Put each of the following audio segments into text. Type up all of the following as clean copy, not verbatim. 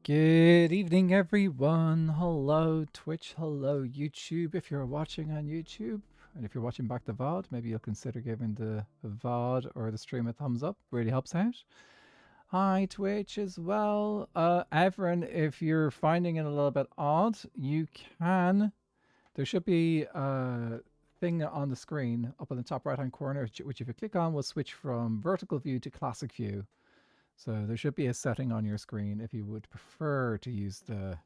Good evening, everyone. Hello, Twitch. Hello, YouTube. If you're watching on YouTube, and if you're watching back the VOD, maybe you'll consider giving the VOD or the stream a thumbs up. Really helps out. Hi, Twitch as well. Everyone, if you're finding it a little bit odd, you can. There should be a thing on the screen up in the top right-hand corner, which if you click on, will switch from vertical view to classic view. So there should be a setting on your screen if you would prefer to use the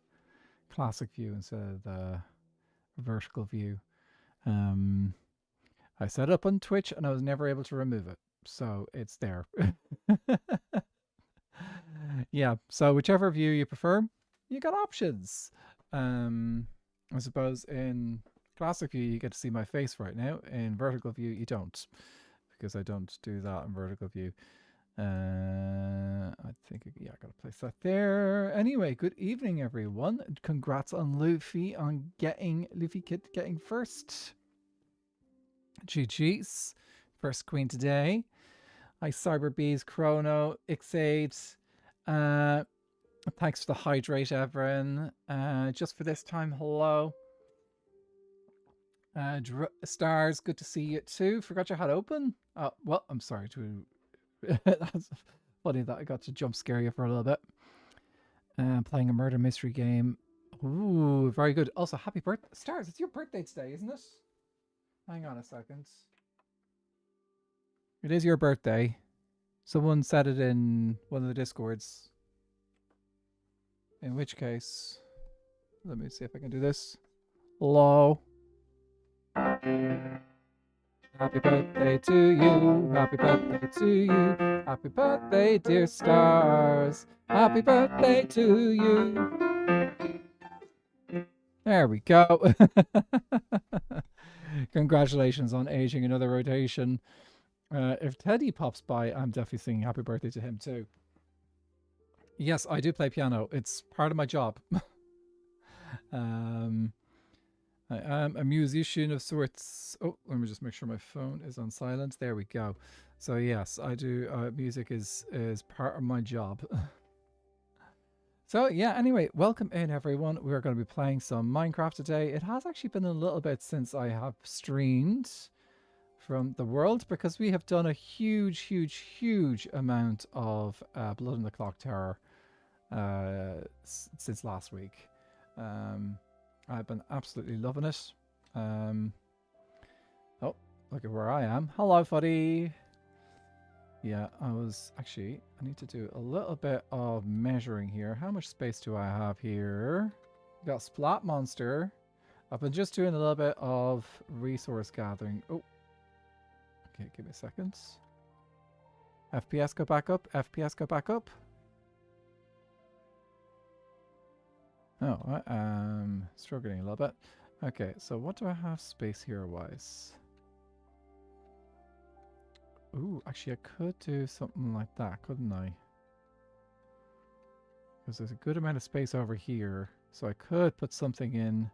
classic view instead of the vertical view. I set it up on Twitch and I was never able to remove it. So it's there. Yeah, so whichever view you prefer, you got options. I suppose in classic view you get to see my face right now. In vertical view you don't, because I don't do that in vertical view. I think, yeah, I gotta place that there. Anyway, good evening, everyone. Congrats on Luffy on Luffy Kid getting first. GG's. First queen today. Hi, Cyberbees, Chrono, X8. Thanks for the hydrate, Everin. Just for this time, hello. Stars, good to see you too. Forgot you had open. Well, I'm sorry to. That's funny that I got to jump scare you for a little bit. Playing a murder mystery game. Ooh, very good. Also, happy birthday. Stars, it's your birthday today, isn't it? Hang on a second. It is your birthday. Someone said it in one of the Discords. In which case, let me see if I can do this. Hello. Happy birthday to you. Happy birthday to you. Happy birthday, dear Stars. Happy birthday to you. There we go. Congratulations on aging another rotation. If Teddy pops by, I'm definitely singing happy birthday to him too. Yes, I do play piano. It's part of my job. I am a musician of sorts. Oh, let me just make sure my phone is on silent. There we go. So yes, I do. Music is part of my job. So yeah, anyway, welcome in everyone. We're going to be playing some Minecraft today. It has actually been a little bit since I have streamed from the world, because we have done a huge amount of Blood in the Clock Tower since last week. I've been absolutely loving it. Oh, look at where I am. Hello, Fuddy. Yeah, I need to do a little bit of measuring here. How much space do I have here? Got Splat Monster. I've been just doing a little bit of resource gathering. Oh. Okay, give me a second. FPS go back up. FPS go back up. Oh, I am struggling a little bit. Okay, so what do I have space here wise? Ooh, actually I could do something like that, couldn't I? Because there's a good amount of space over here. So I could put something in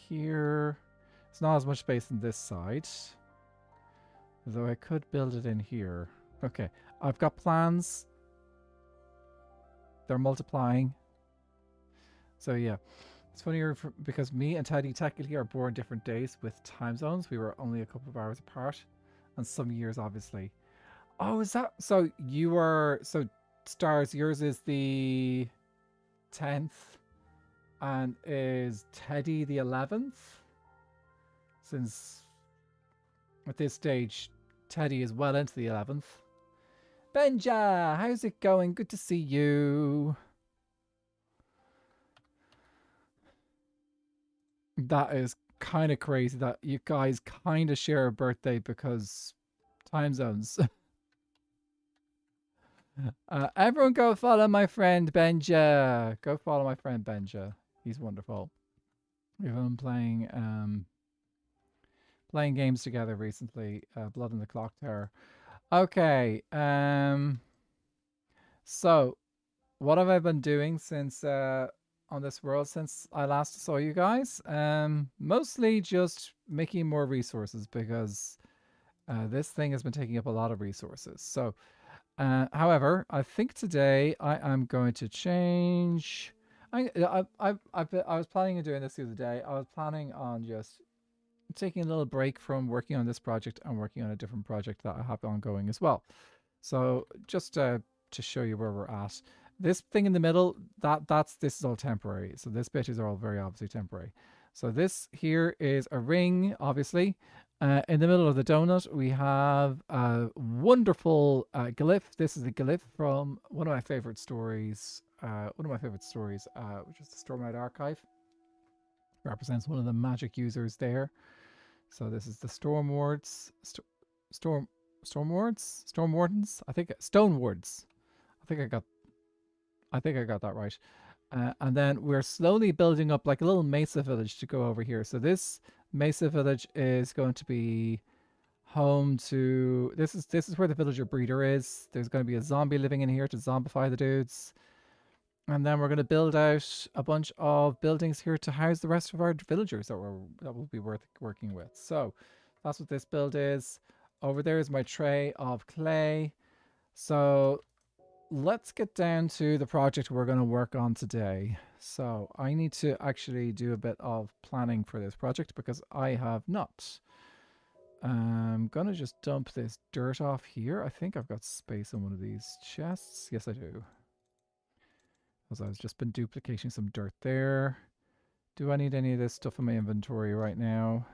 here. It's not as much space on this side. Though I could build it in here. Okay, I've got plans. They're multiplying. So yeah, it's funny because me and Teddy technically are born different days with time zones. We were only a couple of hours apart, and some years obviously. Oh, is that so? You are so Stars. Yours is the 10th, and is Teddy the 11th? Since at this stage, Teddy is well into the 11th. Benja, how's it going? Good to see you. That is kind of crazy that you guys kind of share a birthday because time zones. Everyone go follow my friend Benja. Go follow my friend Benja. He's wonderful. We've been playing games together recently. Blood in the Clock Tower. Okay. So what have I been doing since on this world since I last saw you guys? Mostly just making more resources, because this thing has been taking up a lot of resources. So However, I think today I am going to change. I was planning on doing this the other day. I was planning on just taking a little break from working on this project and working on a different project that I have ongoing as well. So just to show you where we're at, this thing in the middle, this is all temporary. So this bit is all very obviously temporary. So this here is a ring, obviously. In the middle of the donut, we have a wonderful glyph. This is a glyph from one of my favorite stories. Which is the Stormlight Archive. Represents one of the magic users there. So this is the Storm Wards, Storm Wardens. I think Stone Wards. I think I got that right. And then we're slowly building up like a little mesa village to go over here. So this mesa village is going to be home to this is where the villager breeder is. There's going to be a zombie living in here to zombify the dudes. And then we're going to build out a bunch of buildings here to house the rest of our villagers that will be worth working with. So that's what this build is. Over there is my tray of clay. So let's get down to the project we're going to work on today. So I need to actually do a bit of planning for this project because I have not. I'm going to just dump this dirt off here. I think I've got space in one of these chests. Yes, I do. Because I've just been duplicating some dirt there. Do I need any of this stuff in my inventory right now?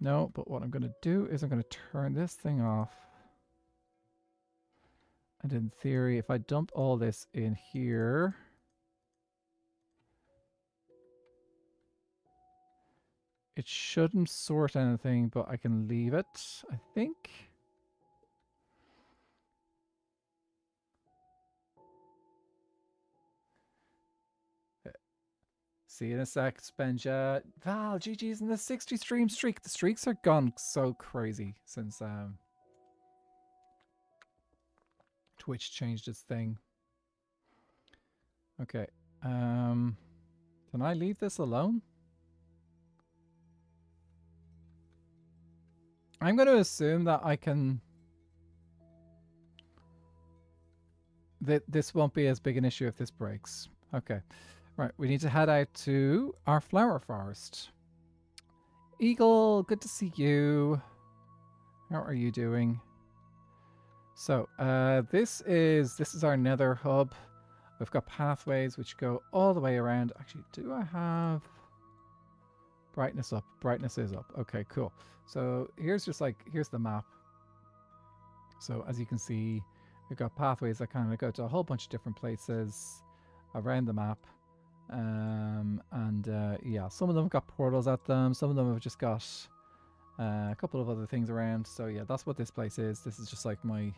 No, but what I'm going to do is I'm going to turn this thing off. And in theory, if I dump all this in here, it shouldn't sort anything, but I can leave it, I think. See you in a sec, Spenja. Val, GG's in the 60 stream streak. The streaks are gone so crazy since Twitch changed its thing. Okay. Can I leave this alone? I'm going to assume that I can... that this won't be as big an issue if this breaks. Okay. Right, we need to head out to our flower forest. Eagle, good to see you. How are you doing? So, this is our nether hub. We've got pathways which go all the way around. Actually, do I have brightness up? Brightness is up. Okay, cool. So here's the map. So as you can see, we've got pathways that kind of go to a whole bunch of different places around the map. Yeah, some of them have got portals at them. Some of them have just got a couple of other things around. So yeah, that's what this place is. This is just like my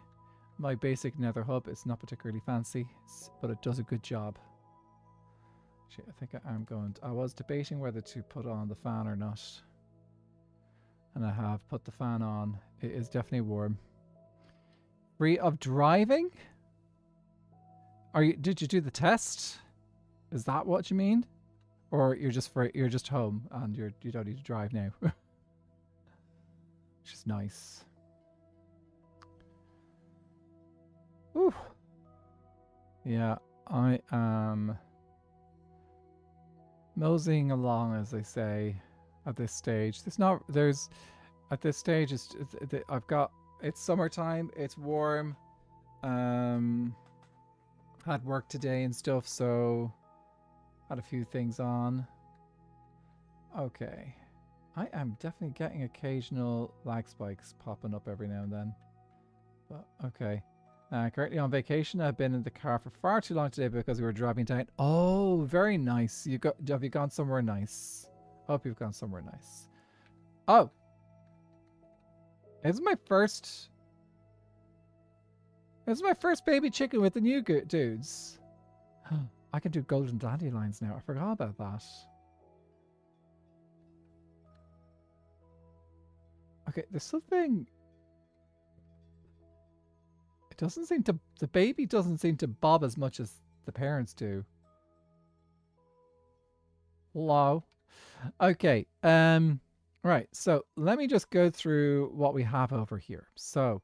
basic nether hub. It's not particularly fancy, but it does a good job. Actually, I think I was debating whether to put on the fan or not. And I have put the fan on. It is definitely warm. Free of driving? Did you do the test? Is that what you mean? Or you're just home and you don't need to drive now. Which is nice. Ooh. Yeah, I am moseying along, as they say, at this stage. At this stage, it's summertime, it's warm. Had work today and stuff, so had a few things on. Okay. I am definitely getting occasional lag spikes popping up every now and then. But okay. Currently on vacation. I've been in the car for far too long today because we were driving down. Oh, very nice. Have you gone somewhere nice? Hope you've gone somewhere nice. Oh. This is my first baby chicken with the new dudes. I can do golden dandelions now. I forgot about that. Okay, there's something... The baby doesn't seem to bob as much as the parents do. Hello. Okay, right, so let me just go through what we have over here. So,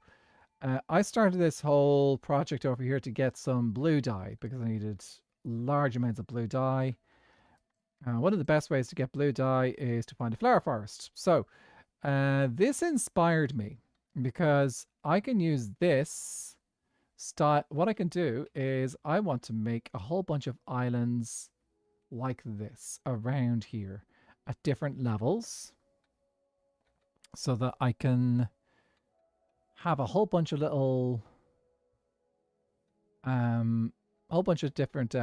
I started this whole project over here to get some blue dye because I needed large amounts of blue dye. One of the best ways to get blue dye is to find a flower forest. So this inspired me because I can use this style. What I can do is I want to make a whole bunch of islands like this around here at different levels so that I can have a whole bunch of little whole bunch of different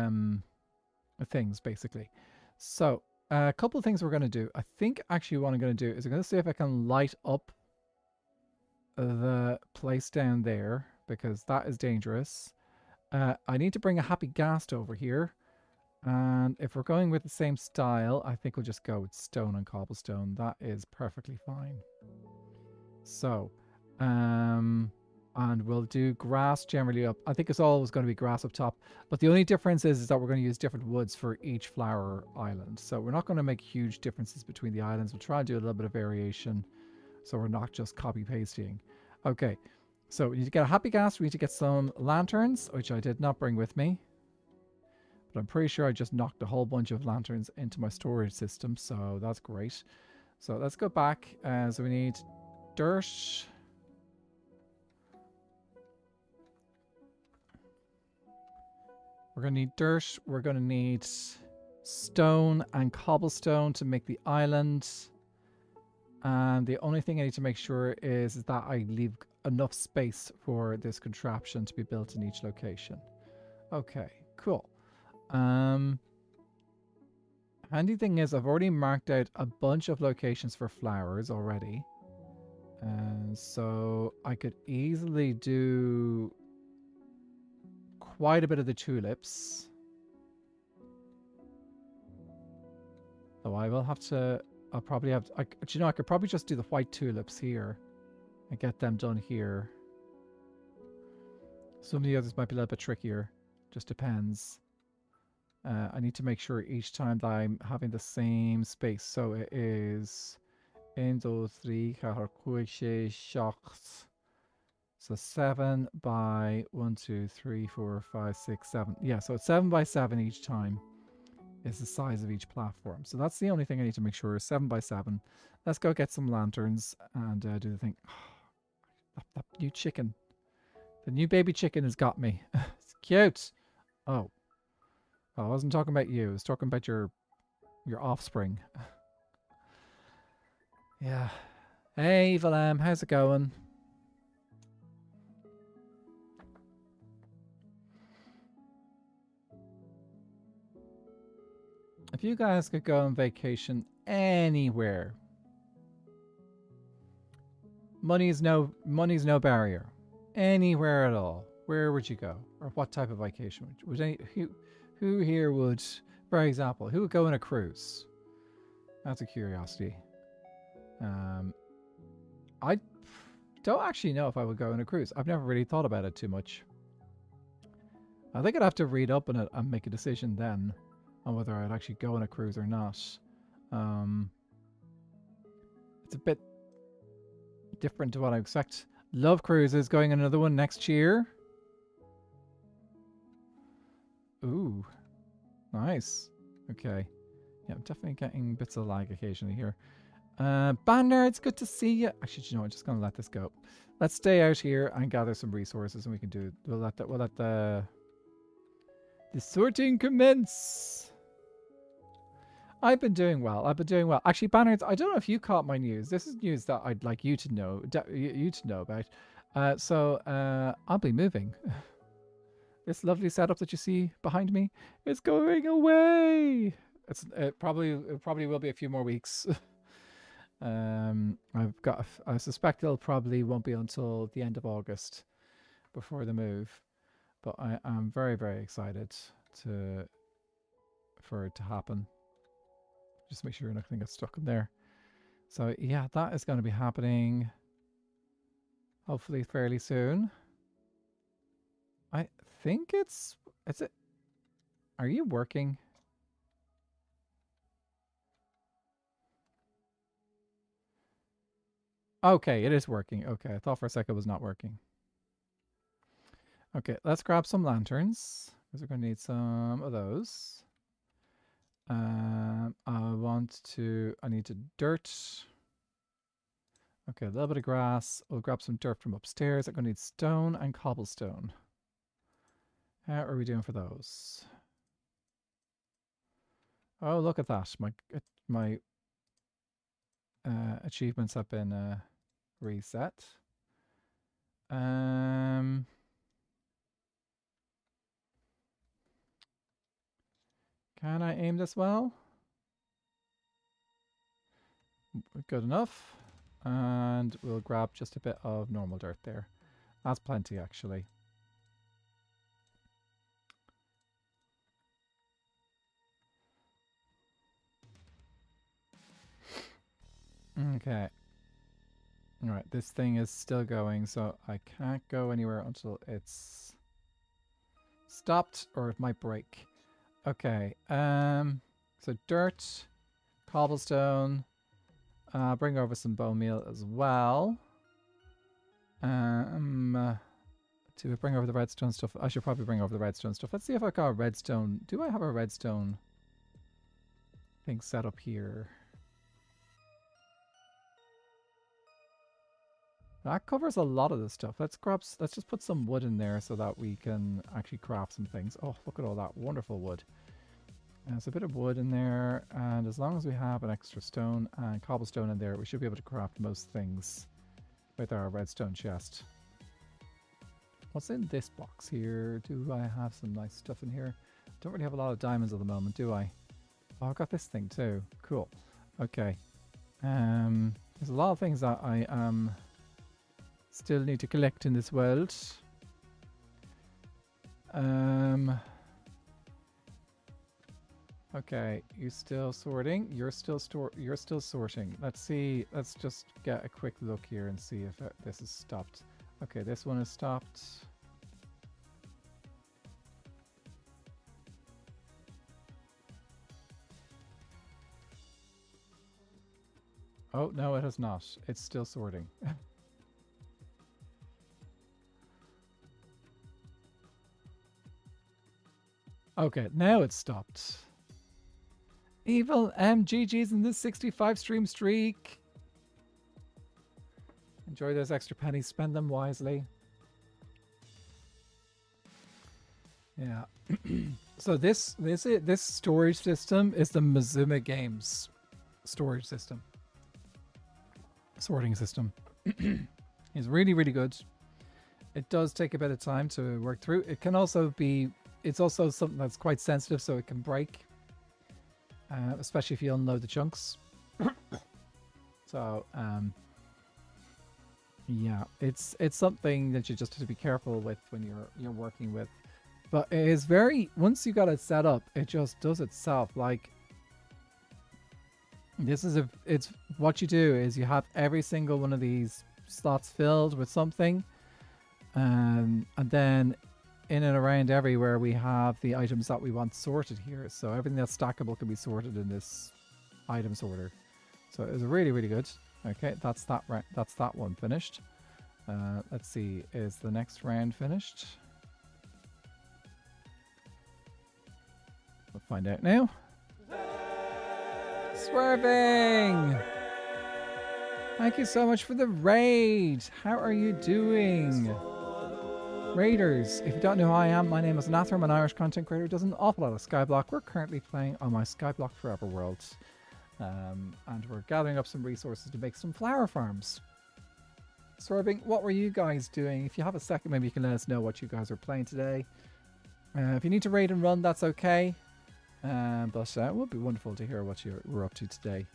things basically. So a couple of things we're going to do. I think actually what I'm going to do is I'm going to see if I can light up the place down there because that is dangerous. I need to bring a happy ghast over here. And if we're going with the same style, I think we'll just go with stone and cobblestone. That is perfectly fine. So, and we'll do grass generally up. I think it's always going to be grass up top. But the only difference is that we're going to use different woods for each flower island. So we're not going to make huge differences between the islands. We'll try and do a little bit of variation so we're not just copy pasting. Okay, so we need to get a happy gas. We need to get some lanterns, which I did not bring with me. But I'm pretty sure I just knocked a whole bunch of lanterns into my storage system, so that's great. So let's go back. So we need dirt. We're going to need dirt. We're going to need stone and cobblestone to make the island. And the only thing I need to make sure is that I leave enough space for this contraption to be built in each location. Okay, cool. Handy thing is I've already marked out a bunch of locations for flowers already. So I could easily do quite a bit of the tulips. Though I will have to, I'll probably have to, do you know, I could probably just do the white tulips here and get them done here. Some of the others might be a little bit trickier. Just depends. I need to make sure each time that I'm having the same space. So it is 1, 2, 3, 4, 5, 6, 7. So 7 by 1, 2, 3, 4, 5, 6, 7. Yeah, so it's 7 by 7 each time is the size of each platform. So that's the only thing I need to make sure is 7 by 7. Let's go get some lanterns and do the thing. That new chicken. The new baby chicken has got me. It's cute. Oh. Well, I wasn't talking about you. I was talking about your offspring. Yeah. Hey, Valam, how's it going? If you guys could go on vacation anywhere, money's no barrier. Anywhere at all. Where would you go? Or what type of vacation would any who here would, for example, who would go on a cruise? That's a curiosity. I don't actually know if I would go on a cruise. I've never really thought about it too much. I think I'd have to read up on it and make a decision then on whether I'd actually go on a cruise or not. It's a bit different to what I expect. Love cruises, going on another one next year. Ooh, nice. Okay. Yeah, I'm definitely getting bits of lag occasionally here. Banner, it's good to see you. Actually, you know, I'm just gonna let this go. Let's stay out here and gather some resources, and we can do. We'll let the sorting commence. I've been doing well. Actually, Banners, I don't know if you caught my news. This is news that I'd like you to know. You to know about. So I'll be moving. This lovely setup that you see behind me is going away. It probably will be a few more weeks. I suspect it'll probably won't be until the end of August before the move, but I am very, very excited for it to happen. Just make sure nothing gets stuck in there. So yeah, that is going to be happening hopefully fairly soon. I think it's it. Are you working? Okay, it is working. Okay, I thought for a second it was not working. Okay, let's grab some lanterns because we're going to need some of those. I need to dirt. Okay, a little bit of grass. We'll grab some dirt from upstairs. I'm going to need stone and cobblestone. How are we doing for those? Oh, look at that. My achievements have been reset. Can I aim this well? Good enough. And we'll grab just a bit of normal dirt there. That's plenty, actually. Okay. Alright, this thing is still going, so I can't go anywhere until it's stopped, or it might break. Okay, so dirt, cobblestone, bring over some bone meal as well. To bring over the redstone stuff, I should probably bring over the redstone stuff. Let's see if I got a redstone. Do I have a redstone thing set up here? That covers a lot of the stuff. Let's just put some wood in there so that we can actually craft some things. Oh, look at all that wonderful wood. There's a bit of wood in there, and as long as we have an extra stone and cobblestone in there, we should be able to craft most things with our redstone chest. What's in this box here? Do I have some nice stuff in here? Don't really have a lot of diamonds at the moment, do I? Oh, I've got this thing too. Cool. Okay. There's a lot of things that I still need to collect in this world. Okay, you still sorting? You're still sorting. Let's see. Let's just get a quick look here and see if this is stopped. Okay, this one is stopped. Oh, no, it has not. It's still sorting. Okay, now it's stopped. Evil MGG's in this 65 stream streak. Enjoy those extra pennies. Spend them wisely. Yeah. So this storage system is the Mazuma Games storage system. Sorting system. It's really, really good. It does take a bit of time to work through. It can also be... It's also something that's quite sensitive, so it can break. Especially if you unload the chunks. So, yeah, it's something that you just have to be careful with when you're working with. But it is very... Once you got it set up, it just does itself. Like, it's what you do is you have every single one of these slots filled with something. And then in and around everywhere we have the items that we want sorted here. So everything that's stackable can be sorted in this item sorter. So it's really, really good. Okay, that's that one finished. Let's see, is the next round finished? We'll find out now. Swerving! Thank you so much for the raid. How are you doing? Raiders, if you don't know who I am, my name is Nathan. I'm an Irish content creator who does an awful lot of Skyblock. We're currently playing on my Skyblock Forever World. And we're gathering up some resources to make some flower farms. Swerving, what were you guys doing? If you have a second, maybe you can let us know what you guys are playing today. If you need to raid and run, that's okay. But it would be wonderful to hear what you were up to today.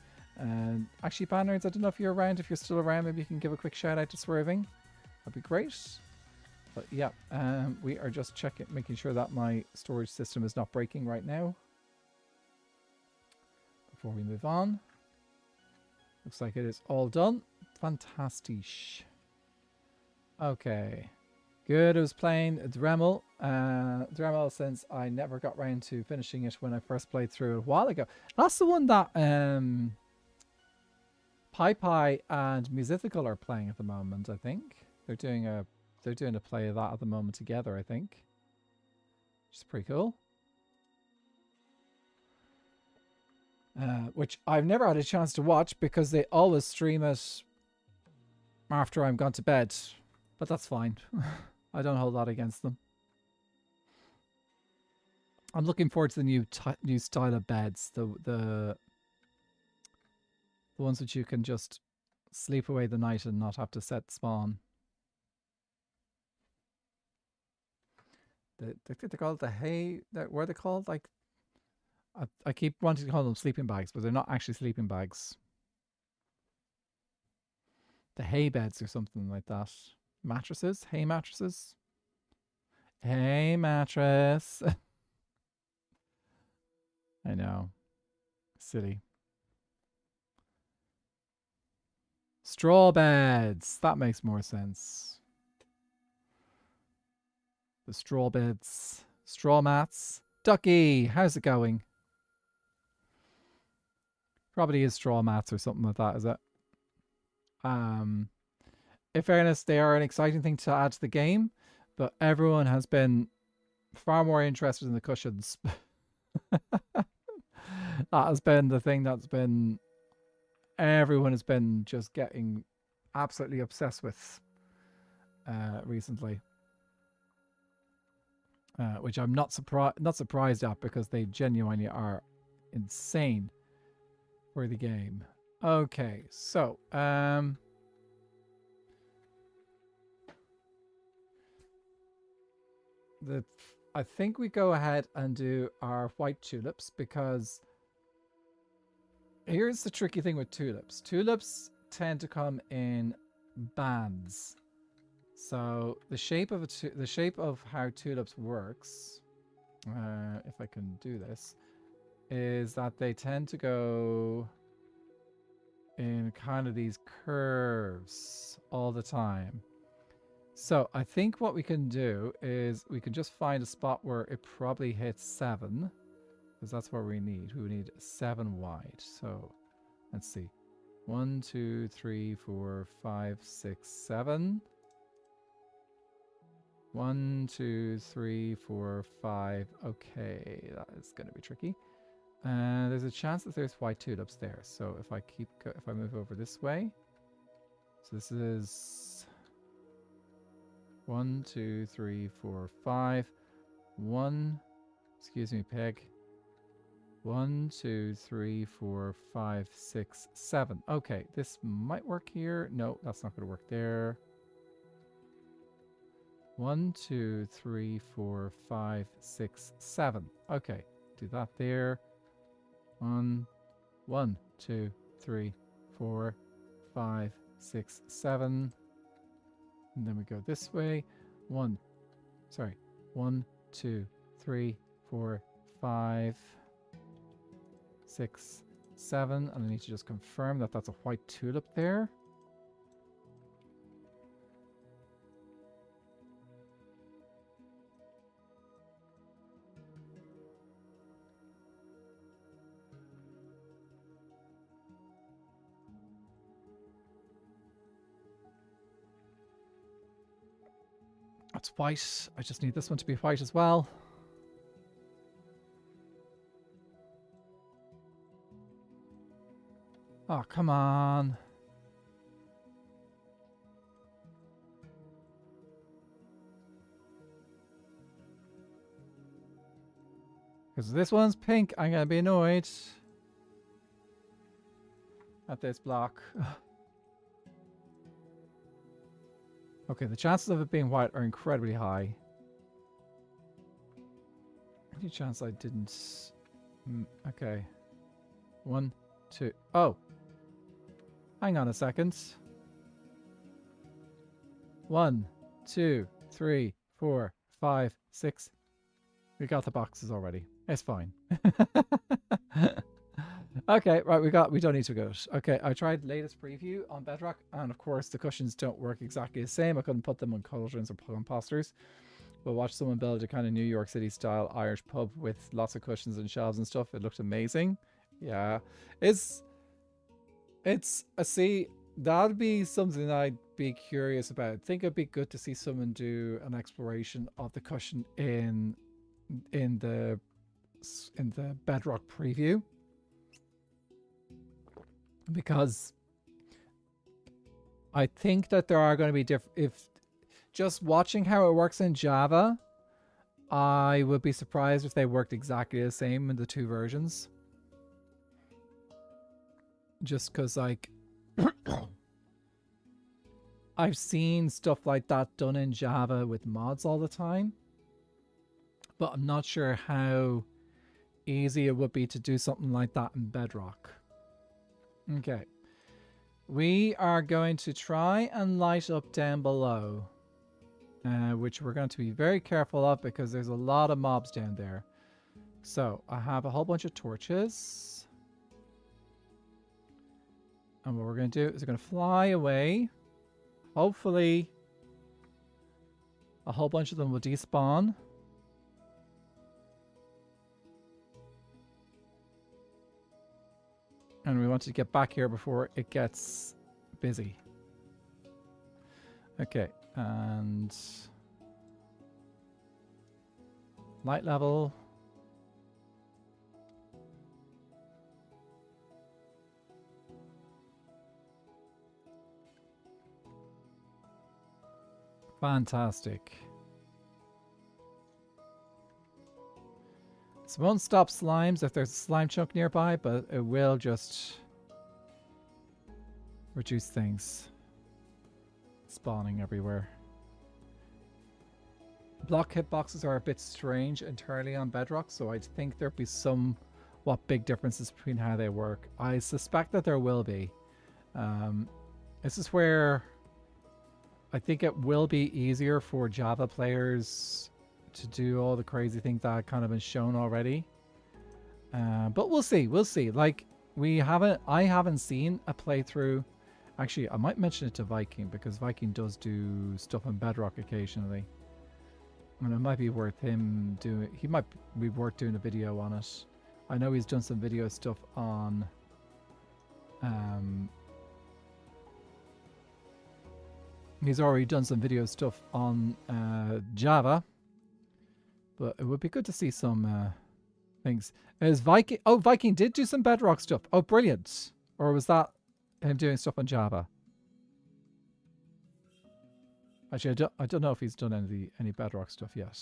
Actually, Banners, I don't know if you're around. If you're still around, maybe you can give a quick shout out to Swerving. That'd be great. But yeah, we are just making sure that my storage system is not breaking right now. Before we move on. Looks like it is all done. Fantastic. Okay. Good, I was playing Dremel. Dremel, since I never got round to finishing it when I first played through it a while ago. That's the one that Pi and Musithical are playing at the moment, I think. They're doing a they're doing a play of that at the moment together, I think. Which is pretty cool. Which I've never had a chance to watch because they always stream it after I'm gone to bed. But that's fine. I don't hold that against them. I'm looking forward to the new style of beds. The ones which you can just sleep away the night and not have to set spawn. I think they're called the hay. What are they called? Like, I keep wanting to call them sleeping bags, but they're not actually sleeping bags. The hay beds or something like that. Mattresses? Hay mattresses? Hay mattress. I know. Silly. Straw beds. That makes more sense. The straw beds. Straw mats. Ducky, how's it going? Probably is straw mats or something like that, is it? In fairness, they are an exciting thing to add to the game, but everyone has been far more interested in the cushions. That has been the thing that's been everyone has been just getting absolutely obsessed with recently, which I'm not surprised at because they genuinely are insane for the game. Okay, so I think we go ahead and do our white tulips because here's the tricky thing with tulips. Tulips tend to come in bands. So the shape of how tulips works, if I can do this, is that they tend to go in kind of these curves all the time. So I think what we can do is we can just find a spot where it probably hits 7, because that's what we need. We need 7 wide. So let's see. 1, 2, 3, 4, 5, 6, 7. 1, 2, 3, 4, 5. Okay, that is going to be tricky. There's a chance that there's white tulips there. So if I move over this way, so this is 1, 2, 3, 4, 5. 1. Excuse me, peg. 1, 2, 3, 4, 5, 6, 7. Okay, this might work here. No, that's not going to work there. 1, 2, 3, 4, 5, 6, 7. Okay, do that there. 1, 2, 3, 4, 5, 6, 7. And then we go this way. 1, 2, 3, 4, 5, 6, 7. And I need to just confirm that that's a white tulip there. That's white. I just need this one to be white as well. Oh, come on. Because this one's pink, I'm going to be annoyed at this block. Okay, the chances of it being white are incredibly high. Any chance I didn't... okay. 1, 2... Oh! Hang on a second. 1, 2, 3, 4, 5, 6. We got the boxes already. It's fine. Okay, right, we don't need to go. Okay, I tried latest preview on Bedrock, and of course the cushions don't work exactly the same. I couldn't put them on cauldrons or composters. But watch someone build a kind of New York City style Irish pub with lots of cushions and shelves and stuff. It looked amazing. Yeah. See, that'd be something I'd be curious about. I think it'd be good to see someone do an exploration of the cushion in the Bedrock preview, because I think that there are going to be different. If just watching how it works in Java, I would be surprised if they worked exactly the same in the two versions. Just because, like, I've seen stuff like that done in Java with mods all the time, but I'm not sure how easy it would be to do something like that in Bedrock. Okay. We are going to try and light up down below, which we're going to be very careful of because there's a lot of mobs down there. So I have a whole bunch of torches. And what we're going to do is we're going to fly away. Hopefully, a whole bunch of them will despawn. And we want to get back here before it gets busy. Okay, and light level. Fantastic. This won't stop slimes if there's a slime chunk nearby, but it will just reduce things spawning everywhere. Block hitboxes are a bit strange entirely on Bedrock, so I think there'd be somewhat big differences between how they work. I suspect that there will be. This is where I think it will be easier for Java players to do all the crazy things that have kind of been shown already. But we'll see. We'll see. Like, I haven't seen a playthrough. Actually, I might mention it to Viking, because Viking does do stuff in Bedrock occasionally. And it might be worth him doing... He might be worth doing a video on it. I know he's done some video stuff on... he's already done some video stuff on Java. But it would be good to see some things. Is Viking... Oh, Viking did do some Bedrock stuff. Oh, brilliant. Or was that him doing stuff on Java? Actually, I don't know if he's done any Bedrock stuff yet.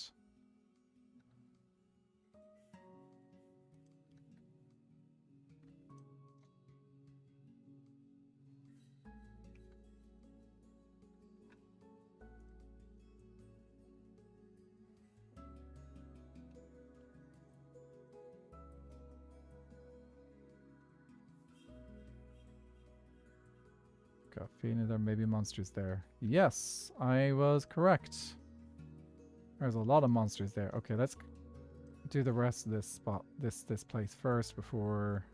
Got a feeling there may be monsters there. Yes, I was correct. There's a lot of monsters there. Okay, let's do the rest of this spot, this place first before...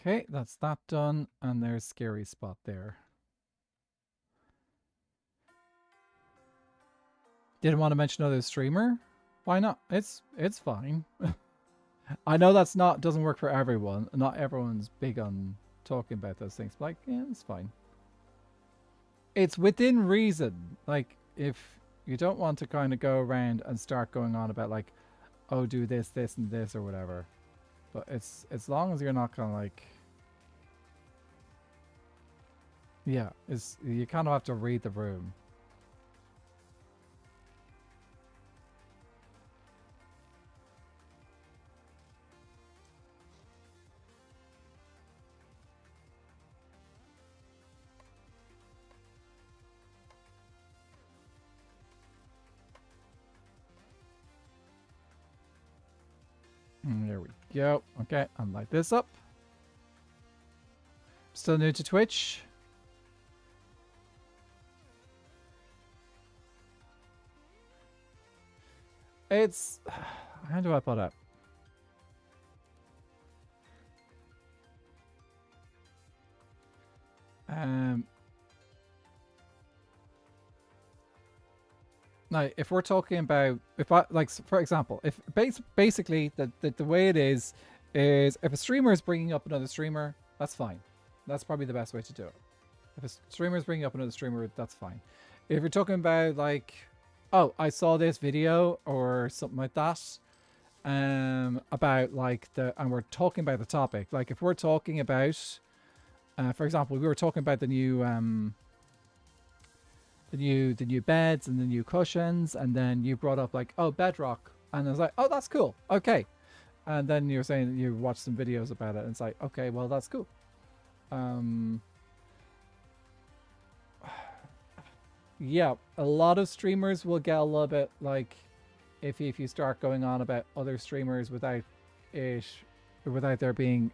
Okay, that's that done, and there's scary spot there. Didn't want to mention another streamer? Why not? It's fine. I know that's doesn't work for everyone. Not everyone's big on talking about those things. But like, yeah, it's fine. It's within reason. Like, if you don't want to kind of go around and start going on about like, oh, do this, this, and this, or whatever. But it's as long as you're not kind of like... Yeah, you kind of have to read the room. There we go. Okay, I'll light this up. Still new to Twitch. It's... How do I put it? Now, if we're talking about, if I like, for example, if basically the way it is if a streamer is bringing up another streamer, that's fine. That's probably the best way to do it. If a streamer is bringing up another streamer, that's fine. If you're talking about like, oh, I saw this video or something like that, about like and we're talking about the topic. Like if we're talking about, for example, we were talking about the new beds and the new cushions, and then you brought up like, oh, bedrock, and I was like, oh, that's cool, okay. And then you're saying that you watched some videos about it, and it's like, okay, well, that's cool. Yeah, a lot of streamers will get a little bit like iffy if you start going on about other streamers without there being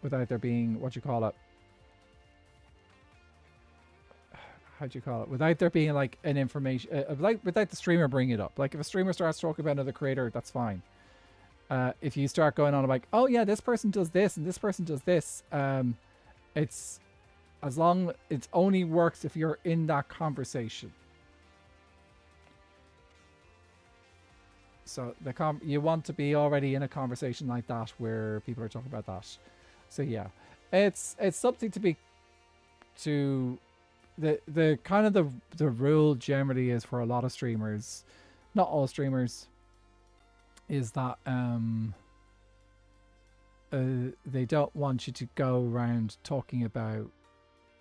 what you call it, how'd you call it? Without there being like an information, like without the streamer bringing it up. Like if a streamer starts talking about another creator, that's fine. If you start going on like, oh yeah, this person does this and this person does this, it's as long it only works if you're in that conversation. So you want to be already in a conversation like that where people are talking about that. So yeah, it's something to be the kind of the rule generally is for a lot of streamers, not all streamers, is that they don't want you to go around talking about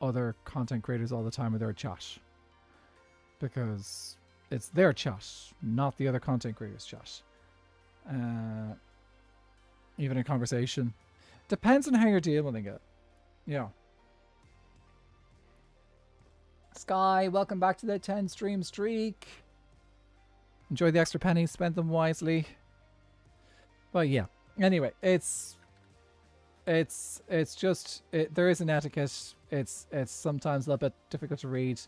other content creators all the time with their chat, because it's their chat, not the other content creators' chat. Even in conversation, depends on how you're dealing with it. Yeah. Sky, welcome back to the 10 stream streak. Enjoy the extra pennies, spend them wisely. But yeah, anyway, it's just there is an etiquette. It's sometimes a little bit difficult to read,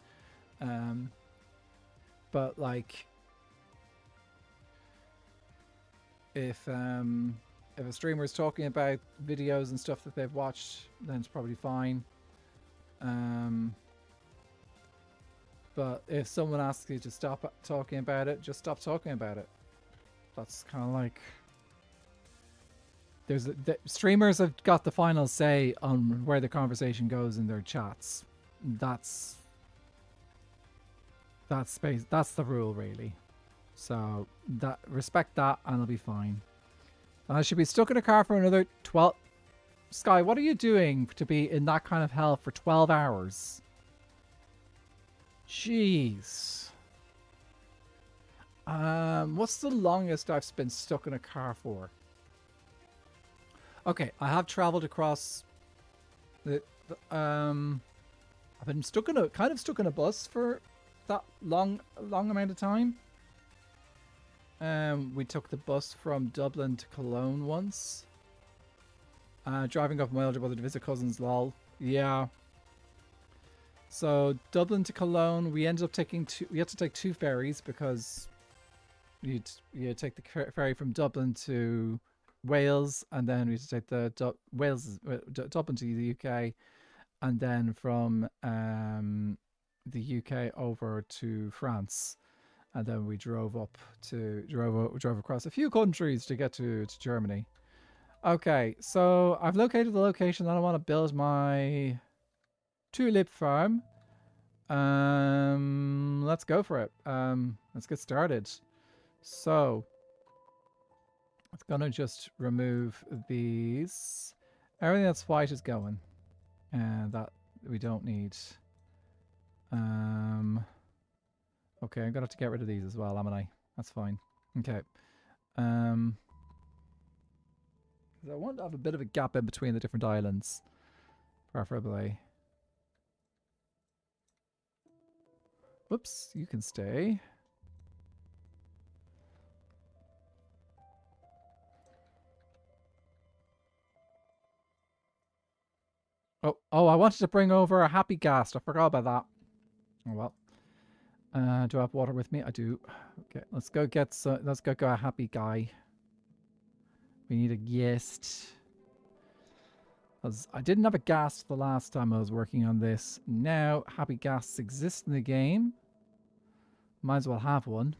but like if a streamer is talking about videos and stuff that they've watched, then it's probably fine. But if someone asks you to stop talking about it, just stop talking about it. That's kind of like the streamers have got the final say on where the conversation goes in their chats. That's the rule, really. So respect that, and it'll be fine. I should be stuck in a car for another 12. Sky, what are you doing to be in that kind of hell for 12 hours? Jeez. What's the longest I've been stuck in a car for? Okay, I have traveled across I've been stuck in a bus for that long amount of time. We took the bus from Dublin to Cologne once. Driving up with my older brother to visit cousins, lol. Yeah. So Dublin to Cologne, we ended up taking we had to take 2 ferries because you take the ferry from Dublin to Wales, and then we had to take the Dublin to the UK, and then from the UK over to France, and then we drove across a few countries to get to Germany. Okay, so I've located the location that I want to build my tulip farm. Let's go for it. Let's get started. So it's gonna just remove these. Everything that's white is going, and that we don't need. Okay, I'm gonna have to get rid of these as well, am I? That's fine. Okay. I want to have a bit of a gap in between the different islands, preferably. Whoops, you can stay. Oh, I wanted to bring over a happy ghast. I forgot about that. Oh well. Do I have water with me? I do. Okay, let's go get some. Let's go a happy guy. We need a guest. Because I didn't have a ghast the last time I was working on this. Now, happy ghasts exist in the game. Might as well have one.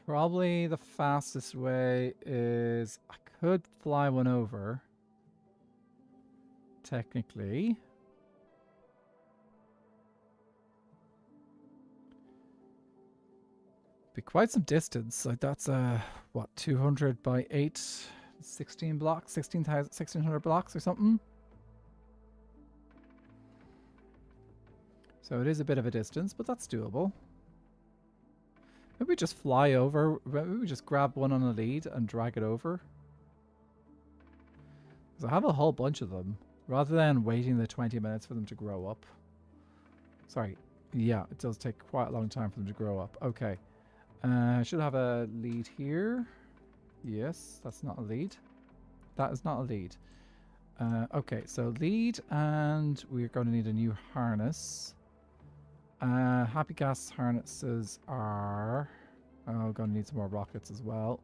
Probably the fastest way is I could fly one over. Technically. Be quite some distance. Like that's what, 200 by 8, 16 blocks, 1600 blocks or something. So it is a bit of a distance, but that's doable. Maybe we just fly over. Maybe we just grab one on a lead and drag it over. Because I have a whole bunch of them. Rather than waiting the 20 minutes for them to grow up. Sorry. Yeah, it does take quite a long time for them to grow up. Okay. I should have a lead here. Yes, that's not a lead. That is not a lead. Okay, so lead, and we're going to need a new harness. Happy gas harnesses are... Oh, going to need some more rockets as well.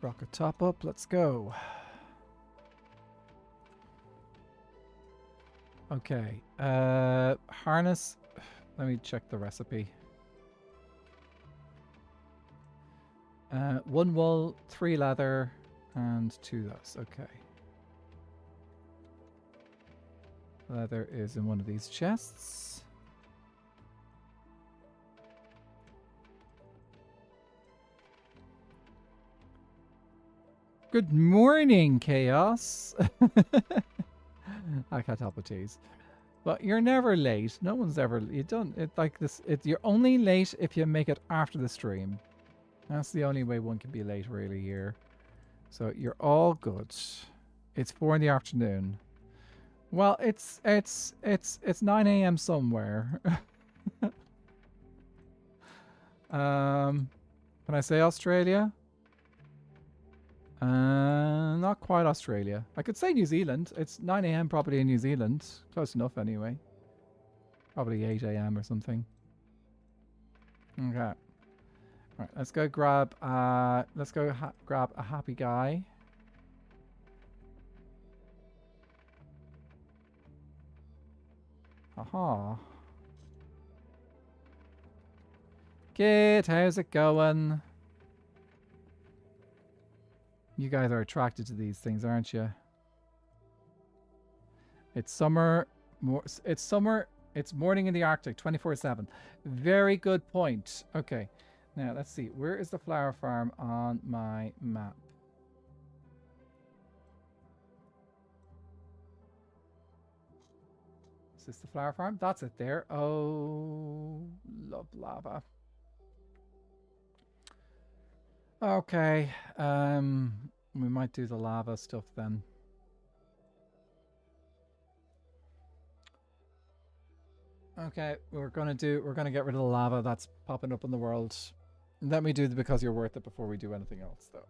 Rocket top up, let's go. Okay, harness... Let me check the recipe. 1 wool, 3 leather, and 2 those. Okay. Leather is in one of these chests. Good morning, Chaos. I can't help but tease. But you're never late. No one's ever... You don't... It like this... You're only late if you make it after the stream. That's the only way one can be late, really, here. So you're all good. It's 4 in the afternoon. Well, it's 9 a.m. somewhere. Can I say Australia? Not quite Australia. I could say New Zealand. It's 9 a.m. probably in New Zealand. Close enough anyway. Probably 8 a.m. or something. Okay. Right, let's go grab grab a happy guy. Aha. Kid, how's it going? You guys are attracted to these things, aren't you? It's summer. It's summer. It's morning in the Arctic, 24/7. Very good point. Okay. Now, let's see. Where is the flower farm on my map? Is this the flower farm? That's it there. Oh, love lava. Okay. We might do the lava stuff then. Okay, we're gonna get rid of the lava that's popping up in the world. Let me do the because you're worth it before we do anything else, though.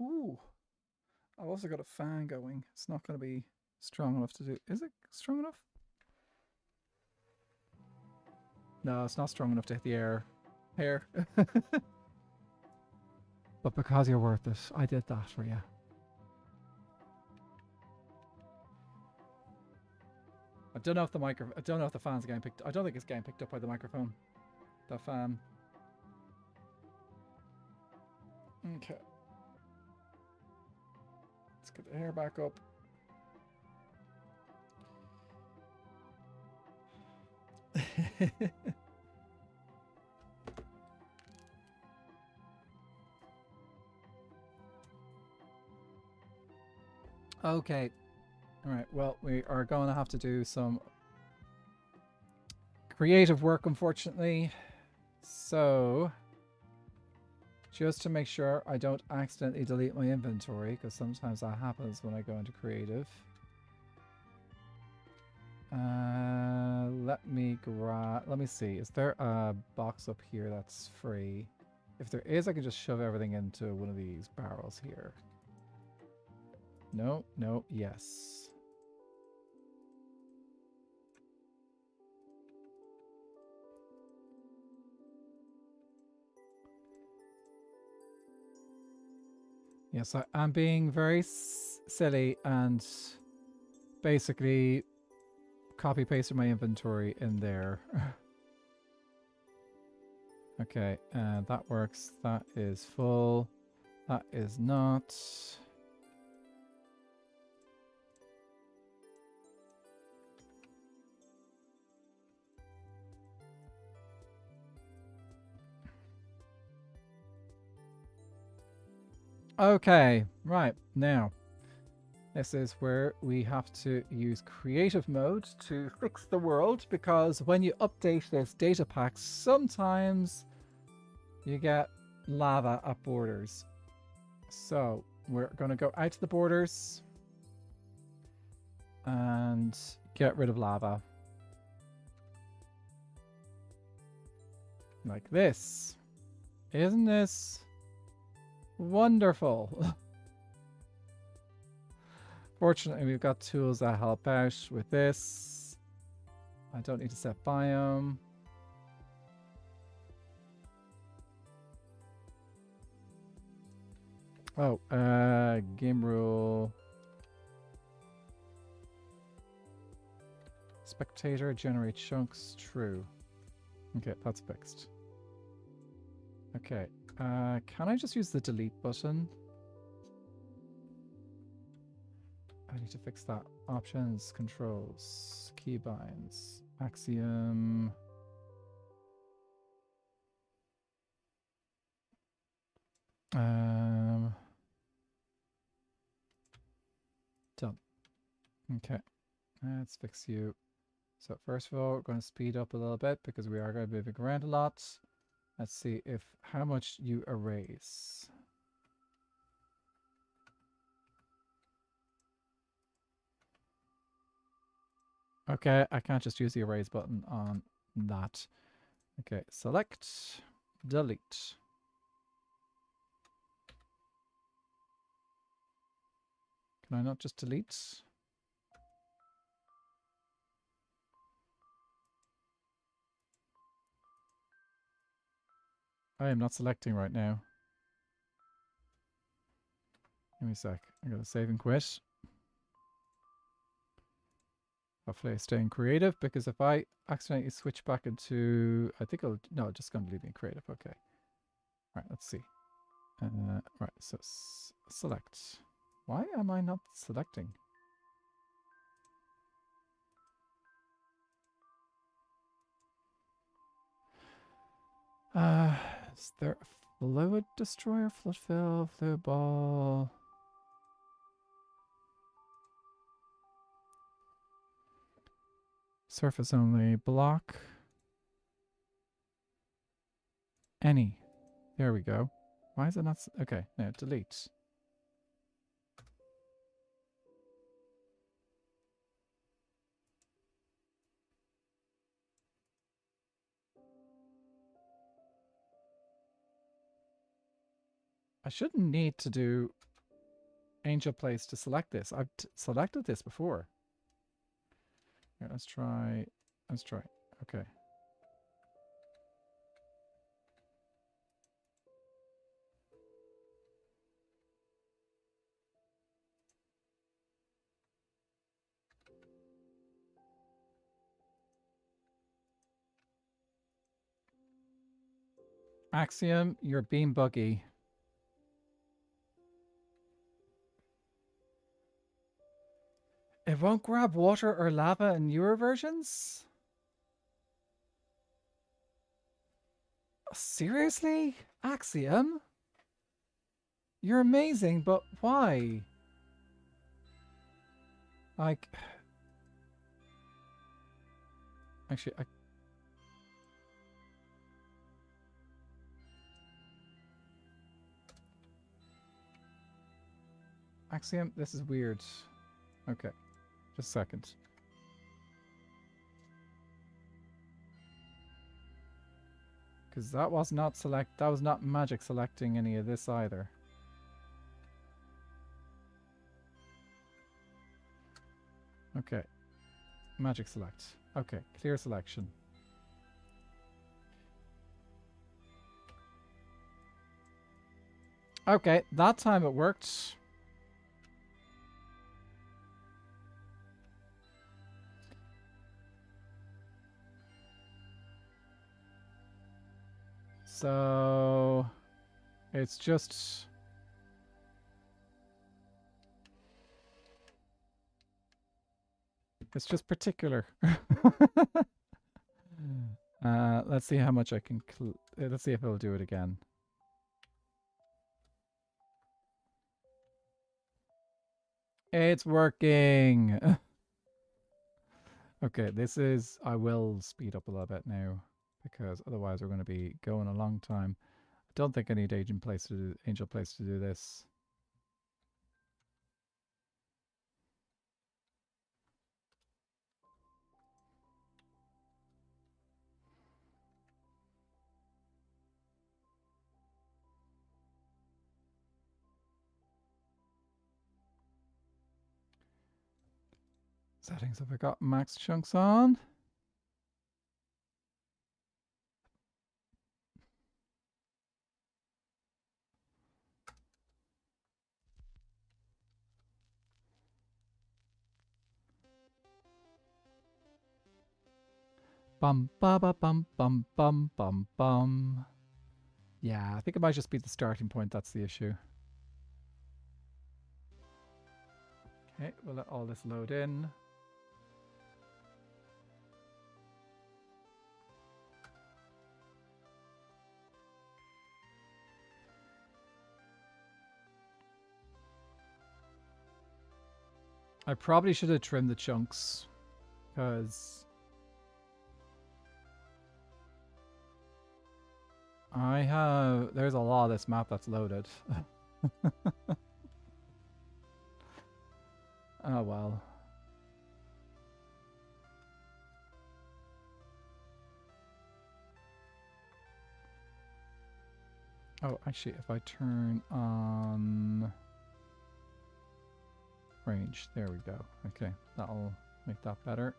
Ooh. I've also got a fan going. It's not going to be strong enough to do... Is it strong enough? No, it's not strong enough to hit the air. But because you're worth it, I did that for you. I don't know if the I don't know if the fan's getting picked... I don't think it's getting picked up by the microphone. The fan. Okay. Let's get the air back up. Okay. Alright, well, we are going to have to do some creative work, unfortunately. So, just to make sure I don't accidentally delete my inventory, because sometimes that happens when I go into creative. Let me see. Is there a box up here that's free? If there is, I can just shove everything into one of these barrels here. No, no, yes. Yes, I'm being very silly and basically copy pasted my inventory in there. Okay, that works. That is full. That is not. Okay, right, now. This is where we have to use creative mode to fix the world, because when you update this data pack, sometimes you get lava at borders. So we're going to go out to the borders and get rid of lava. Like this. Isn't this wonderful? Fortunately, we've got tools that help out with this. I don't need to set biome. Oh, game rule. Spectator generate chunks, true. Okay, that's fixed. Okay, can I just use the delete button? I need to fix that. Options, controls, keybinds, axiom. Done. Okay, let's fix you. So first of all, we're going to speed up a little bit because we are going to be moving around a lot. Let's see if how much you erase. Okay, I can't just use the erase button on that. Okay, select, delete. Can I not just delete? I am not selecting right now. Give me a sec. I'm going to save and quit. Hopefully I stay in creative, because if I accidentally switch back into... I think I'll... No, just going to leave me in creative. Okay. Right, let's see. Right, so select. Why am I not selecting? Is there a fluid destroyer, fluid fill, fluid ball? Surface only, block. Any. There we go. Why is it not... Okay, now delete. I shouldn't need to do Angel Place to select this. I've selected this before. Here, let's try. Let's try. Okay. Axiom, you're being buggy. It won't grab water or lava in newer versions? Seriously? Axiom? You're amazing, but why? Like... Actually, Axiom, this is weird. Okay, just a second. Because that was not that was not magic selecting any of this either. Okay. Magic select. Okay, clear selection. Okay, that time it worked. So it's just particular. Let's see how much I can. Let's see if it'll do it again. It's working. Okay, this is. I will speed up a little bit now because otherwise we're going to be going a long time. I don't think I need Angel Place to do this. Settings, have I got max chunks on? Bum ba ba bum bum bum bum bum. Yeah, I think it might just be the starting point that's the issue. Okay, we'll let all this load in. I probably should have trimmed the chunks because there's a lot of this map that's loaded. Oh well. Oh, actually, if I turn on range, there we go. Okay, that'll make that better.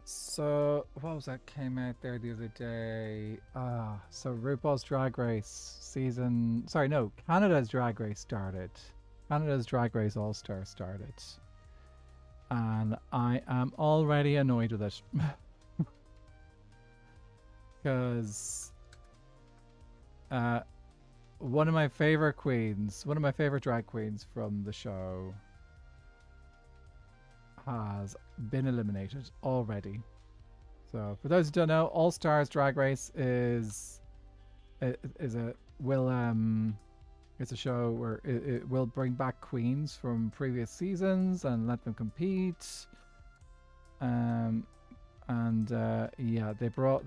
So, what was that came out there the other day? So RuPaul's Drag Race season... Sorry, no, Canada's Drag Race started. Canada's Drag Race All-Star started. And I am already annoyed with it. Because... one of my favorite drag queens from the show has been eliminated already. So for those who don't know, All Stars Drag Race is a show where it will bring back queens from previous seasons and let them compete. Yeah, they brought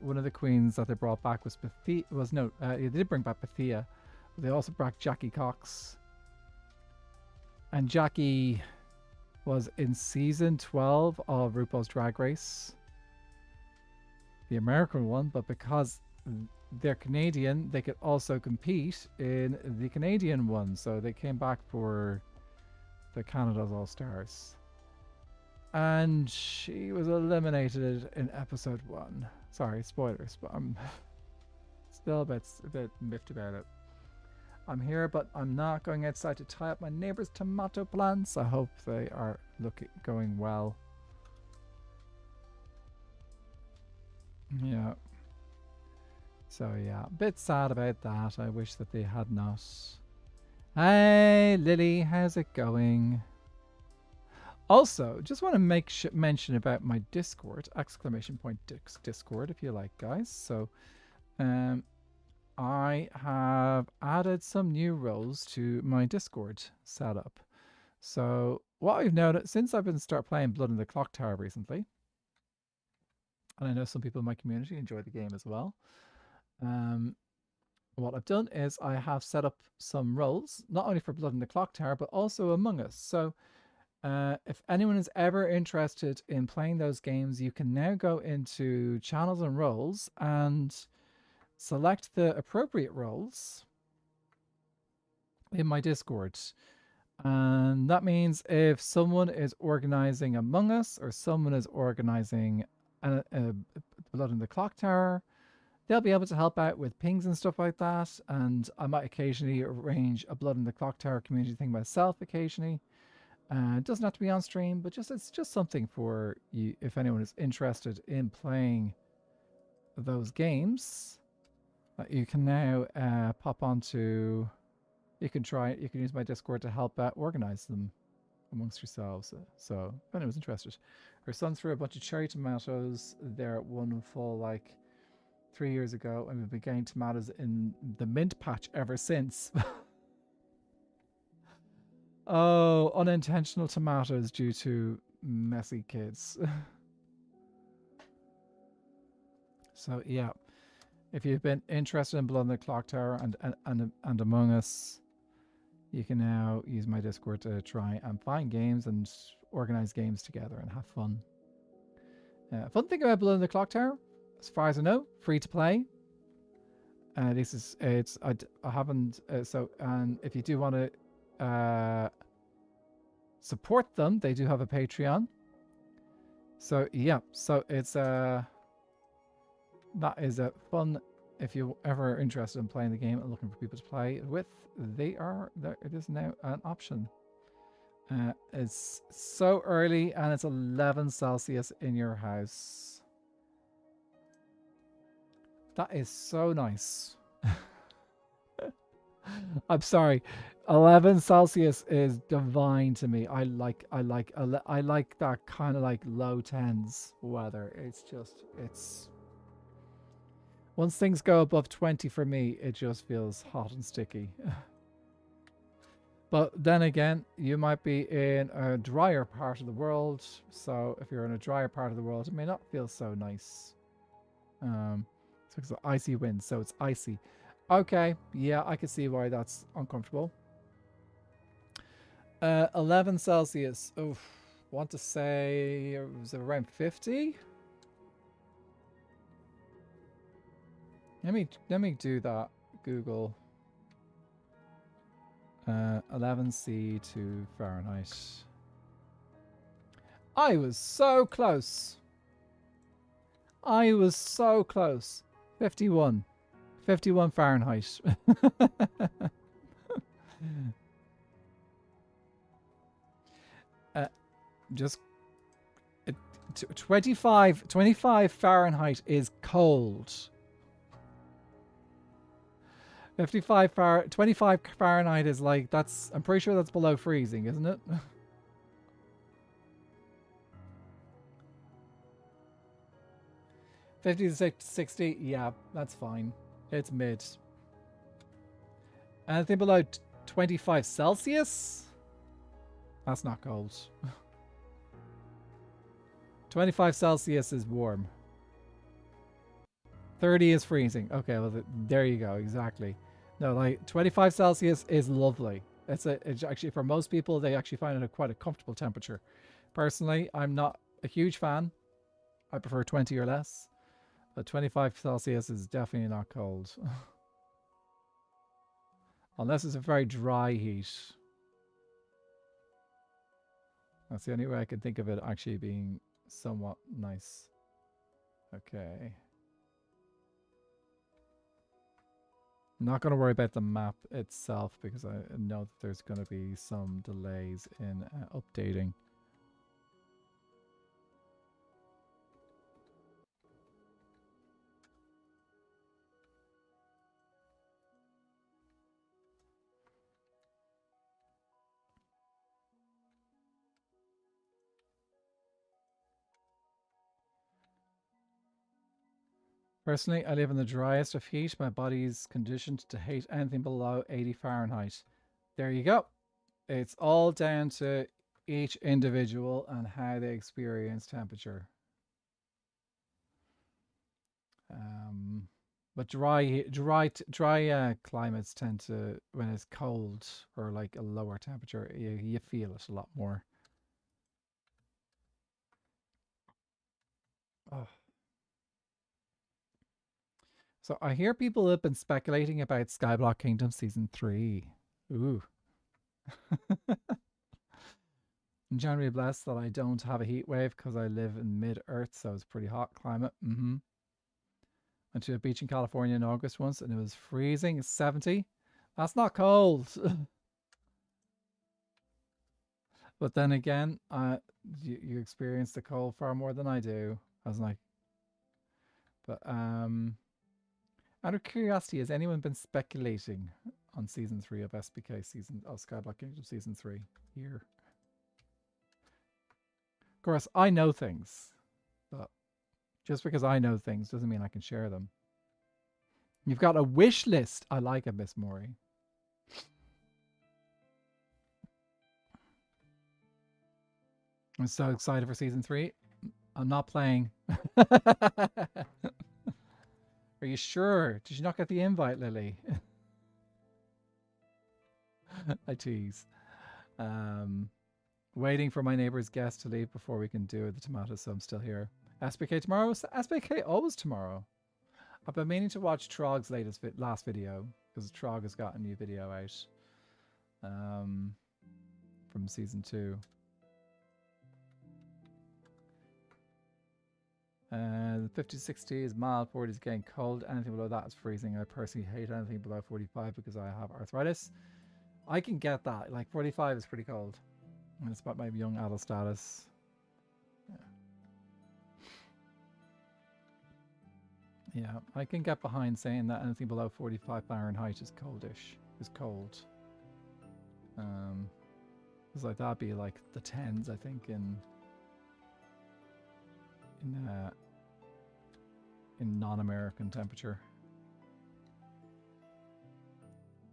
one of the queens that they brought back was Bethia. They did bring back Bethia. But they also brought Jackie Cox, and Jackie was in season 12 of RuPaul's Drag Race, the American one, but because they're Canadian, they could also compete in the Canadian one, so they came back for the Canada's All Stars. And she was eliminated in episode 1. Sorry, spoilers, but I'm still a bit miffed about it. I'm here, but I'm not going outside to tie up my neighbor's tomato plants. I hope they are going well. Yeah. So yeah, a bit sad about that. I wish that they had not. Hey, Lily, how's it going? Also, just want to make mention about my Discord, exclamation point Discord, if you like, guys. So, I have added some new roles to my Discord setup. So, what I've noticed since I've been start playing Blood in the Clock Tower recently, and I know some people in my community enjoy the game as well. What I've done is I have set up some roles, not only for Blood in the Clock Tower, but also Among Us. So, if anyone is ever interested in playing those games, you can now go into channels and roles and select the appropriate roles in my Discord. And that means if someone is organizing Among Us or someone is organizing a Blood in the Clock Tower, they'll be able to help out with pings and stuff like that. And I might occasionally arrange a Blood in the Clock Tower community thing myself occasionally. It doesn't have to be on stream, but it's just something for you if anyone is interested in playing those games. You can now pop onto. You can use my Discord to help organize them amongst yourselves. So if anyone's interested, our son threw a bunch of cherry tomatoes there at one fall like 3 years ago, and we've been getting tomatoes in the mint patch ever since. Oh, unintentional tomatoes due to messy kids. So yeah, if you've been interested in Blood in the Clock Tower and Among Us, you can now use my Discord to try and find games and organize games together and have fun. Fun thing about Blood in the Clock Tower, as far as I know, free to play. This is I haven't and if you do want to support them, they do have a Patreon. So yeah, so it's that is a fun. If you're ever interested in playing the game and looking for people to play with, it is now an option. It's so early and it's 11 Celsius in your house. That is so nice. I'm sorry. 11 Celsius is divine to me. I like that kind of like low tens weather. It's once things go above 20 for me, it just feels hot and sticky. But then again, you might be in a drier part of the world. So if you're in a drier part of the world, it may not feel so nice. It's because of icy winds, so it's icy. Okay, yeah, I can see why that's uncomfortable. 11 Celsius. Oh, want to say it was around 50? Let me do that. Google 11C to Fahrenheit. I was so close. I was so close. 51. 51 Fahrenheit. Just 25 Fahrenheit is cold. 25 Fahrenheit is like, I'm pretty sure that's below freezing, isn't it? $50 to $60, yeah, that's fine. It's mid. Anything below 25 Celsius? That's not cold. 25 Celsius is warm. 30 is freezing. Okay, well, there you go, exactly. No, like 25 Celsius is lovely. It's actually, for most people, they actually find it quite a comfortable temperature. Personally, I'm not a huge fan. I prefer 20 or less. But 25 Celsius is definitely not cold. Unless it's a very dry heat. That's the only way I can think of it actually being somewhat nice. Okay. I'm not going to worry about the map itself because I know that there's going to be some delays in updating. Personally, I live in the driest of heat. My body's conditioned to hate anything below 80 Fahrenheit. There you go. It's all down to each individual and how they experience temperature. But dry climates tend to, when it's cold or like a lower temperature, you feel it a lot more. Oh. So I hear people have been speculating about Skyblock Kingdom Season 3. Ooh. I'm generally blessed that I don't have a heat wave because I live in mid-earth, so it's pretty hot climate. Went to a beach in California in August once, and it was freezing. It's 70. That's not cold. But then again, you experience the cold far more than I do. I was like, but out of curiosity, has anyone been speculating on season 3 of SBK season of Skyblock Kingdom season 3 here? Of course, I know things, but just because I know things doesn't mean I can share them. You've got a wish list. I like it, Miss Maury. I'm so excited for season 3. I'm not playing. Are you sure? Did you not get the invite, Lily? I tease. Waiting for my neighbor's guest to leave before we can do the tomatoes, so I'm still here. SBK tomorrow? SBK always tomorrow. I've been meaning to watch Trog's last video, because Trog has got a new video out from season 2. The 50-60 is mild, 40 is getting cold. Anything below that is freezing. I personally hate anything below 45 because I have arthritis. I can get that. Like 45 is pretty cold. And it's about my young adult status. Yeah, I can get behind saying that anything below 45 Fahrenheit is coldish. Is cold. Because like that'd be like the 10s, I think, in non-American temperature.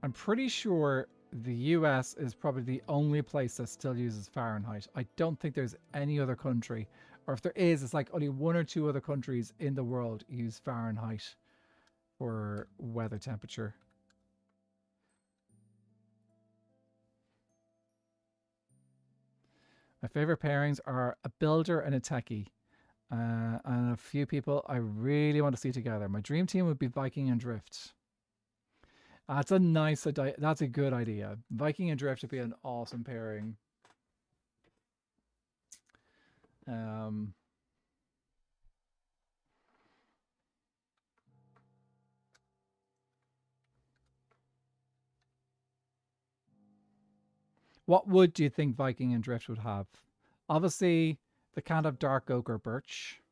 I'm pretty sure the US is probably the only place that still uses Fahrenheit. I don't think there's any other country, or if there is, it's like only 1 or 2 other countries in the world use Fahrenheit for weather temperature. My favorite pairings are a builder and a techie. And a few people I really want to see together. My dream team would be Viking and Drift. That's a nice idea. That's a good idea. Viking and Drift would be an awesome pairing. What wood do you think Viking and Drift would have? Obviously, they can't have dark oak or birch.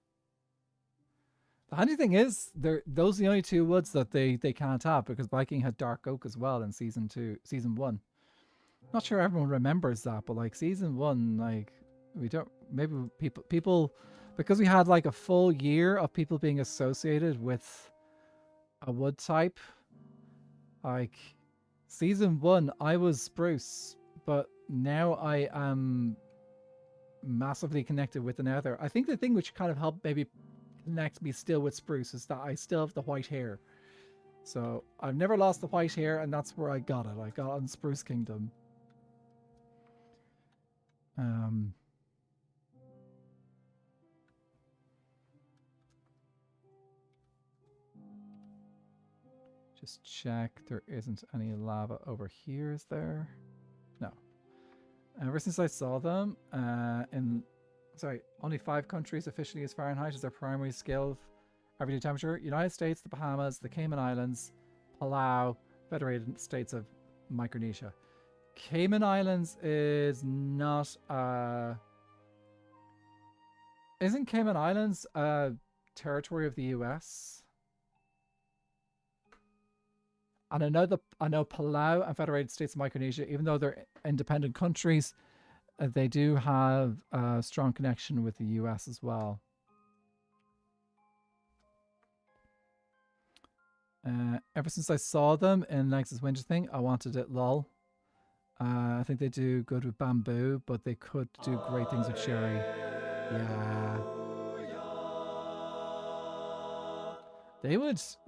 The handy thing is, those are the only 2 woods that they can't have, because Viking had dark oak as well in season 1. Not sure everyone remembers that, but like season 1, like we don't, maybe people because we had like a full year of people being associated with a wood type. Like season 1, I was spruce, but now I am massively connected with the nether. I think the thing which kind of helped maybe connect me still with spruce is that I still have the white hair. So I've never lost the white hair, and that's where I got it. I got it on Spruce Kingdom. Just check. There isn't any lava over here, is there? No. Ever since I saw them only 5 countries officially use Fahrenheit as their primary scale of everyday temperature. United States, the Bahamas, the Cayman Islands, Palau, Federated States of Micronesia. Cayman Islands is not isn't Cayman Islands a territory of the US? And I know Palau and Federated States of Micronesia, even though they're independent countries, they do have a strong connection with the US as well. Ever since I saw them in Nexus Winter thing, I wanted it, lol. I think they do good with bamboo, but they could do great things with cherry. Yeah.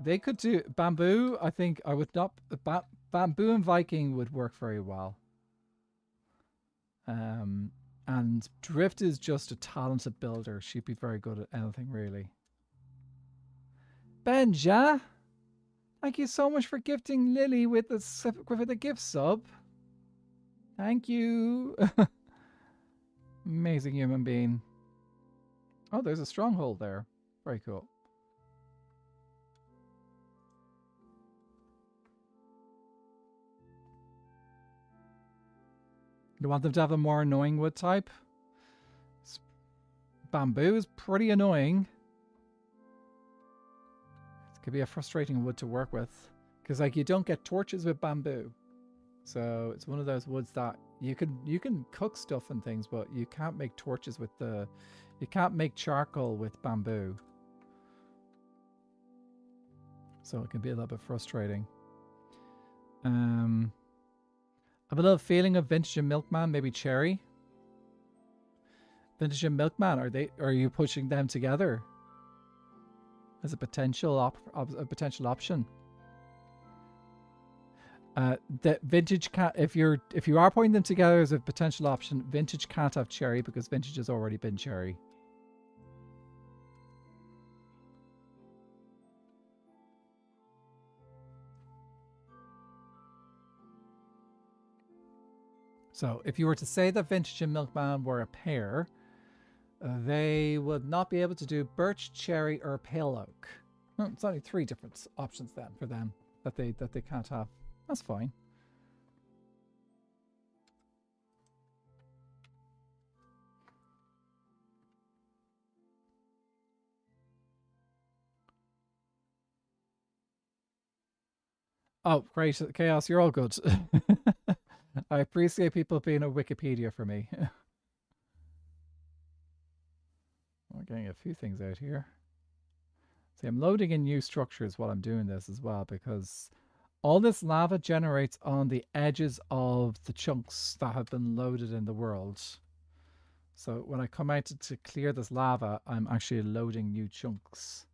They could do bamboo. I think I would not. Bamboo and Viking would work very well. And Drift is just a talented builder. She'd be very good at anything, really. Benja, thank you so much for gifting Lily with the gift sub. Thank you. Amazing human being. Oh, there's a stronghold there. Very cool. You want them to have a more annoying wood type? Bamboo is pretty annoying. It could be a frustrating wood to work with. Because like you don't get torches with bamboo. So it's one of those woods that you can cook stuff and things, but you can't make torches with the... You can't make charcoal with bamboo. So it can be a little bit frustrating. I have a little feeling of Vintage and Milkman, maybe Cherry. Vintage and Milkman, are you pushing them together as a potential option? The Vintage can't. If you are putting them together as a potential option, Vintage can't have Cherry because Vintage has already been Cherry. So if you were to say that Vintage and Milkman were a pair, they would not be able to do Birch, Cherry, or Pale Oak. Well, it's only 3 different options then for them that they can't have. That's fine. Oh, great. Chaos, you're all good. I appreciate people being a Wikipedia for me. We're getting a few things out here. See, I'm loading in new structures while I'm doing this as well, because all this lava generates on the edges of the chunks that have been loaded in the world. So when I come out to clear this lava, I'm actually loading new chunks.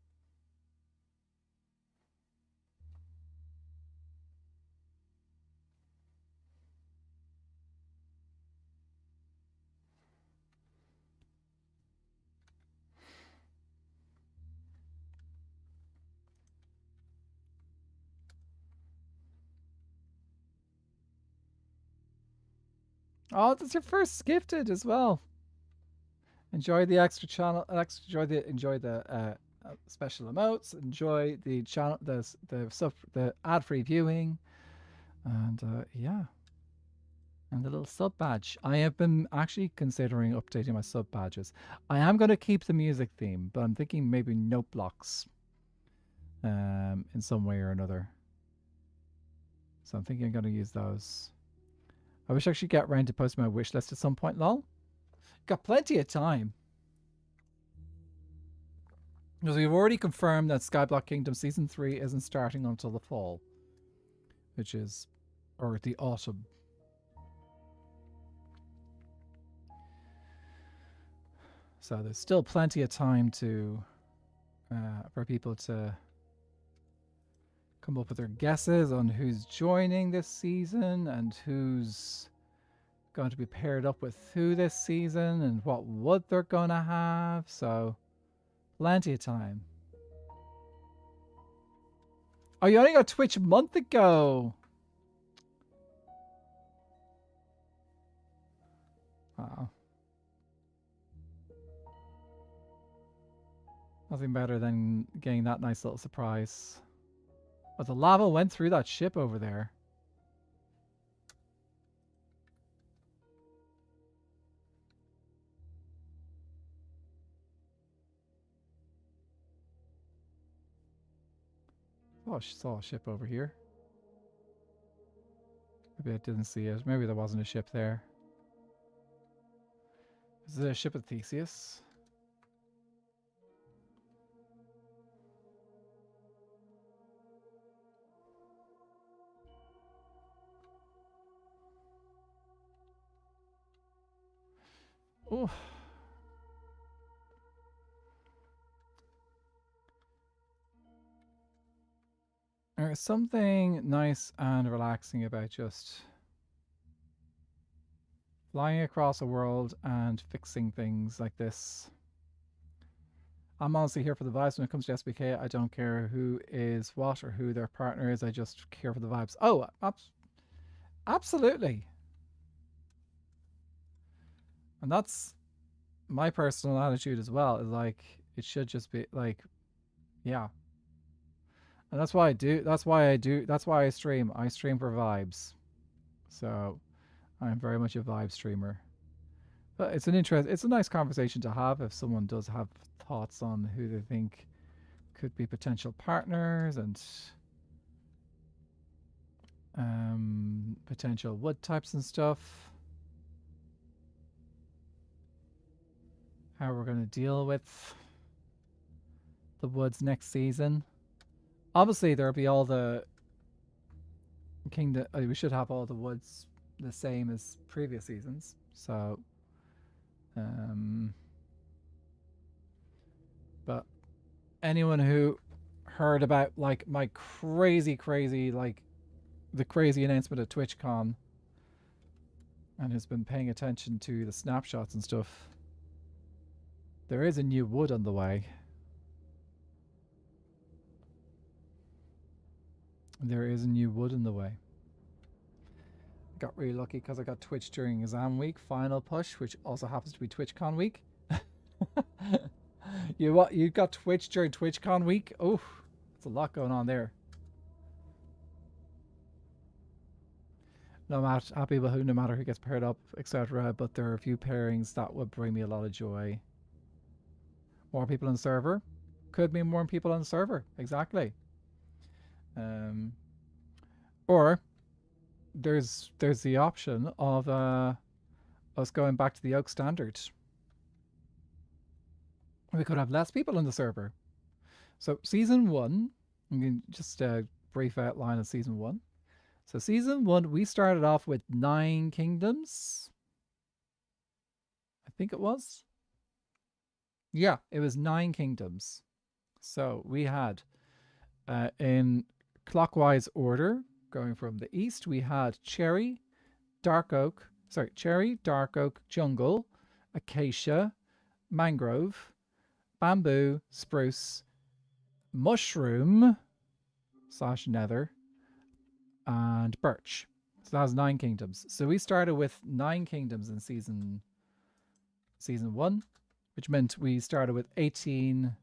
Oh, that's your first gifted as well. Enjoy the extra channel. Enjoy the special emotes. Enjoy the channel. The ad-free viewing, and yeah, and the little sub badge. I have been actually considering updating my sub badges. I am going to keep the music theme, but I'm thinking maybe note blocks, in some way or another. So I'm thinking I'm going to use those. I wish I should get around to posting my wish list at some point, lol. Got plenty of time. Because we've already confirmed that Skyblock Kingdom Season 3 isn't starting until the fall. Which is... or the autumn. So there's still plenty of time to... for people to... come up with their guesses on who's joining this season and who's going to be paired up with who this season and what wood they're going to have. So, plenty of time. Oh, you only got Twitch a month ago. Oh. Nothing better than getting that nice little surprise. But the lava went through that ship over there. Oh, I saw a ship over here. Maybe I didn't see it. Maybe there wasn't a ship there. Is it a ship of Theseus? Oh. There's something nice and relaxing about just flying across a world and fixing things like this. I'm honestly here for the vibes when it comes to SBK. I don't care who is what or who their partner is. I just care for the vibes. Oh, absolutely. And that's my personal attitude as well. Is like it should just be like, yeah. And that's why I do. That's why I do. That's why I stream. I stream for vibes. So I'm very much a vibe streamer. But it's a nice conversation to have if someone does have thoughts on who they think could be potential partners and potential wood types and stuff. How we're going to deal with the woods next season. Obviously, there'll be all the kingdom. We should have all the woods the same as previous seasons. So, but anyone who heard about like my crazy like the crazy announcement at TwitchCon and has been paying attention to the snapshots and stuff, there is a new wood on the way. There is a new wood in the way. Got really lucky because I got Twitch during exam week, final push, which also happens to be TwitchCon week. You got Twitch during TwitchCon week? Oh, it's a lot going on there. No matter who gets paired up, etc. But there are a few pairings that would bring me a lot of joy. More people on the server could mean more people on the server. Exactly. Or there's the option of us going back to the Oak Standard. We could have less people in the server. So season 1, I'm going to just a brief outline of season 1. So season 1, we started off with 9 kingdoms. I think it was. Yeah, it was 9 kingdoms. So we had, in clockwise order, going from the east, we had cherry, dark oak, jungle, acacia, mangrove, bamboo, spruce, mushroom / nether, and birch. So that was 9 kingdoms. So we started with 9 kingdoms in season 1, which meant we started with 18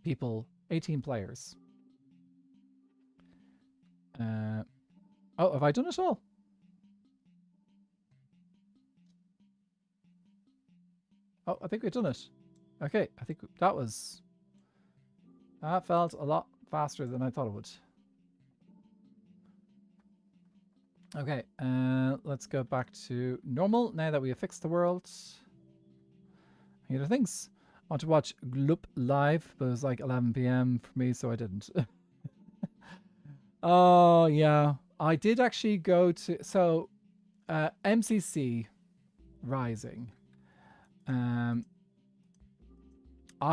people, 18 players. Oh, have I done it all? Oh, I think we've done it. Okay, I think that felt a lot faster than I thought it would. Okay, let's go back to normal now that we have fixed the world. Here are things. I want to watch Gloop live, but it was like 11 p.m. for me, so I didn't. Oh, yeah. I did actually go to... So, MCC Rising. I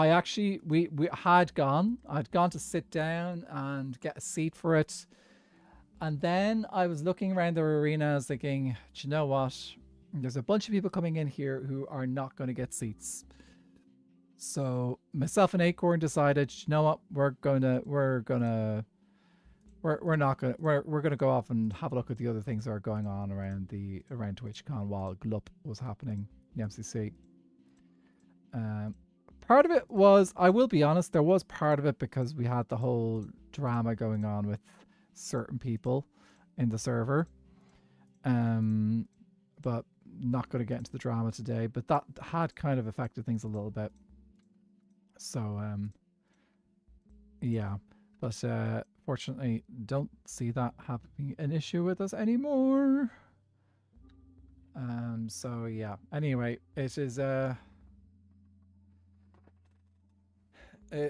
actually... We had gone. I'd gone to sit down and get a seat for it. And then I was looking around the arenas thinking, do you know what? There's a bunch of people coming in here who are not going to get seats. So myself and Acorn decided, you know what? We're gonna go off and have a look at the other things that are going on around TwitchCon while Glup was happening, the MCC. Part of it was, I will be honest, there was part of it because we had the whole drama going on with certain people in the server. But not going to get into the drama today, but that had kind of affected things a little bit. So, yeah, but fortunately, don't see that happening an issue with us anymore. So yeah. Anyway, it is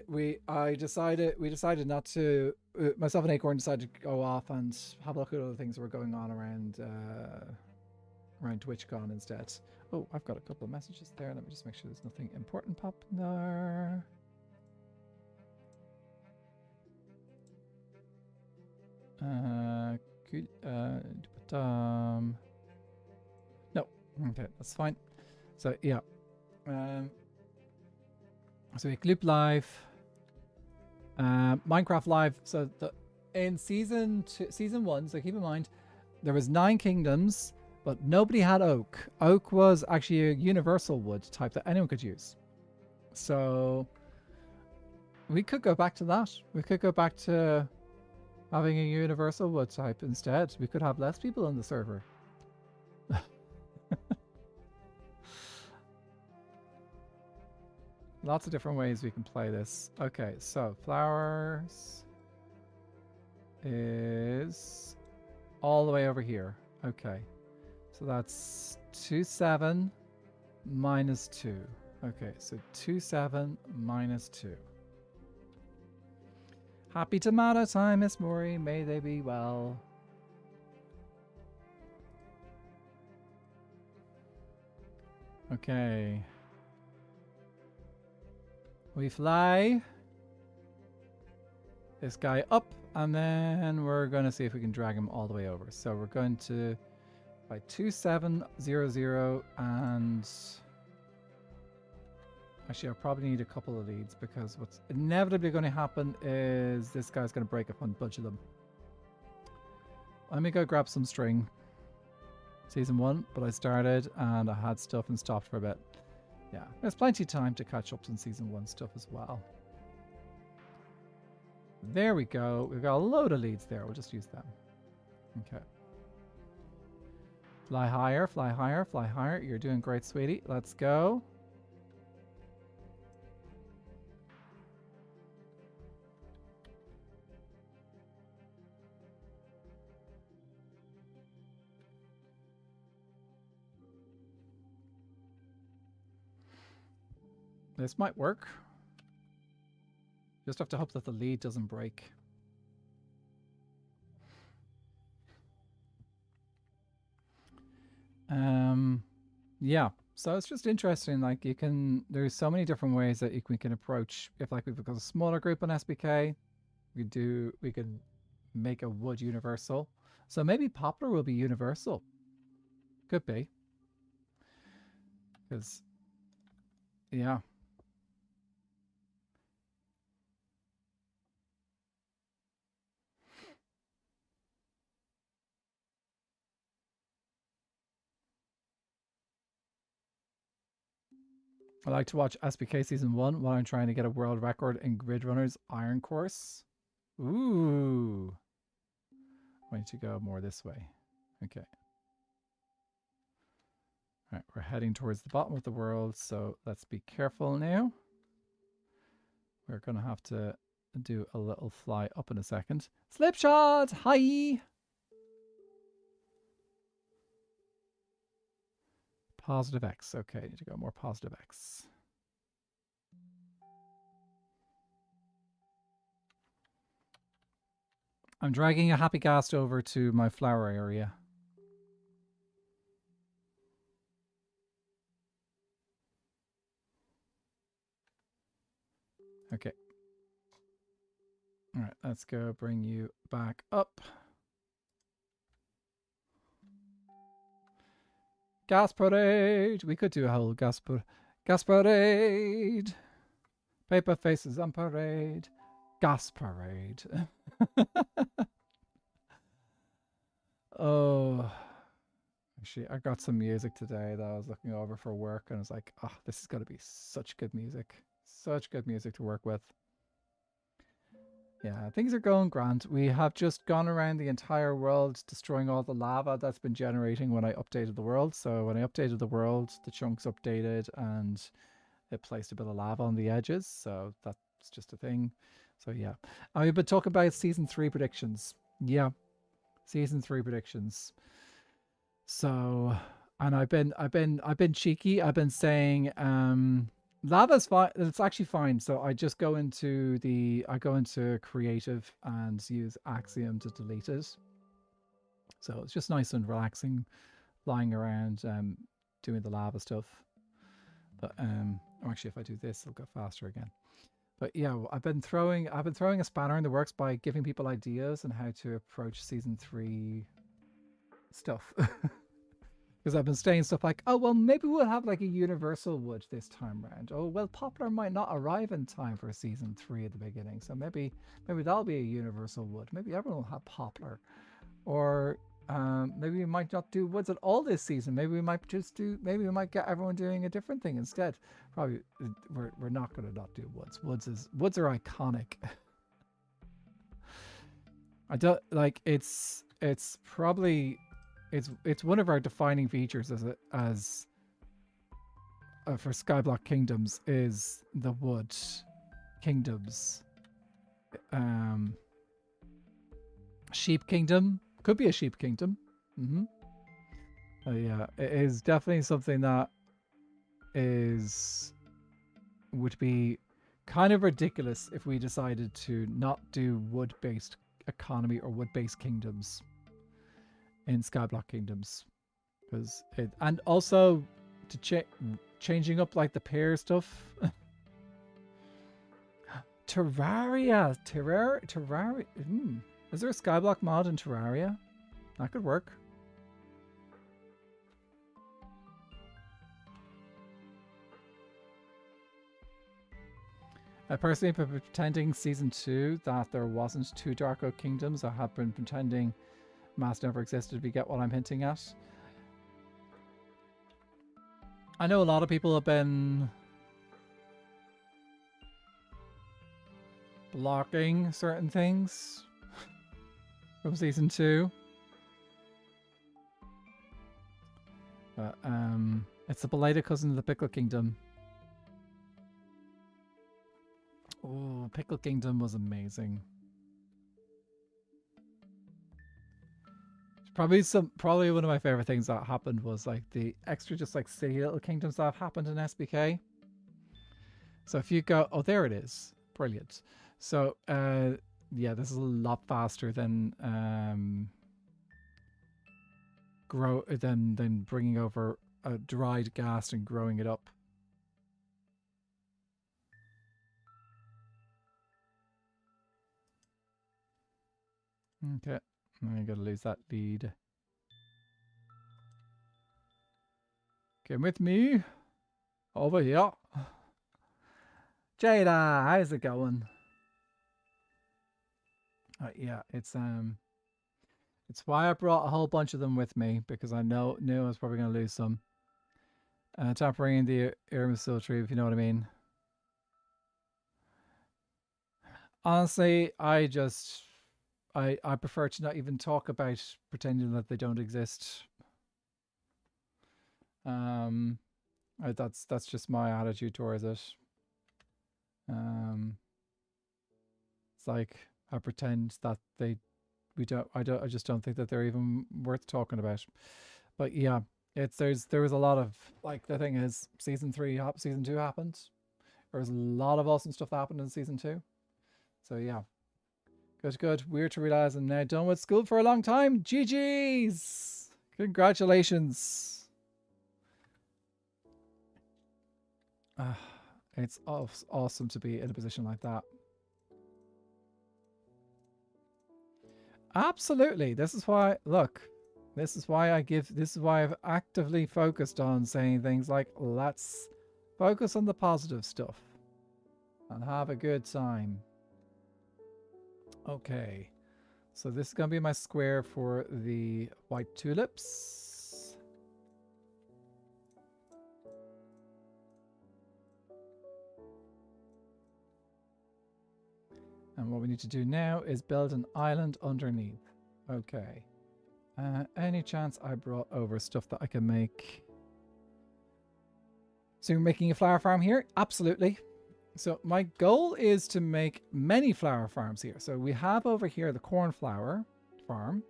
we decided not to. Myself and Acorn decided to go off and have a look at other things that were going on around TwitchCon instead. Oh, I've got a couple of messages there. Let me just make sure there's nothing important popping there. Cool. No. Okay, that's fine. So yeah. So we Gloop Live, Minecraft Live. So in season 1. So keep in mind, there was 9 kingdoms, but nobody had oak. Oak was actually a universal wood type that anyone could use. So we could go back to that. We could go back to having a universal wood type instead. We could have less people on the server. Lots of different ways we can play this. Okay, so flowers is all the way over here. Okay, so that's 27 minus 2. Okay, so 27 minus 2. Happy tomato time, Miss Mori. May they be well. Okay. We fly this guy up, and then we're going to see if we can drag him all the way over. So we're going to by 2700, and actually I'll probably need a couple of leads, because what's inevitably going to happen is this guy's going to break up on a bunch of them. Let me go grab some string. Season 1, but I started and I had stuff and stopped for a bit. Yeah, there's plenty of time to catch up on season 1 stuff as well. There we go. We've got a load of leads there. We'll just use them. Okay. Fly higher, fly higher, fly higher. You're doing great, sweetie. Let's go. This might work. Just have to hope that the lead doesn't break. Yeah. So it's just interesting. Like there's so many different ways that we can approach. If like we've got a smaller group on SBK, we can make a wood universal. So maybe poplar will be universal. Could be. Because, yeah. I like to watch SBK Season 1 while I'm trying to get a world record in Grid Runner's Iron Course. Ooh. I need to go more this way. Okay. All right, we're heading towards the bottom of the world, so let's be careful now. We're going to have to do a little fly up in a second. Slipshot! Hi! Positive X. Okay, need to go more positive X. I'm dragging a happy ghast over to my flower area. Okay. All right, let's go bring you back up. Gas parade. We could do a whole gas parade. Paper faces on parade. Gas parade. Oh, actually, I got some music today that I was looking over for work, and I was like, oh, this is going to be such good music. Such good music to work with. Yeah, things are going grand. We have just gone around the entire world destroying all the lava that's been generating when I updated the world. So when I updated the world, the chunks updated and it placed a bit of lava on the edges. So that's just a thing. So yeah, I've been talking about season 3 predictions. Yeah, season 3 predictions. So, and I've been cheeky. I've been saying lava's fine. It's actually fine. So I just go into creative and use Axiom to delete it. So it's just nice and relaxing, flying around, doing the lava stuff. But actually, if I do this, it'll go faster again. But yeah, I've been throwing a spanner in the works by giving people ideas on how to approach season 3 stuff. Because I've been saying stuff like, oh, well, maybe we'll have like a universal wood this time round. Oh, well, poplar might not arrive in time for season 3 at the beginning. So maybe that'll be a universal wood. Maybe everyone will have poplar. Or maybe we might not do woods at all this season. Maybe we might maybe we might get everyone doing a different thing instead. Probably we're not going to not do woods. Woods are iconic. I don't like it's probably it's one of our defining features as for Skyblock Kingdoms is the wood kingdoms. Sheep Kingdom could be a sheep kingdom. Yeah, it is definitely something that would be kind of ridiculous if we decided to not do wood-based economy or wood-based kingdoms in Skyblock Kingdoms, because and also to changing up like the pair stuff. Terraria. Is there a Skyblock mod in Terraria? That could work. I personally have been pretending season 2 that there wasn't 2 Dark Oak Kingdoms. I have been pretending mass never existed, if you get what I'm hinting at. I know a lot of people have been blocking certain things from season 2. But it's the belated cousin of the Pickle Kingdom. Oh, Pickle Kingdom was amazing. Probably one of my favorite things that happened was like the extra just like city little kingdoms that have happened in SBK. So if you go, oh, there it is. Brilliant. So yeah, this is a lot faster than than bringing over a dried ghast and growing it up. Okay, I'm gonna lose that lead. Come with me over here. Jada, how's it going? Yeah, it's why I brought a whole bunch of them with me, because I knew I was probably going to lose some. Tampering the Irmisil tree, if you know what I mean. Honestly, I prefer to not even talk about pretending that they don't exist. That's just my attitude towards it. It's like I pretend that I just don't think that they're even worth talking about. But yeah, there was a lot of, like, the thing is, season 2 happened. There was a lot of awesome stuff that happened in season 2. So yeah. Good. Weird to realize I'm now done with school for a long time. GG's! Congratulations. It's awesome to be in a position like that. Absolutely. This is why I've actively focused on saying things like, let's focus on the positive stuff and have a good time. Okay. So this is going to be my square for the white tulips. And what we need to do now is build an island underneath. Okay. Any chance I brought over stuff that I can make? So you're making a flower farm here? Absolutely. So my goal is to make many flower farms here. So we have over here the cornflower farm.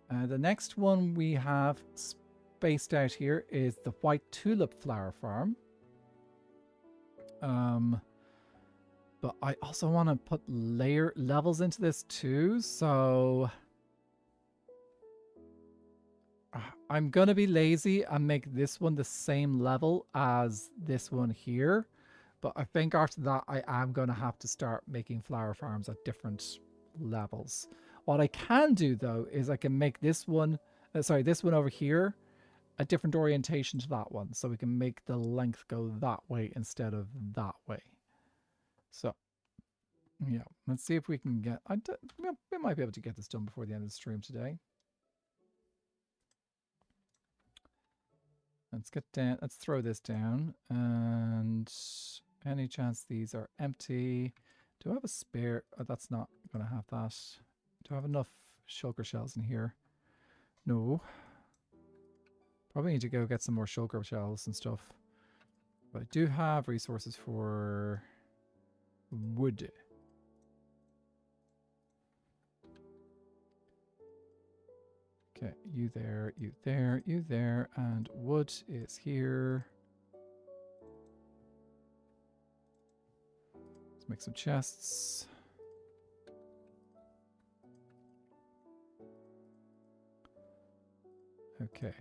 The next one we have spaced out here is the white tulip flower farm. But I also want to put levels into this too. So I'm going to be lazy and make this one the same level as this one here. But I think after that, I am going to have to start making flower farms at different levels. What I can do, though, is I can make this one, this one over here, a different orientation to that one. So we can make the length go that way instead of that way. So, yeah, let's see if we can get... we might be able to get this done before the end of the stream today. Let's get down. Let's throw this down. And any chance these are empty? Do I have a spare? Oh, that's not going to have that. Do I have enough shulker shells in here? No. Probably need to go get some more shulker shells and stuff. But I do have resources for wood. Okay, you there, you there, you there, and wood is here. Let's make some chests. Okay.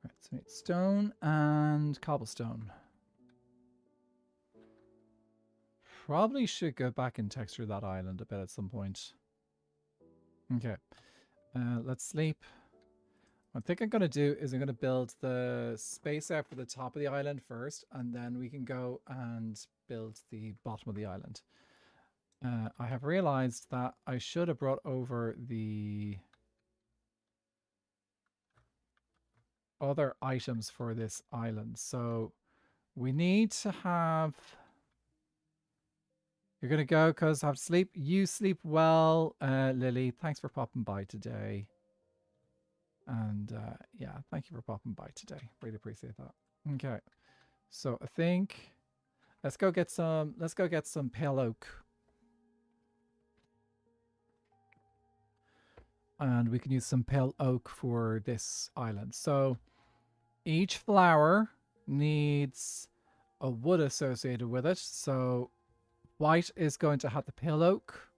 Right, so we need stone and cobblestone. Probably should go back and texture that island a bit at some point. Okay, let's sleep. What I think I'm going to do is I'm going to build the space out for the top of the island first, and then we can go and build the bottom of the island. I have realized that I should have brought over the other items for this island. So we need to have... You're going to go because I have to sleep. You sleep well, Lily. Thanks for popping by today. And yeah, thank you for popping by today. Really appreciate that. Okay. So I think let's go get some pale oak. And we can use some pale oak for this island. So each flower needs a wood associated with it. So white is going to have the pale oak.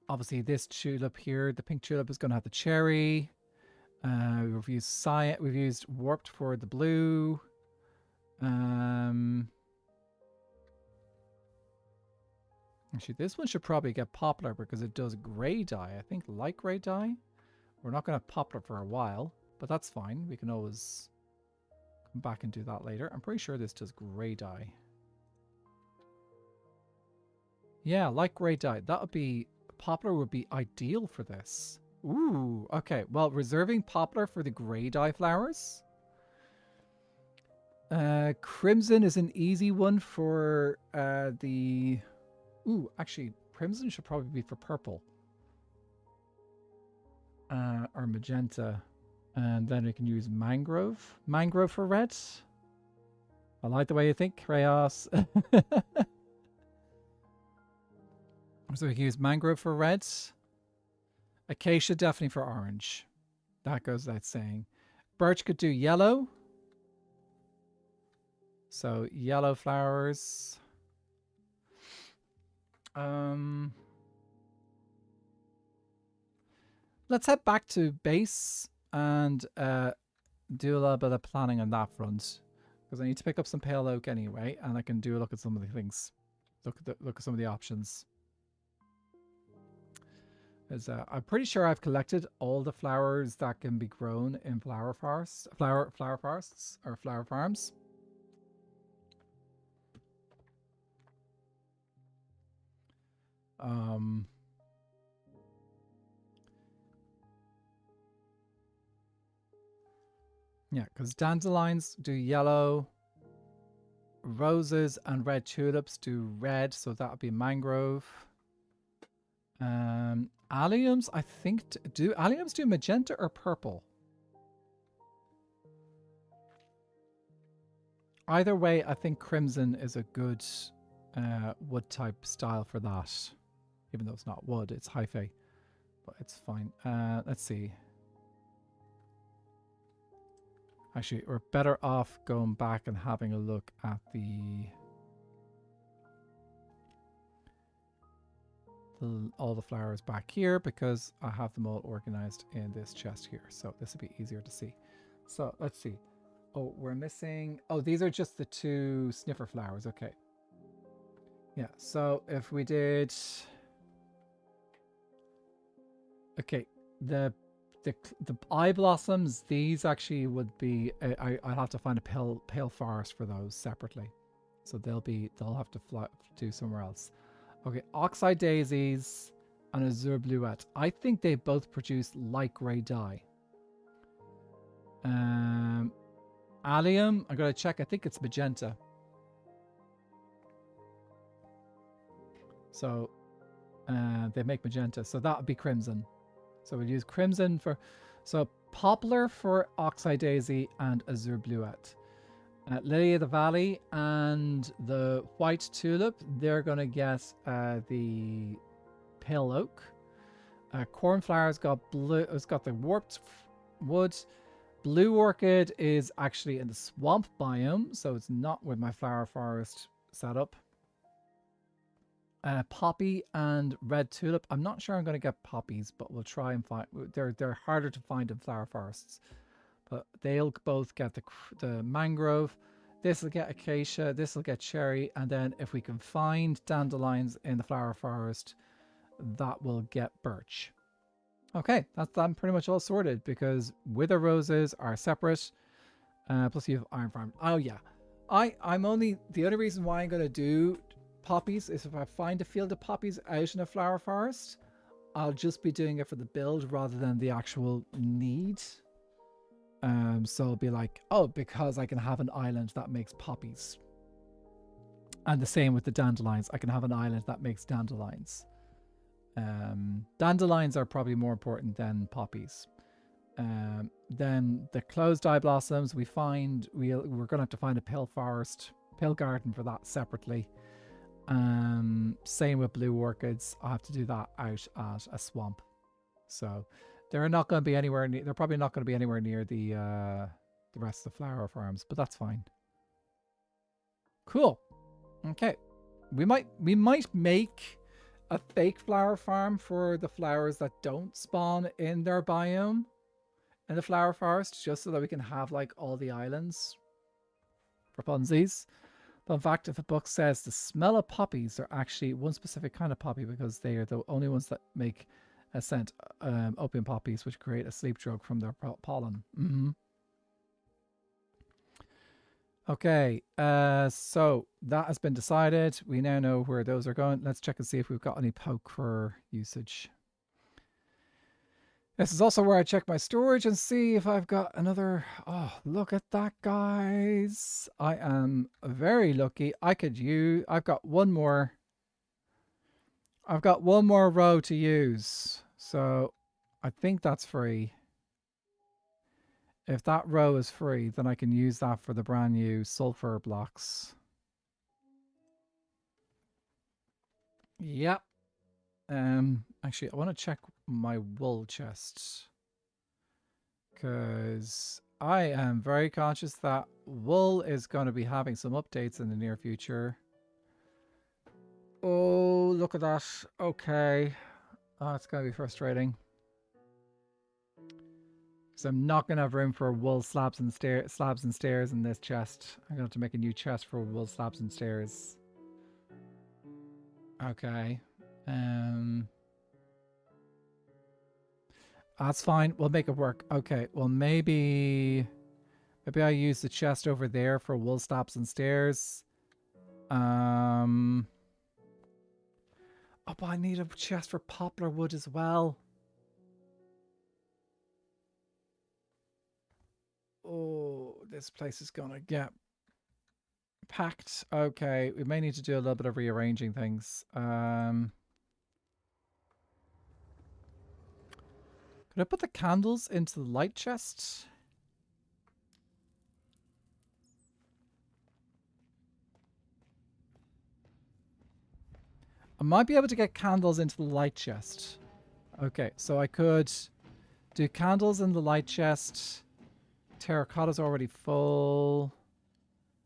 Obviously, this tulip here, the pink tulip, is going to have the cherry. We've used warped for the blue. Actually, this one should probably get poplar because it does grey dye. I think light grey dye. We're not going to have poplar for a while, but that's fine. We can always come back and do that later. I'm pretty sure this does grey dye. Yeah, light grey dye. That would be... Poplar would be ideal for this. Ooh, okay. Well, reserving poplar for the grey dye flowers. Crimson is an easy one for the... Ooh, actually, crimson should probably be for purple. Or magenta. And then we can use mangrove. Mangrove for red. I like the way you think, Chaos. So we can use mangrove for red. Acacia definitely for orange. That goes without saying. Birch could do yellow. So yellow flowers. Let's head back to base and do a little bit of planning on that front. Because I need to pick up some pale oak anyway. And I can do a look at some of the things. Look at some of the options. I'm pretty sure I've collected all the flowers that can be grown in flower forests or flower farms. Yeah, because dandelions do yellow, roses and red tulips do red, so that would be mangrove. Alliums, I think, do alliums do magenta or purple? Either way, I think crimson is a good wood type style for that. Even though it's not wood, it's hyphae. But it's fine. Let's see. Actually, we're better off going back and having a look at the all the flowers back here because I have them all organized in this chest here. So this will be easier to see. So let's see. Oh, we're missing. Oh, these are just the 2 sniffer flowers. Okay. Yeah. So if we did. Okay. The eye blossoms, these actually would be. I'll have to find a pale forest for those separately. So they'll have to fly to somewhere else. Okay, oxide daisies and azure bluette. I think they both produce light grey dye. Allium, I gotta check. I think it's magenta. So they make magenta. So that would be crimson. So we'll use crimson for. So poplar for oxide daisy and azure bluette. Lily of the Valley and the white tulip, they're going to get the pale oak. Cornflower's got blue. It's got the warped wood. Blue orchid is actually in the swamp biome, so it's not with my flower forest setup. Poppy and red tulip. I'm not sure I'm going to get poppies, but we'll try and find. They're harder to find in flower forests. But they'll both get the mangrove. This will get acacia. This will get cherry. And then if we can find dandelions in the flower forest, that will get birch. Okay, I'm pretty much all sorted because wither roses are separate. Plus you have iron farm. Oh yeah, I'm only the only reason why I'm going to do poppies is if I find a field of poppies out in a flower forest, I'll just be doing it for the build rather than the actual need. So it'll be like, oh, because I can have an island that makes poppies. And the same with the dandelions. I can have an island that makes dandelions. Dandelions are probably more important than poppies. Then the closed eye blossoms, we're going to have to find a pale garden for that separately. Same with blue orchids. I'll have to do that out at a swamp. So they're not going to be anywhere near. They're probably not going to be anywhere near the rest of the flower farms, but that's fine. Cool. Okay, we might make a fake flower farm for the flowers that don't spawn in their biome in the flower forest, just so that we can have like all the islands for funsies. But in fact, if a book says the smell of poppies are actually one specific kind of poppy because they are the only ones that make a scent, opium poppies, which create a sleep drug from their pollen. Okay, so that has been decided. We now know where those are going. Let's check and see if we've got any poker usage. This is also where I check my storage and see if I've got another. Oh, look at that, guys. I am very lucky. I've got one more. I've got one more row to use. So I think that's free. If that row is free, then I can use that for the brand new sulfur blocks. Yep. Actually, I want to check my wool chest, because I am very conscious that wool is going to be having some updates in the near future. Oh, look at that. Okay. Oh, it's going to be frustrating. Because I'm not going to have room for wool slabs and stairs in this chest. I'm going to have to make a new chest for wool slabs and stairs. Okay. That's fine. We'll make it work. Okay. Well, maybe I use the chest over there for wool slabs and stairs. Oh, but I need a chest for poplar wood as well. Oh, this place is gonna get packed. Okay, we may need to do a little bit of rearranging things. Could I put the candles into the light chest? I might be able to get candles into the light chest. Okay, so I could do candles in the light chest. Terracotta's already full.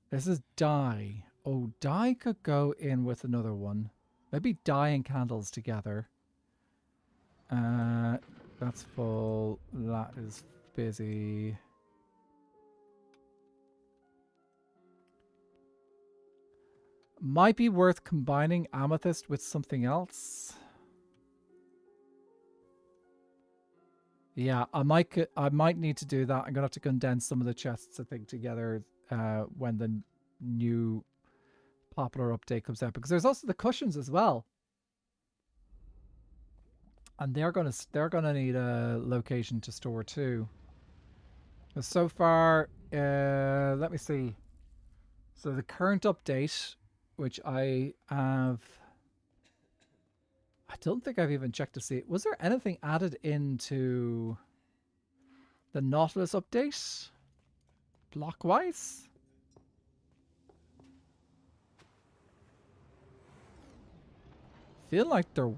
This is dye. Oh, dye could go in with another one. Maybe dyeing candles together. That's full. That is busy. Might be worth combining amethyst with something else. Yeah, I might need to do that. I'm gonna have to condense some of the chests, I think, together when the new popular update comes out, because there's also the cushions as well, and they're gonna need a location to store too. So far, let me see. So the current update, which I don't think I've even checked to see. Was there anything added into the Nautilus update? Blockwise? Feel like there...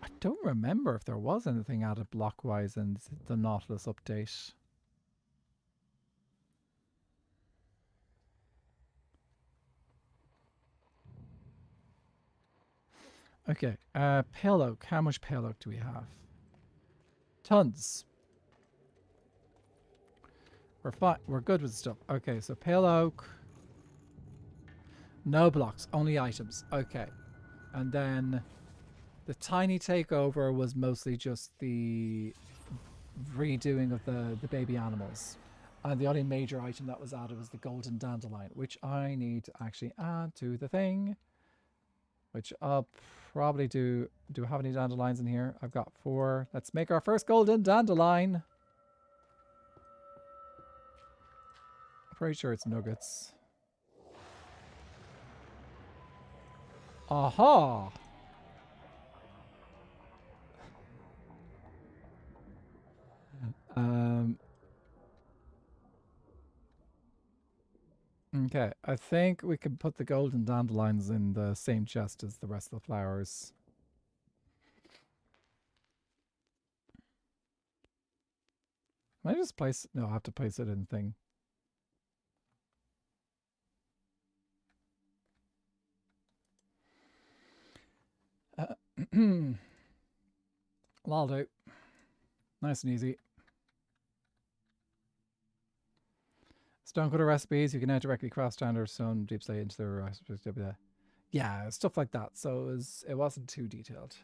I don't remember if there was anything added blockwise in the Nautilus update. Okay, pale oak. How much pale oak do we have? Tons. We're fine. We're good with stuff. Okay, so pale oak. No blocks, only items. Okay. And then the tiny takeover was mostly just the redoing of the baby animals. And the only major item that was added was the golden dandelion, which I need to actually add to the thing. Which I'll probably do. Do I have any dandelions in here? I've got 4. Let's make our first golden dandelion. Pretty sure it's nuggets. Aha! Okay, I think we can put the golden dandelions in the same chest as the rest of the flowers. Can I just place... No, I have to place it in thing. Well, I'll do. Nice and easy. Stonecutter recipes. You can now directly craft standard stone deep slate into the recipes. Yeah, stuff like that. So it wasn't too detailed.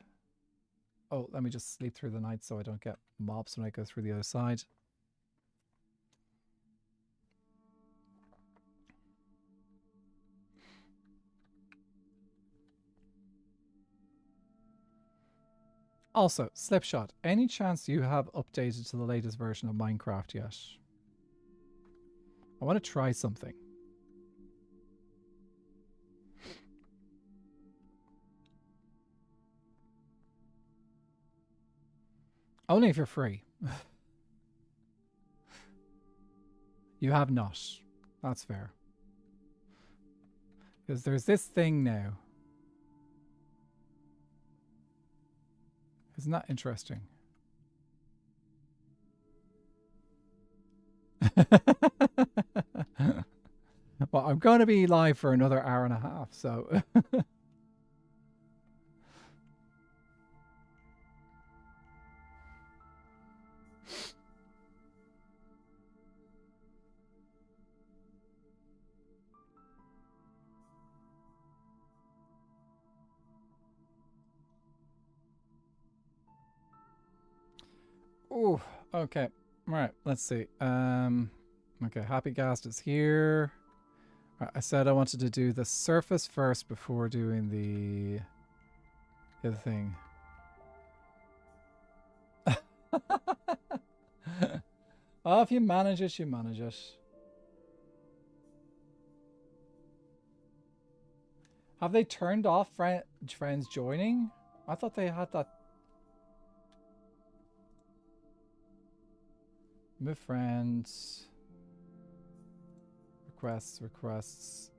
Oh, let me just sleep through the night so I don't get mobs when I go through the other side. Also, Slipshot, any chance you have updated to the latest version of Minecraft yet? I want to try something. Only if you're free. You have not. That's fair. Because there's this thing now. Isn't that interesting? Well, I'm going to be live for another hour and a half, so... Oh, okay. Right, let's see. Okay, Happy Ghast is here. Right, I said I wanted to do the surface first before doing the other thing. Oh, if you manage it, you manage it. Have they turned off friends joining? I thought they had that. Move friends. Requests.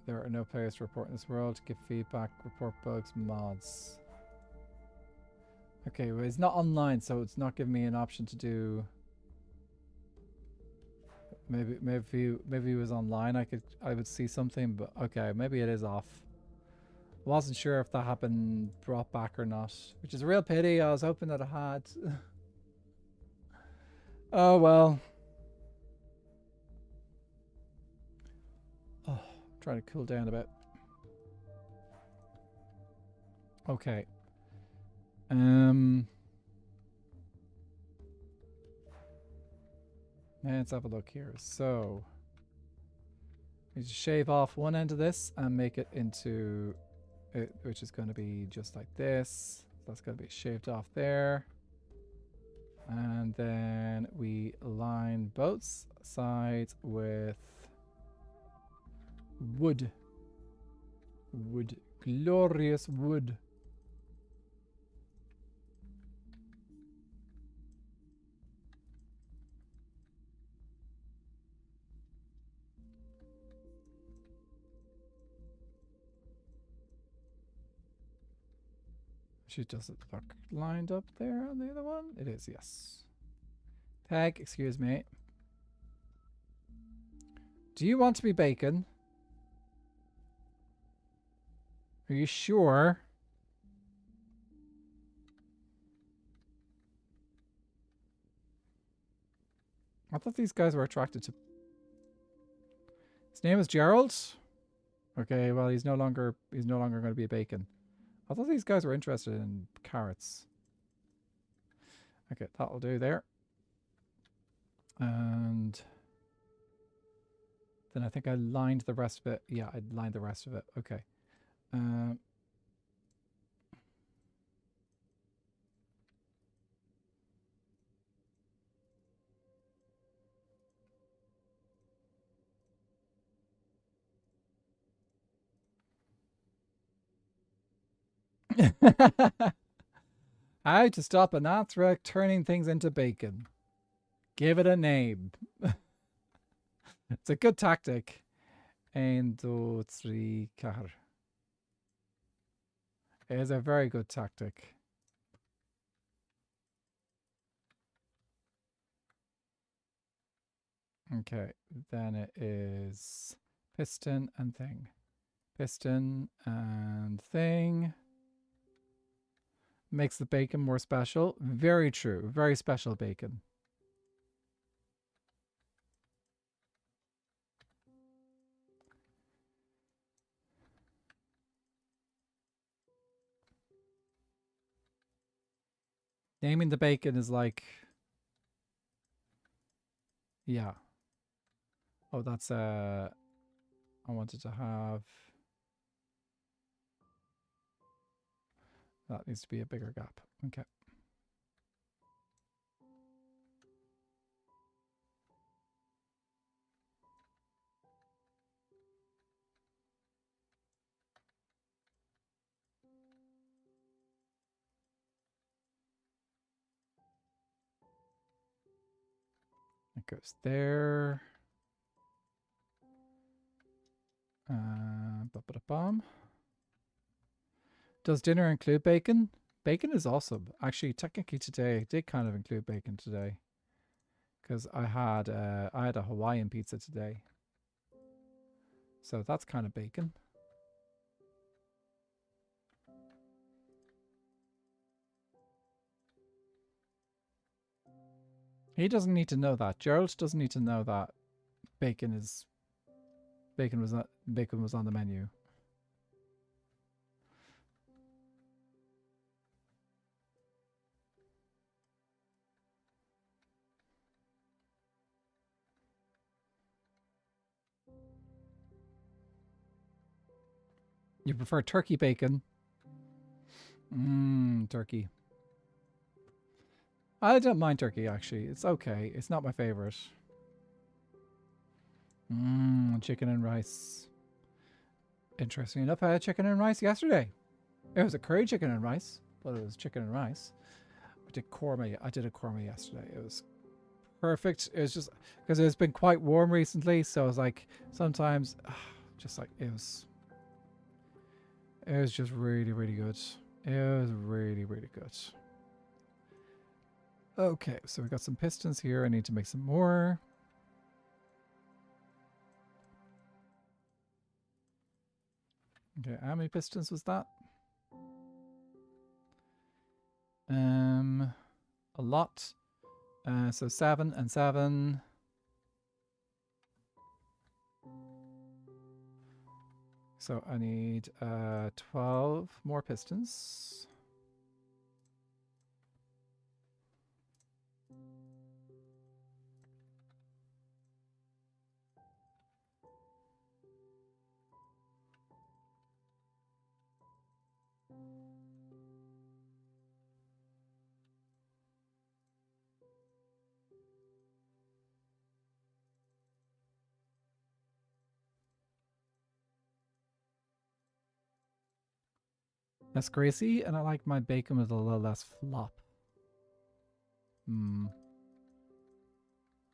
There are no players to report in this world. Give feedback, report bugs, mods. Okay, well, it's not online, so it's not giving me an option to do. Maybe he was online. I would see something, but okay, maybe it is off. Wasn't sure if that had been brought back or not, which is a real pity. I was hoping that it had. Oh well. Oh, trying to cool down a bit. Okay. Let's have a look here. So, we just shave off one end of this and make it into it, which is going to be just like this. That's going to be shaved off there. And then we line both sides with wood. Wood. Glorious wood. She doesn't look lined up there on the other one. It is, yes. Peg, excuse me. Do you want to be bacon? Are you sure? I thought these guys were attracted to... His name is Gerald? Okay, well he's no longer going to be a bacon. I thought these guys were interested in carrots. Okay, that'll do there. And then I think I lined the rest of it. Yeah, I lined the rest of it. Okay. How to stop an anthrax turning things into bacon. Give it a name. It's a good tactic. 1, 2, 3, 4. It is a very good tactic. Okay, then it is piston and thing. Piston and thing. Makes the bacon more special. Very true. Very special bacon. Naming the bacon is like... Yeah. Oh, that's I wanted to have... That needs to be a bigger gap. Okay. It goes there. Ba-ba-da-bum. Does dinner include bacon? Bacon is awesome. Actually, technically today, I did kind of include bacon today. Because I had a Hawaiian pizza today. So that's kind of bacon. He doesn't need to know that. Gerald doesn't need to know that bacon was on the menu. You prefer turkey bacon? Turkey. I don't mind turkey, actually. It's okay. It's not my favorite. Chicken and rice. Interesting enough, I had chicken and rice yesterday. It was a curry chicken and rice, but it was chicken and rice. I did a korma yesterday. It was perfect. It was just because it's been quite warm recently, so I was like, sometimes, just like it was just really, really good. It was really, really good. Okay, so we got some pistons here. I need to make some more. Okay, how many pistons was that? A lot. So 7 and 7. So I need 12 more pistons. Less greasy, and I like my bacon with a little less flop.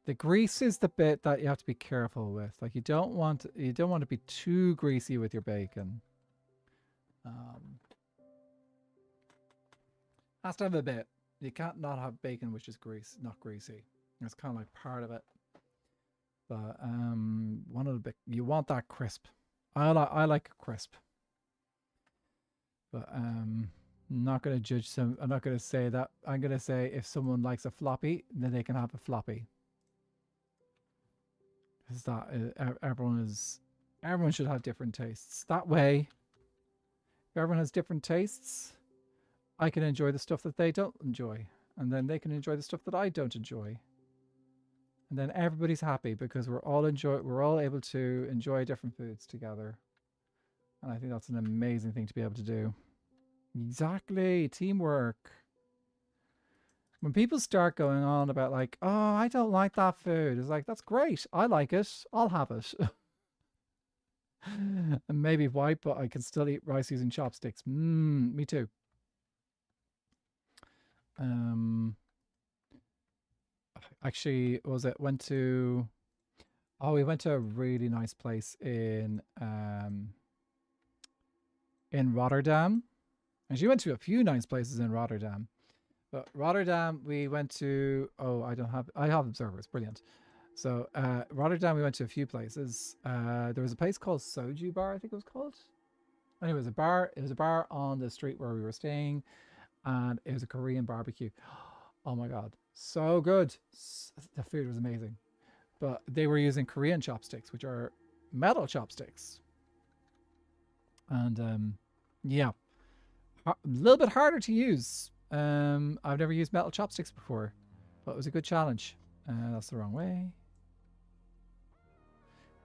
The grease is the bit that you have to be careful with. Like you don't want to be too greasy with your bacon. Has to have a bit. You can't not have bacon which is not greasy. It's kind of like part of it. But one of the bit you want that crisp. I like crisp. But not going to judge some. I'm not going to say that. I'm going to say if someone likes a floppy, then they can have a floppy. Because that everyone should have different tastes. That way, if everyone has different tastes, I can enjoy the stuff that they don't enjoy, and then they can enjoy the stuff that I don't enjoy. And then everybody's happy because we're all able to enjoy different foods together. And I think that's an amazing thing to be able to do. Exactly, teamwork. When people start going on about like, oh, I don't like that food, it's like, that's great. I like it. I'll have it. And maybe white, but I can still eat rice using chopsticks. Me too. Actually, we went to a really nice place in Rotterdam. And she went to a few nice places in Rotterdam. But Rotterdam, we went to, I have observers, brilliant. So Rotterdam, we went to a few places. There was a place called Soju Bar, I think it was called. Anyway, it was a bar on the street where we were staying, and it was a Korean barbecue. Oh my God, so good. The food was amazing. But they were using Korean chopsticks, which are metal chopsticks. And yeah, a little bit harder to use. I've never used metal chopsticks before, but it was a good challenge. That's the wrong way.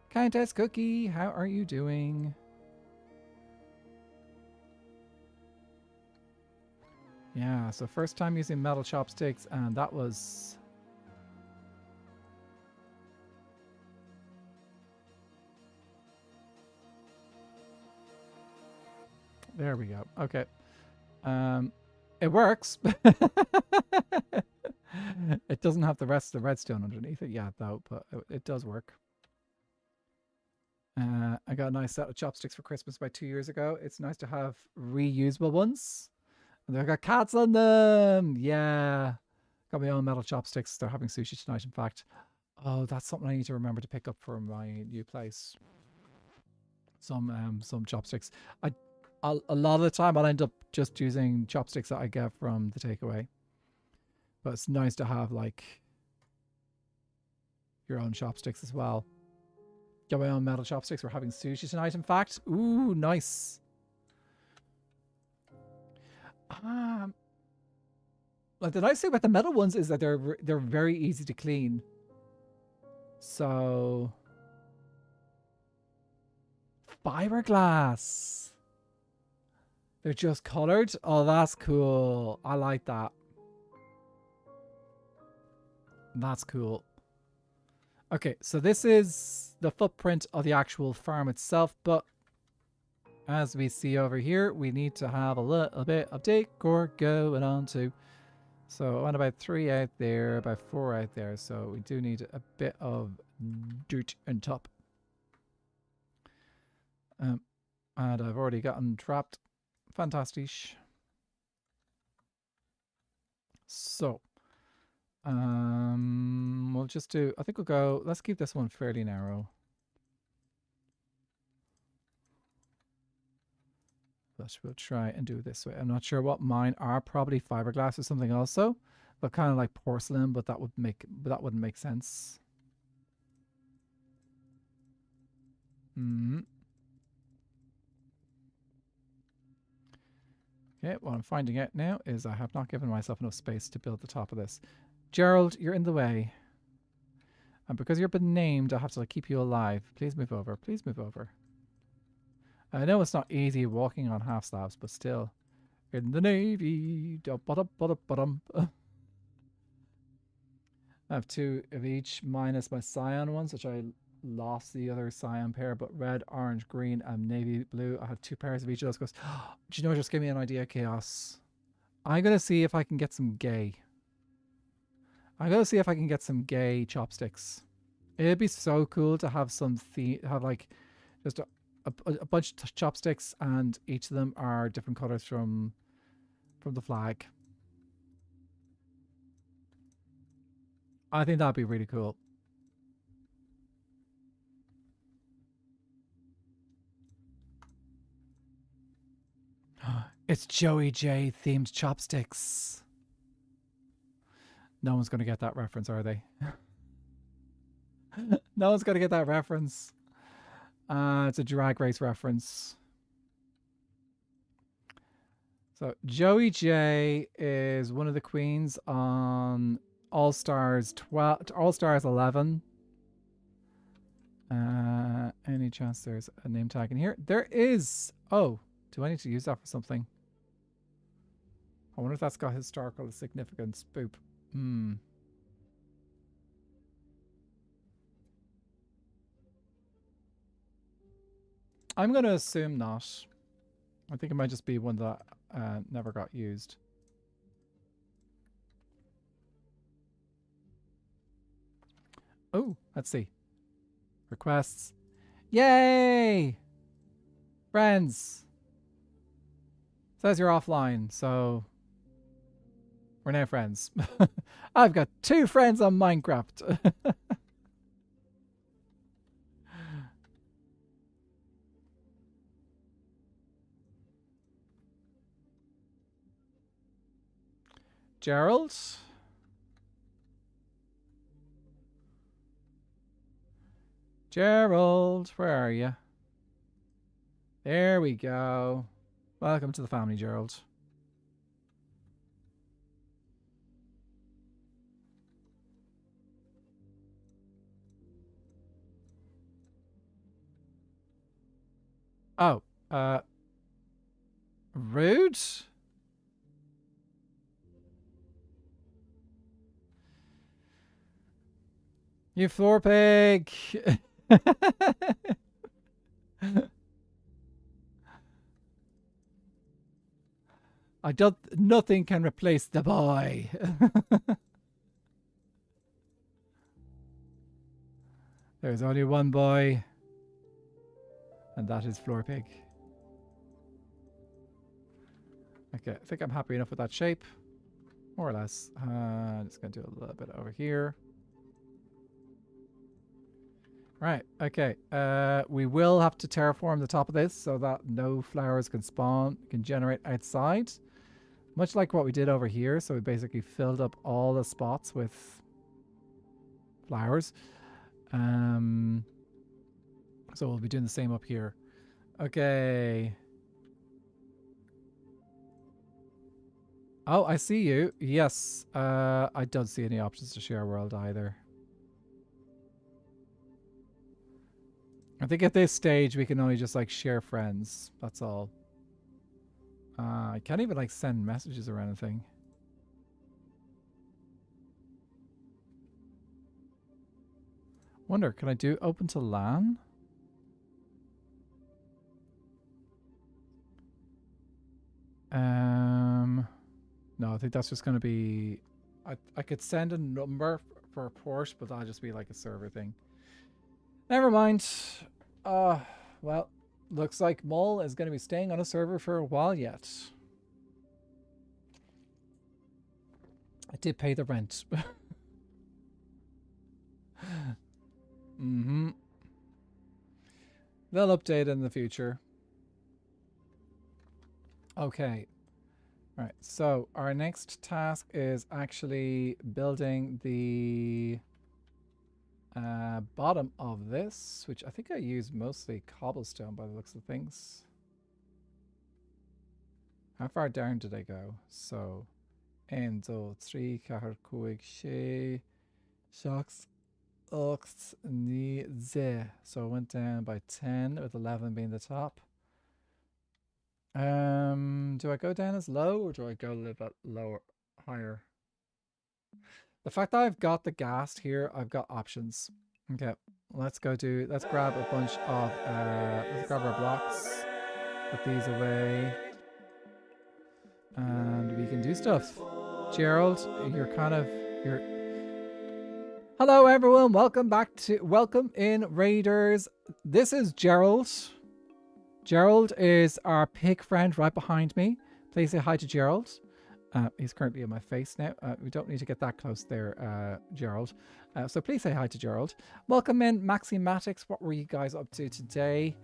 Countess Cookie, how are you doing? Yeah, so first time using metal chopsticks, and that was... There we go. Okay. It works. It doesn't have the rest of the redstone underneath it yet, though, but it does work. I got a nice set of chopsticks for Christmas about 2 years ago. It's nice to have reusable ones. And they've got cats on them. Yeah. Got my own metal chopsticks. They're having sushi tonight, in fact. Oh, that's something I need to remember to pick up for my new place. Some chopsticks. A lot of the time I'll end up just using chopsticks that I get from the takeaway. But it's nice to have like your own chopsticks as well. Got my own metal chopsticks. We're having sushi tonight, in fact. Ooh, nice. Like the nice thing about the metal ones is that they're very easy to clean. So fiberglass. They're just colored. Oh, that's cool. I like that. That's cool. Okay, so this is the footprint of the actual farm itself, but as we see over here, we need to have a little bit of decor going on too. So I want about 3 out there, about 4 out there. So we do need a bit of dirt on top. And I've already gotten trapped. Fantastic. So we'll just do, I think we'll go, let's keep this one fairly narrow. But we'll try and do it this way. I'm not sure what mine are. Probably fiberglass or something also, but kind of like porcelain. But that wouldn't make sense. Hmm. Okay, what I'm finding out now is I have not given myself enough space to build the top of this. Gerald, you're in the way. And because you've been named, I have to like keep you alive. Please move over. Please move over. I know it's not easy walking on half slabs, but still. In the Navy. I have 2 of each minus my cyan ones, which I lost the other cyan pair, but red, orange, green, and navy blue. I have 2 pairs of each of those. Goes, oh, do you know what just gave me an idea, Chaos? I'm going to see if I can get some gay. I'm going to see if I can get some gay chopsticks. It'd be so cool to have have like just a bunch of chopsticks, and each of them are different colors from the flag. I think that'd be really cool. It's Joey J themed chopsticks. No one's going to get that reference, are they? No one's going to get that reference. It's a Drag Race reference. So Joey J is one of the queens on All Stars 12, All Stars 11. Any chance there's a name tag in here? There is. Oh, do I need to use that for something? I wonder if that's got historical significance. Boop. Hmm. I'm going to assume not. I think it might just be one that never got used. Oh, let's see. Requests. Yay! Friends. Says you're offline, so we're now friends. I've got 2 friends on Minecraft. Gerald? Gerald, where are you? There we go. Welcome to the family, Gerald. Oh, rude? You floor pig! I don't. Nothing can replace the boy. There's only one boy, and that is Floor Pig. Okay, I think I'm happy enough with that shape, more or less. I'm just gonna do a little bit over here. Right. Okay. We will have to terraform the top of this so that no flowers can generate outside. Much like what we did over here. So we basically filled up all the spots with flowers. So we'll be doing the same up here. Okay. Oh, I see you. Yes. I don't see any options to share world either. I think at this stage we can only just like share friends. That's all. I can't even like send messages or anything. Wonder, can I do open to LAN? No, I think that's just going to be... I could send a number for a port, but that'll just be like a server thing. Never mind. Well, looks like Mole is going to be staying on a server for a while yet. I did pay the rent. Mm-hmm. They'll update in the future. Okay. Right. So our next task is actually building the bottom of this, which I think I use mostly cobblestone by the looks of things. How far down did I go? So, 1, 2, 3, 4, 5, 6, 7, 8, 9, 10. So I went down by 10, with 11 being the top. Do I go down as low or do I go a little bit lower, higher? The fact that I've got the ghast here, I've got options. Okay, let's grab a bunch of, let's grab our blocks, put these away, and we can do stuff. Gerald, you're... Hello everyone, welcome in Raiders. This is Gerald. Gerald is our pig friend right behind me. Please say hi to Gerald. He's currently in my face now. We don't need to get that close there, Gerald. So please say hi to Gerald. Welcome in, Maximatics. What were you guys up to today?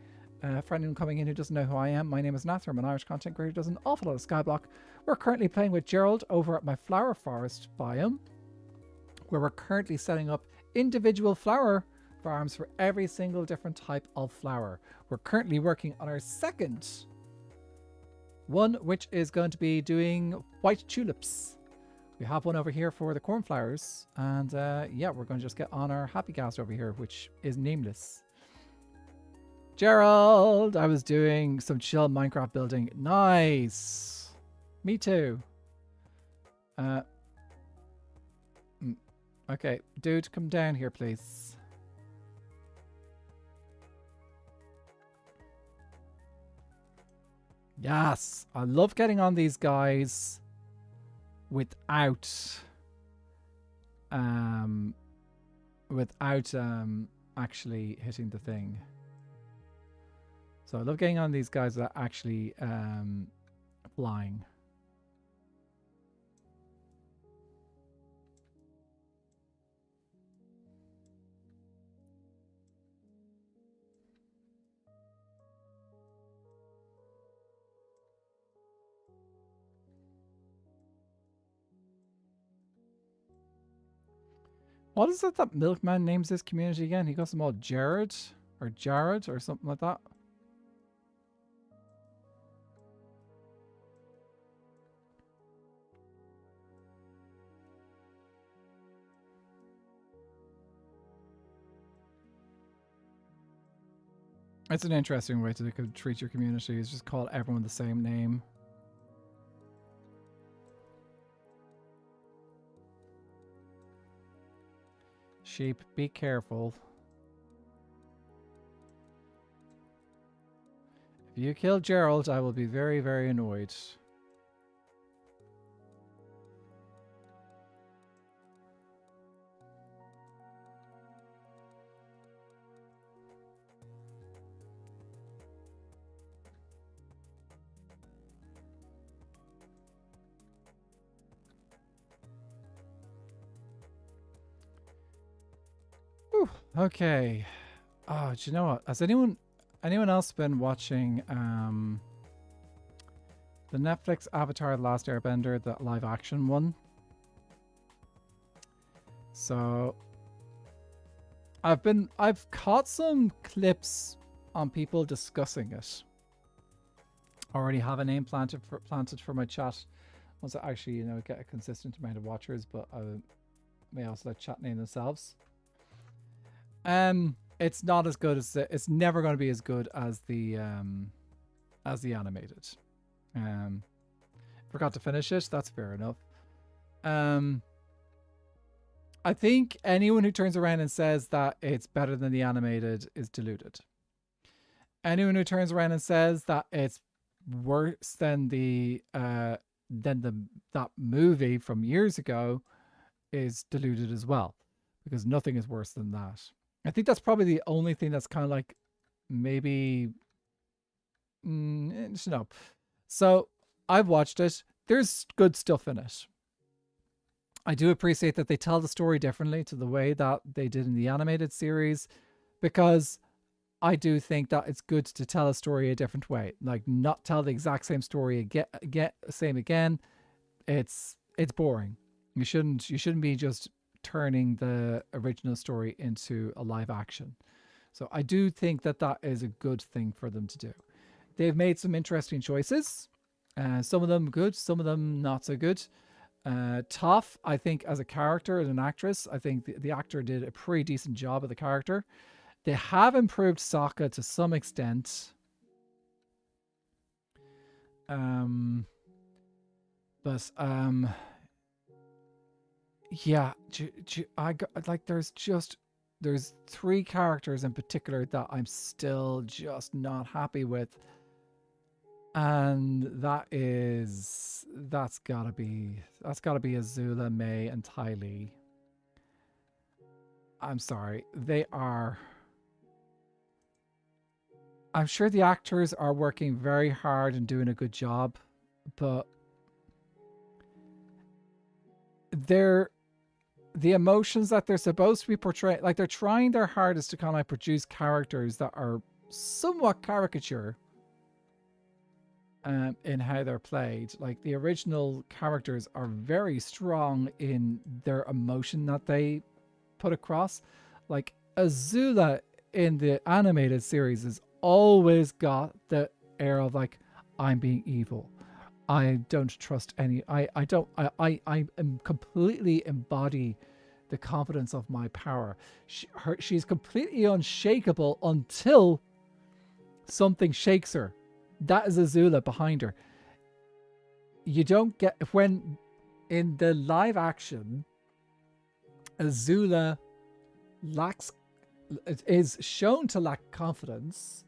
For anyone coming in who doesn't know who I am, my name is Nathan. I'm an Irish content creator who does an awful lot of Skyblock. We're currently playing with Gerald over at my flower forest biome, where we're currently setting up individual flower farms for every single different type of flower. We're currently working on our second one, which is going to be doing white tulips. We have one over here for the cornflowers, and yeah, we're going to just get on our happy ghast over here, which is nameless. Gerald, I was doing some chill Minecraft building. Nice. Me too. Okay, dude, come down here, please. Yes, I love getting on these guys without actually hitting the thing. So I love getting on these guys without actually flying. What is it that Milkman names this community again? He got them all Jared or something like that. It's an interesting way to treat your community, is just call everyone the same name. Sheep, be careful. If you kill Gerald, I will be very, very annoyed. Whew, okay. Oh, do you know what? Has anyone else been watching the Netflix Avatar: The Last Airbender, the live action one? So I've caught some clips on people discussing it. I already have a name planted for my chat once I actually, get a consistent amount of watchers, but I may also let chat name themselves. It's not as good as it's never going to be as good as the animated. Forgot to finish it. That's fair enough. I think anyone who turns around and says that it's better than the animated is deluded. Anyone who turns around and says that it's worse than that movie from years ago is deluded as well, because nothing is worse than that. I think that's probably the only thing that's kind of like maybe no. So I've watched it. There's good stuff in it. I do appreciate that they tell the story differently to the way that they did in the animated series, because I do think that it's good to tell a story a different way, like not tell the exact same story again. It's boring. You shouldn't be just turning the original story into a live action. So I do think that that is a good thing for them to do. They've made some interesting choices. Some of them good, some of them not so good. Toph, I think, as a character, as an actress, I think the actor did a pretty decent job of the character. They have improved Sokka to some extent. Um, but yeah, I got like there's three characters in particular that I'm still just not happy with, and that's gotta be Azula, May, and Ty Lee. I'm sorry, they are. I'm sure the actors are working very hard and doing a good job, but they're the emotions that they're supposed to be portraying, like they're trying their hardest to kind of like produce characters that are somewhat caricature in how they're played. Like the original characters are very strong in their emotion that they put across. Like Azula in the animated series has always got the air of like, I'm being evil. I don't trust any. I don't. I am completely embody the confidence of my power. She's completely unshakable until something shakes her. That is Azula behind her. You don't get when in the live action, Azula lacks is shown to lack confidence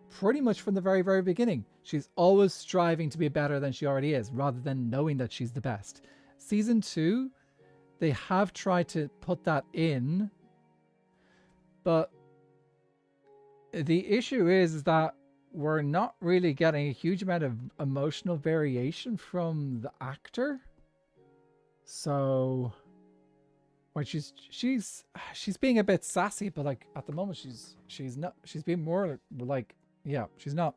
pretty much from the very, very beginning. She's always striving to be better than she already is, rather than knowing that she's the best. Season 2, they have tried to put that in, but the issue is that we're not really getting a huge amount of emotional variation from the actor. So when she's being a bit sassy, but like at the moment she's not. She's being more like, yeah, she's not.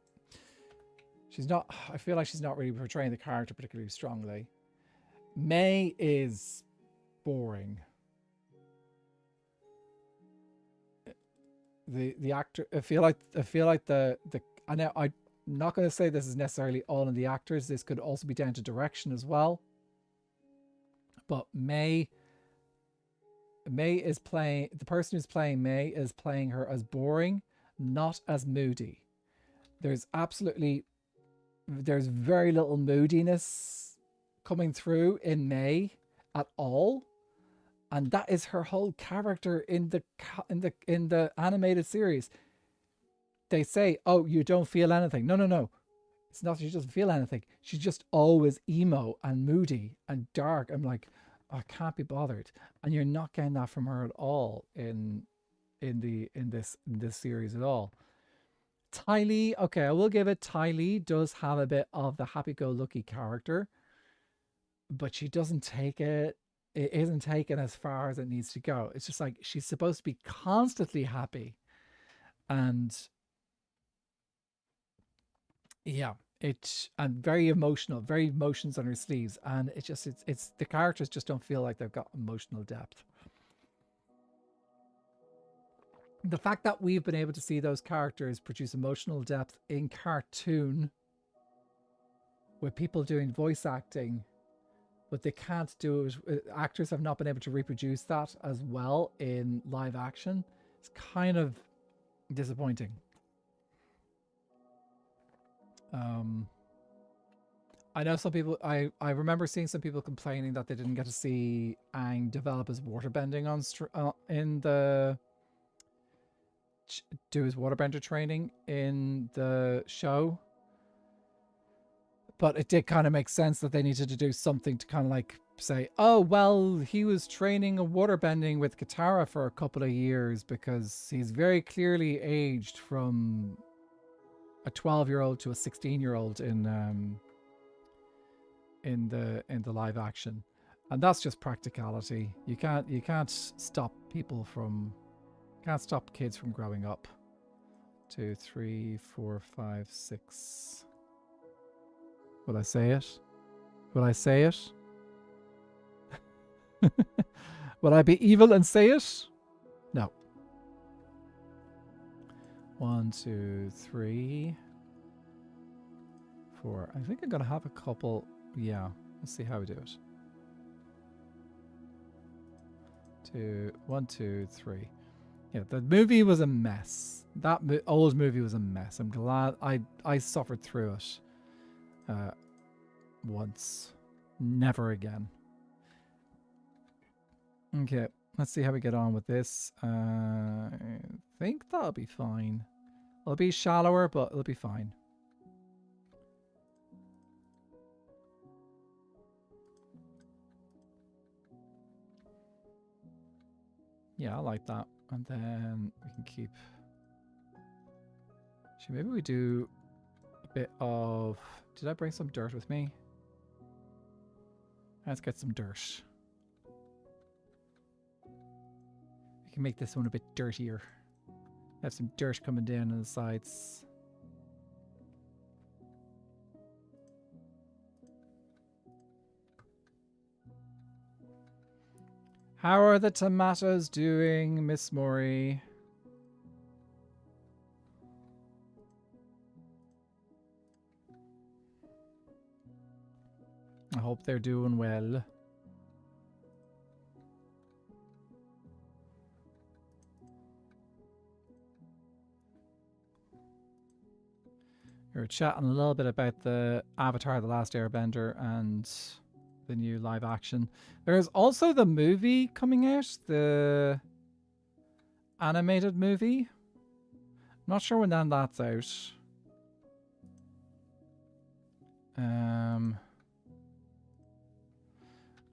I feel like she's not really portraying the character particularly strongly. May is boring. The actor, I feel like the I know I'm not going to say this is necessarily all in the actors. This could also be down to direction as well. But May is playing, the person who's playing May is playing her as boring, not as moody. There's absolutely, there's very little moodiness coming through in May at all, and that is her whole character in the animated series. They say, "Oh, you don't feel anything." No, no, no. It's not she doesn't feel anything. She's just always emo and moody and dark. I'm like, I can't be bothered. And you're not getting that from her at all in this series at all. Ty Lee, okay, I will give it. Ty Lee does have a bit of the happy-go-lucky character, but she doesn't take it. It isn't taken as far as it needs to go. It's just like she's supposed to be constantly happy, and yeah, it's and very emotional, very emotions on her sleeves, and it's the characters just don't feel like they've got emotional depth. The fact that we've been able to see those characters produce emotional depth in cartoon with people doing voice acting, but they can't do it. Actors have not been able to reproduce that as well in live action. It's kind of disappointing. Um, I know some people. I remember seeing some people complaining that they didn't get to see Aang develop his waterbending in the do his waterbender training in the show. But it did kind of make sense that they needed to do something to kind of like say, oh, well, he was training a waterbending with Katara for a couple of years because he's very clearly aged from a 12-year-old to a 16-year-old in the live action. And that's just practicality. You can't stop kids from growing up. 2, 3, 4, 5, 6. Will I say it? Will I say it? Will I be evil and say it? No. 1, 2, 3, 4. I think I'm going to have a couple. Yeah. Let's see how we do it. 1, 2, 3. Yeah, the movie was a mess. That old movie was a mess. I'm glad I suffered through it once. Never again. Okay, let's see how we get on with this. I think that'll be fine. It'll be shallower, but it'll be fine. Yeah, I like that. And then we can keep... Actually, maybe we do a bit of... Did I bring some dirt with me? Let's get some dirt. We can make this one a bit dirtier. Have some dirt coming down on the sides. How are the tomatoes doing, Miss Maury? I hope they're doing well. We were chatting a little bit about the Avatar: The Last Airbender and the new live action. There's also the movie coming out, the animated movie. I'm not sure when that's out.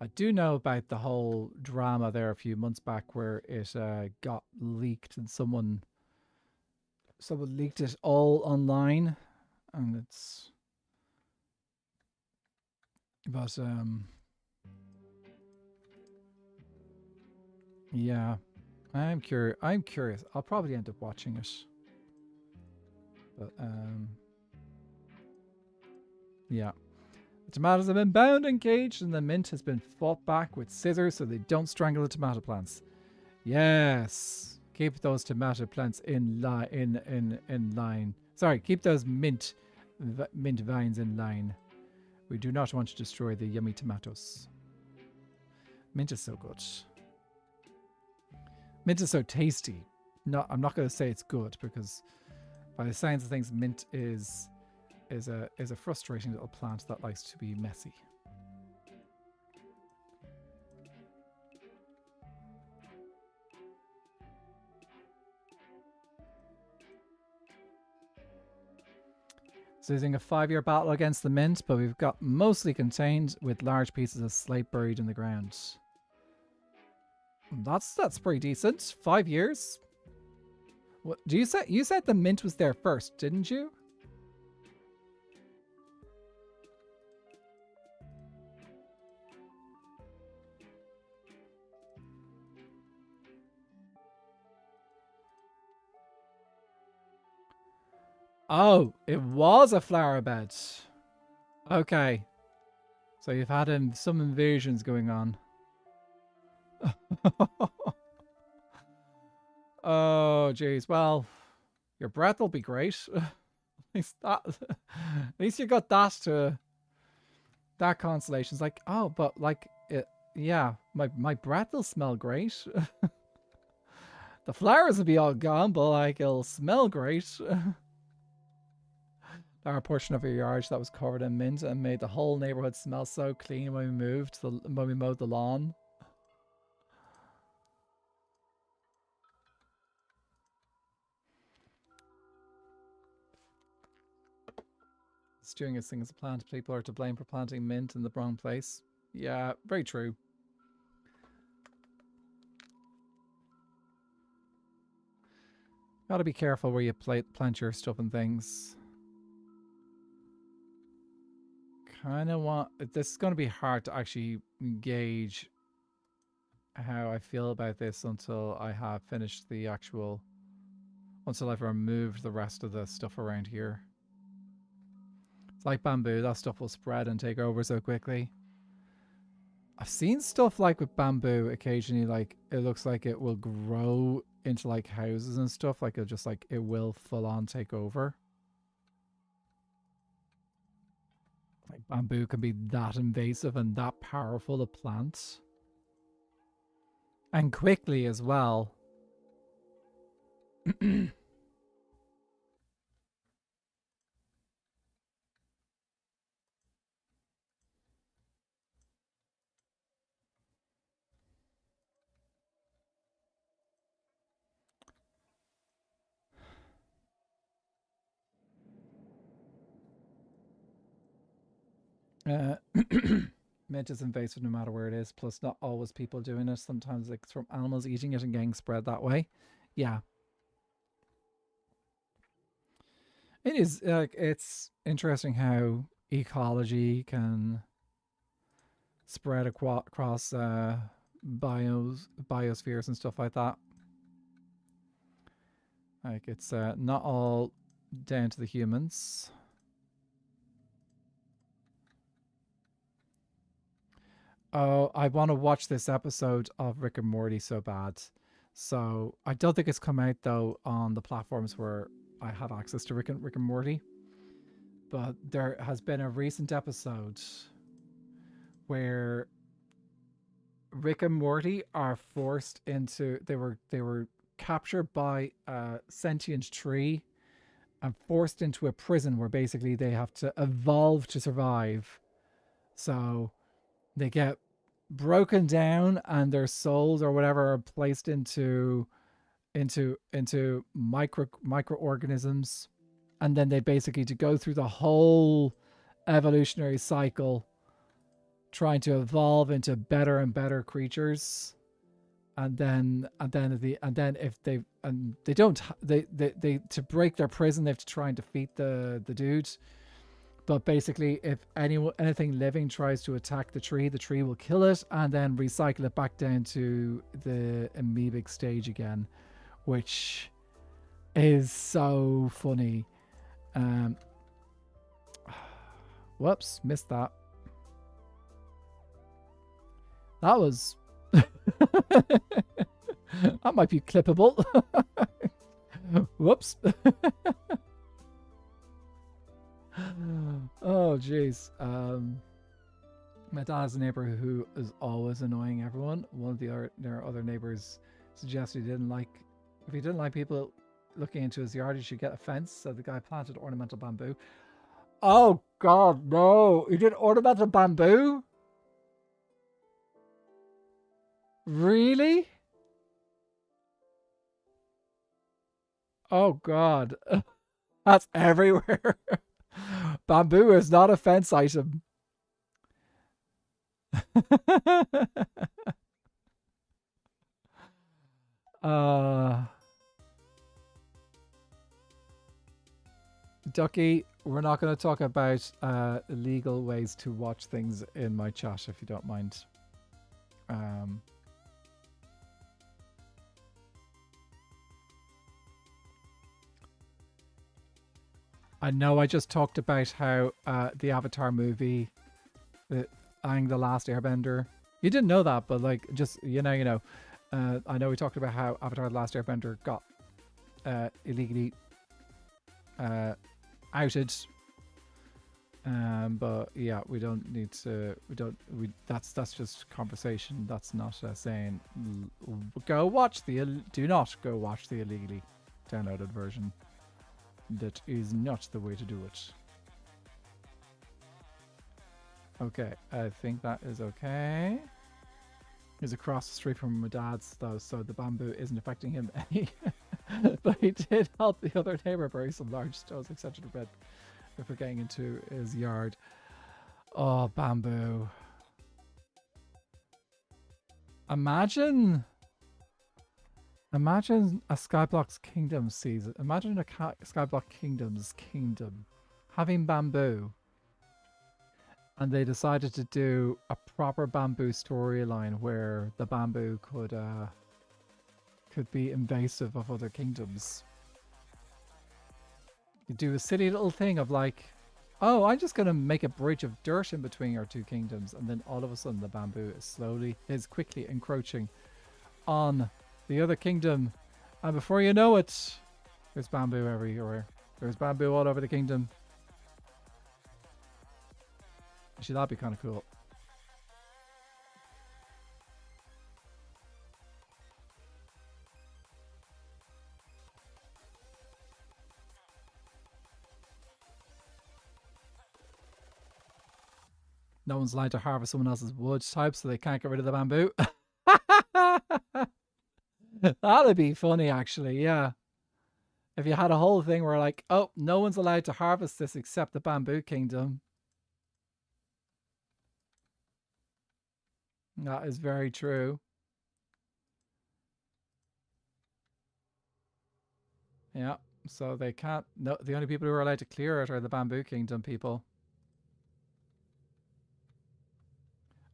I do know about the whole drama there a few months back where it got leaked and someone leaked it all online, and it's... But yeah, I'm curious. I'll probably end up watching it. But yeah. The tomatoes have been bound and caged, and the mint has been fought back with scissors so they don't strangle the tomato plants. Yes. Keep those tomato plants in line. Sorry, keep those mint vines in line. We do not want to destroy the yummy tomatoes. Mint is so good. Mint is so tasty. No, I'm not going to say it's good because by the signs of things, mint is a frustrating little plant that likes to be messy. It's losing a 5-year battle against the mint, but we've got mostly contained with large pieces of slate buried in the ground. That's pretty decent. 5 years. What do you say? You said the mint was there first, didn't you? Oh, it was a flower bed. Okay. So you've had some invasions going on. Oh, jeez. Well, your breath will be great. At least you got that consolation. It's like, oh, but like, yeah, my breath will smell great. The flowers will be all gone, but like, it'll smell great. Our portion of your yard that was covered in mint and made the whole neighborhood smell so clean when we mowed the lawn. Stewing is thing as a plant. People are to blame for planting mint in the wrong place. Yeah, very true. Gotta be careful where you plant your stuff and things. Kind of want... This is going to be hard to actually gauge how I feel about this until I have finished the actual... until I've removed the rest of the stuff around here. It's like bamboo, that stuff will spread and take over so quickly. I've seen stuff like with bamboo occasionally, like it looks like it will grow into like houses and stuff, like it will full on take over. Like bamboo can be that invasive and that powerful a plant. And quickly as well. Mint is invasive no matter where it is, plus not always people doing it. Sometimes like it's from animals eating it and getting spread that way. Yeah. It is like it's interesting how ecology can spread across biospheres and stuff like that. Like it's not all down to the humans. Oh, I want to watch this episode of Rick and Morty so bad. So I don't think it's come out though on the platforms where I have access to Rick and Morty. But there has been a recent episode where Rick and Morty are forced into they were captured by a sentient tree and forced into a prison where basically they have to evolve to survive. So they get broken down and their souls or whatever are placed into microorganisms, and then they basically to go through the whole evolutionary cycle trying to evolve into better and better creatures, and then if they don't to break their prison they have to try and defeat the dude. But basically, if anything living tries to attack the tree will kill it and then recycle it back down to the amoebic stage again, which is so funny. Whoops, missed that. That was... that might be clippable. Whoops. Oh jeez. My dad has a neighbor who is always annoying everyone. One of their other neighbors suggested if he didn't like people looking into his yard, he should get a fence. So the guy planted ornamental bamboo. Oh god, no! He did ornamental bamboo? Really? Oh god. That's everywhere. Bamboo is not a fence item. Ducky, we're not going to talk about illegal ways to watch things in my chat, if you don't mind. I know I just talked about how the Avatar movie, Aang the Last Airbender. You didn't know that, but like, just, you know. I know we talked about how Avatar the Last Airbender got illegally outed. But yeah, we don't need to. That's just conversation. That's not saying go watch the. Do not go watch the illegally downloaded version. That is not the way to do it. Okay, I think that is okay. He's across the street from my dad's though, so the bamboo isn't affecting him any. But he did help the other neighbor bury some large stones, etc. to bed before getting into his yard. Oh, bamboo. Imagine a Skyblock's Kingdom season. Imagine a Skyblock Kingdom's kingdom having bamboo. And they decided to do a proper bamboo storyline where the bamboo could be invasive of other kingdoms. You do a silly little thing of like, oh, I'm just gonna make a bridge of dirt in between our two kingdoms, and then all of a sudden the bamboo is quickly encroaching on the other kingdom, and before you know it, there's bamboo everywhere. There's bamboo all over the kingdom. Actually, that'd be kind of cool. No one's allowed to harvest someone else's wood type, so they can't get rid of the bamboo. That'd be funny, actually. Yeah. If you had a whole thing where like, oh, no one's allowed to harvest this except the bamboo kingdom. That is very true. Yeah. So they can't. No, the only people who are allowed to clear it are the bamboo kingdom people.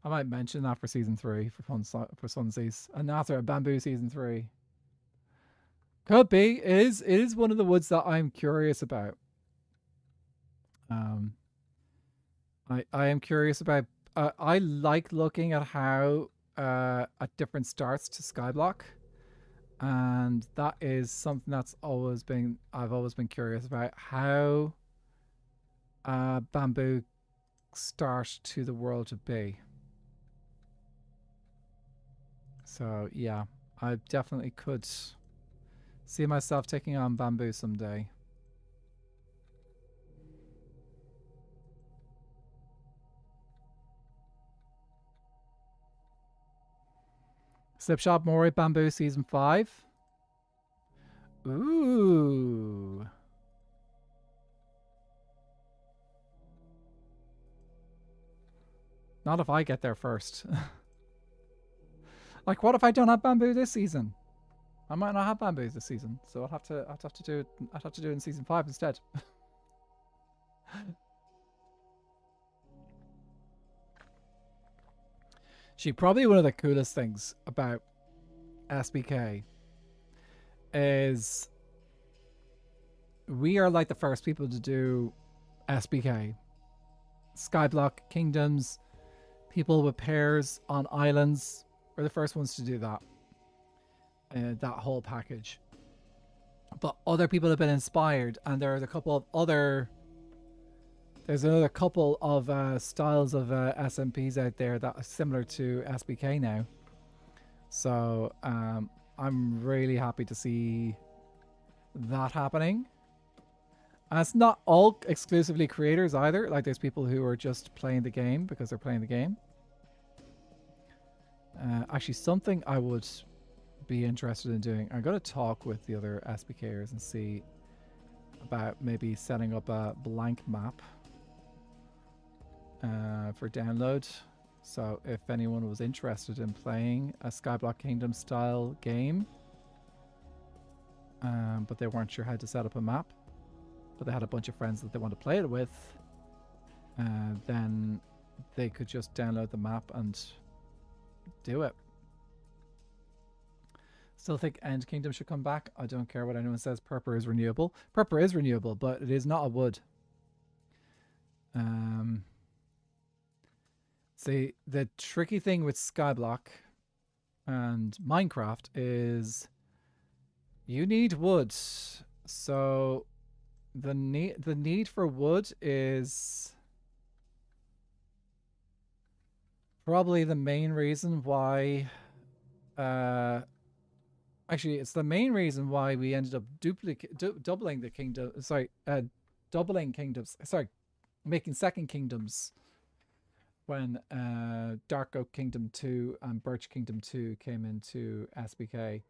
I might mention that for season 3 for Sunseas. And after bamboo season 3. Could be. It is one of the woods that I'm curious about. I am curious about. I like looking at how at different starts to Skyblock, and that is something that's I've always been curious about how bamboo start to the world to be. So yeah, I definitely could see myself taking on bamboo someday. Slipshot Mori Bamboo Season 5. Ooh. Not if I get there first. Like, what if I don't have bamboo this season? I might not have bamboo this season, so I'd have to do it in season 5 instead. She probably one of the coolest things about SBK is we are like the first people to do SBK. Skyblock Kingdoms, people with pairs on islands were the first ones to do that. That whole package. But other people have been inspired, and there's a couple of other. There's another couple of styles of SMPs out there that are similar to SBK now. So I'm really happy to see that happening. And it's not all exclusively creators either. Like there's people who are just playing the game because they're playing the game. Actually, something I would be interested in doing. I'm going to talk with the other SBKers and see about maybe setting up a blank map for download. So if anyone was interested in playing a Skyblock Kingdom style game, but they weren't sure how to set up a map, but they had a bunch of friends that they want to play it with, then they could just download the map and do it. Still think End Kingdom should come back. I don't care what anyone says. Purple is renewable. Purple is renewable, but it is not a wood. See, the tricky thing with Skyblock and Minecraft is you need wood. So the need for wood is probably the main reason why actually it's the main reason why we ended up doubling the kingdom, doubling kingdoms, making second kingdoms when Dark Oak Kingdom 2 and Birch Kingdom 2 came into SBK.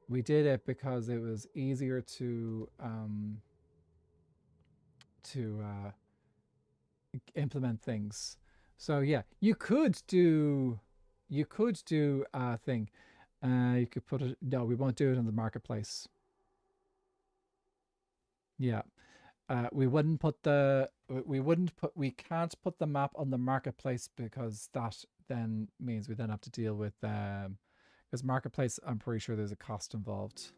We did it because it was easier to implement things. So yeah, you could do a thing. You could put it. No, we won't do it in the marketplace. Yeah, we wouldn't put the. We can't put the map on the marketplace because that then means we then have to deal with because marketplace. I'm pretty sure there's a cost involved.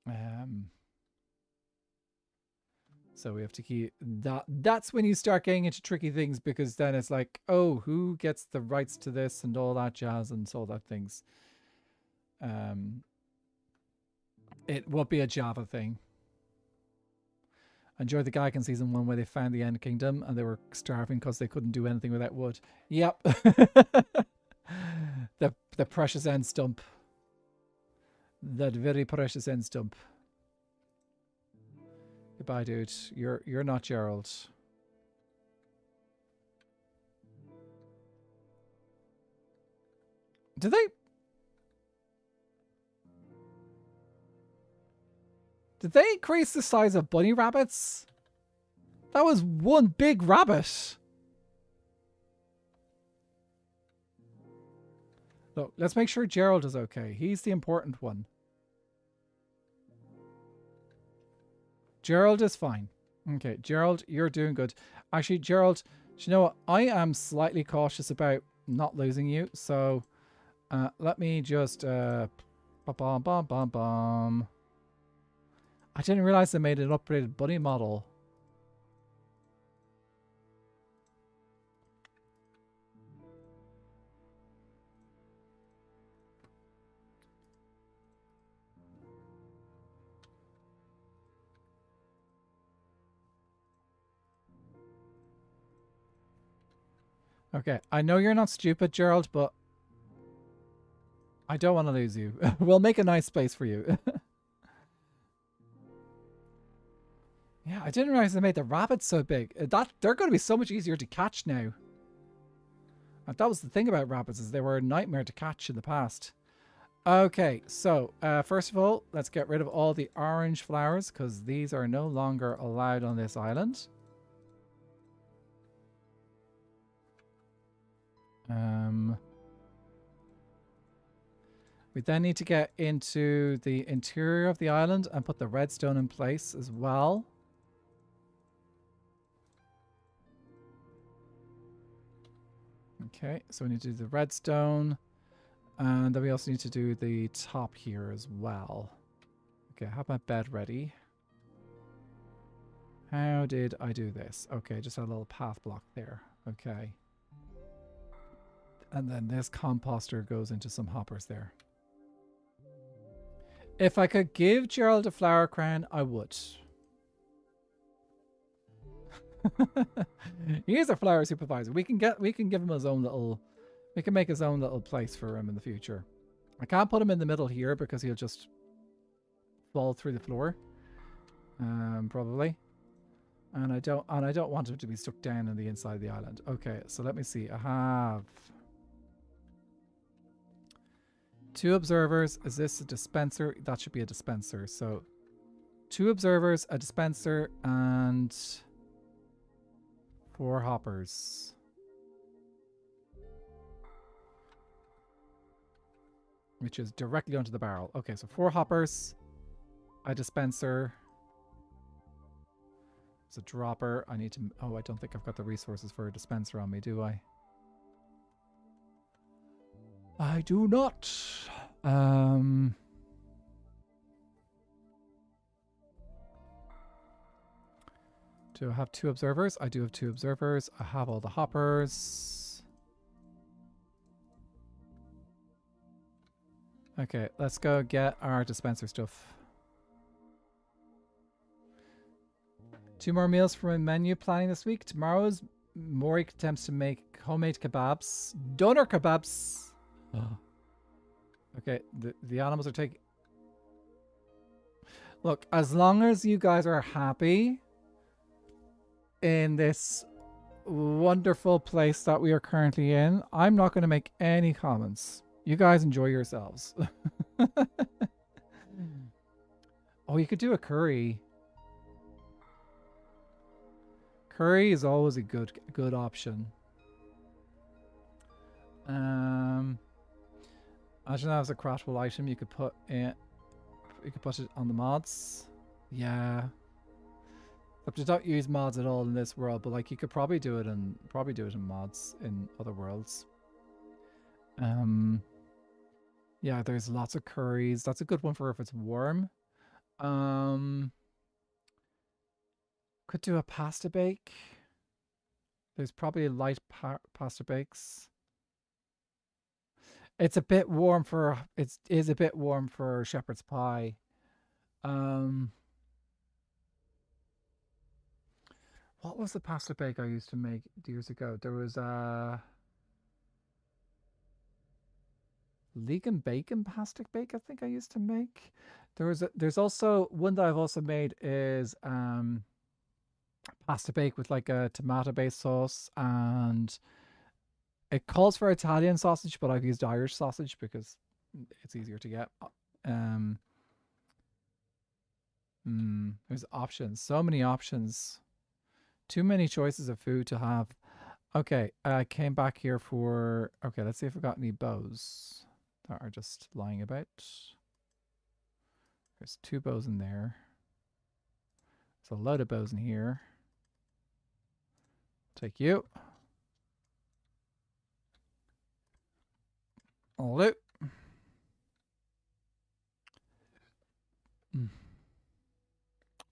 Um, So we have to keep that. That's when you start getting into tricky things, because then it's like, oh, who gets the rights to this and all that jazz and all that things. It would be a Java thing. I enjoyed the Gaeilge season 1 where they found the End Kingdom and they were starving because they couldn't do anything without wood. Yep. the precious end stump. That very precious end stump. Goodbye, dude. You're not Gerald. Did they? Did they increase the size of bunny rabbits? That was one big rabbit. Look, let's make sure Gerald is okay. He's the important one. Gerald is fine. Okay, Gerald, you're doing good. Actually, Gerald, do you know what? I am slightly cautious about not losing you. So let me just... Bum. I didn't realize they made an upgraded bunny model. Okay, I know you're not stupid, Gerald, but I don't want to lose you. We'll make a nice space for you. Yeah, I didn't realize they made the rabbits so big. They're going to be so much easier to catch now. And that was the thing about rabbits, is they were a nightmare to catch in the past. Okay, so first of all, let's get rid of all the orange flowers because these are no longer allowed on this island. We then need to get into the interior of the island and put the redstone in place as well. Okay, so we need to do the redstone. And then we also need to do the top here as well. Okay, I have my bed ready. How did I do this? Okay, just a little path block there. Okay. And then this composter goes into some hoppers there. If I could give Gerald a flower crown, I would. He's a flower supervisor. We can give him his own little... We can make his own little place for him in the future. I can't put him in the middle here because he'll just fall through the floor. Probably. And I don't want him to be stuck down on the inside of the island. Okay, so let me see. I have 2 observers. Is this a dispenser? That should be a dispenser. So 2 observers, a dispenser, and 4 hoppers. Which is directly onto the barrel. Okay, so 4 hoppers, a dispenser. It's a dropper. I need to... Oh, I don't think I've got the resources for a dispenser on me, do I? I do not. Do I have 2 observers? I do have 2 observers. I have all the hoppers. Okay, let's go get our dispenser stuff. 2 more meals for my menu planning this week. Tomorrow's Morik attempts to make homemade kebabs. Doner kebabs! Oh. Okay, the animals are taking... Look, as long as you guys are happy in this wonderful place that we are currently in, I'm not going to make any comments. You guys enjoy yourselves. Oh, you could do a curry. Curry is always a good option. Imagine that as a craftable item you could put in. You could put it on the mods. Yeah. But you don't use mods at all in this world, but like you could probably do it in mods in other worlds. Yeah, there's lots of curries. That's a good one for if it's warm. Could do a pasta bake. There's probably light pasta bakes. It's a bit warm for it is a bit warm for shepherd's pie. Um, what was the pasta bake I used to make years ago? There was a leek and bacon pasta bake I think I used to make. There's also one that I've also made is pasta bake with like a tomato based sauce, and it calls for Italian sausage, but I've used Irish sausage because it's easier to get. Um, there's options, so many options, too many choices of food to have. Okay, I came back here for. Okay, let's see if we got any bows that are just lying about. There's 2 bows in there. There's a load of bows in here. Take you. Loot.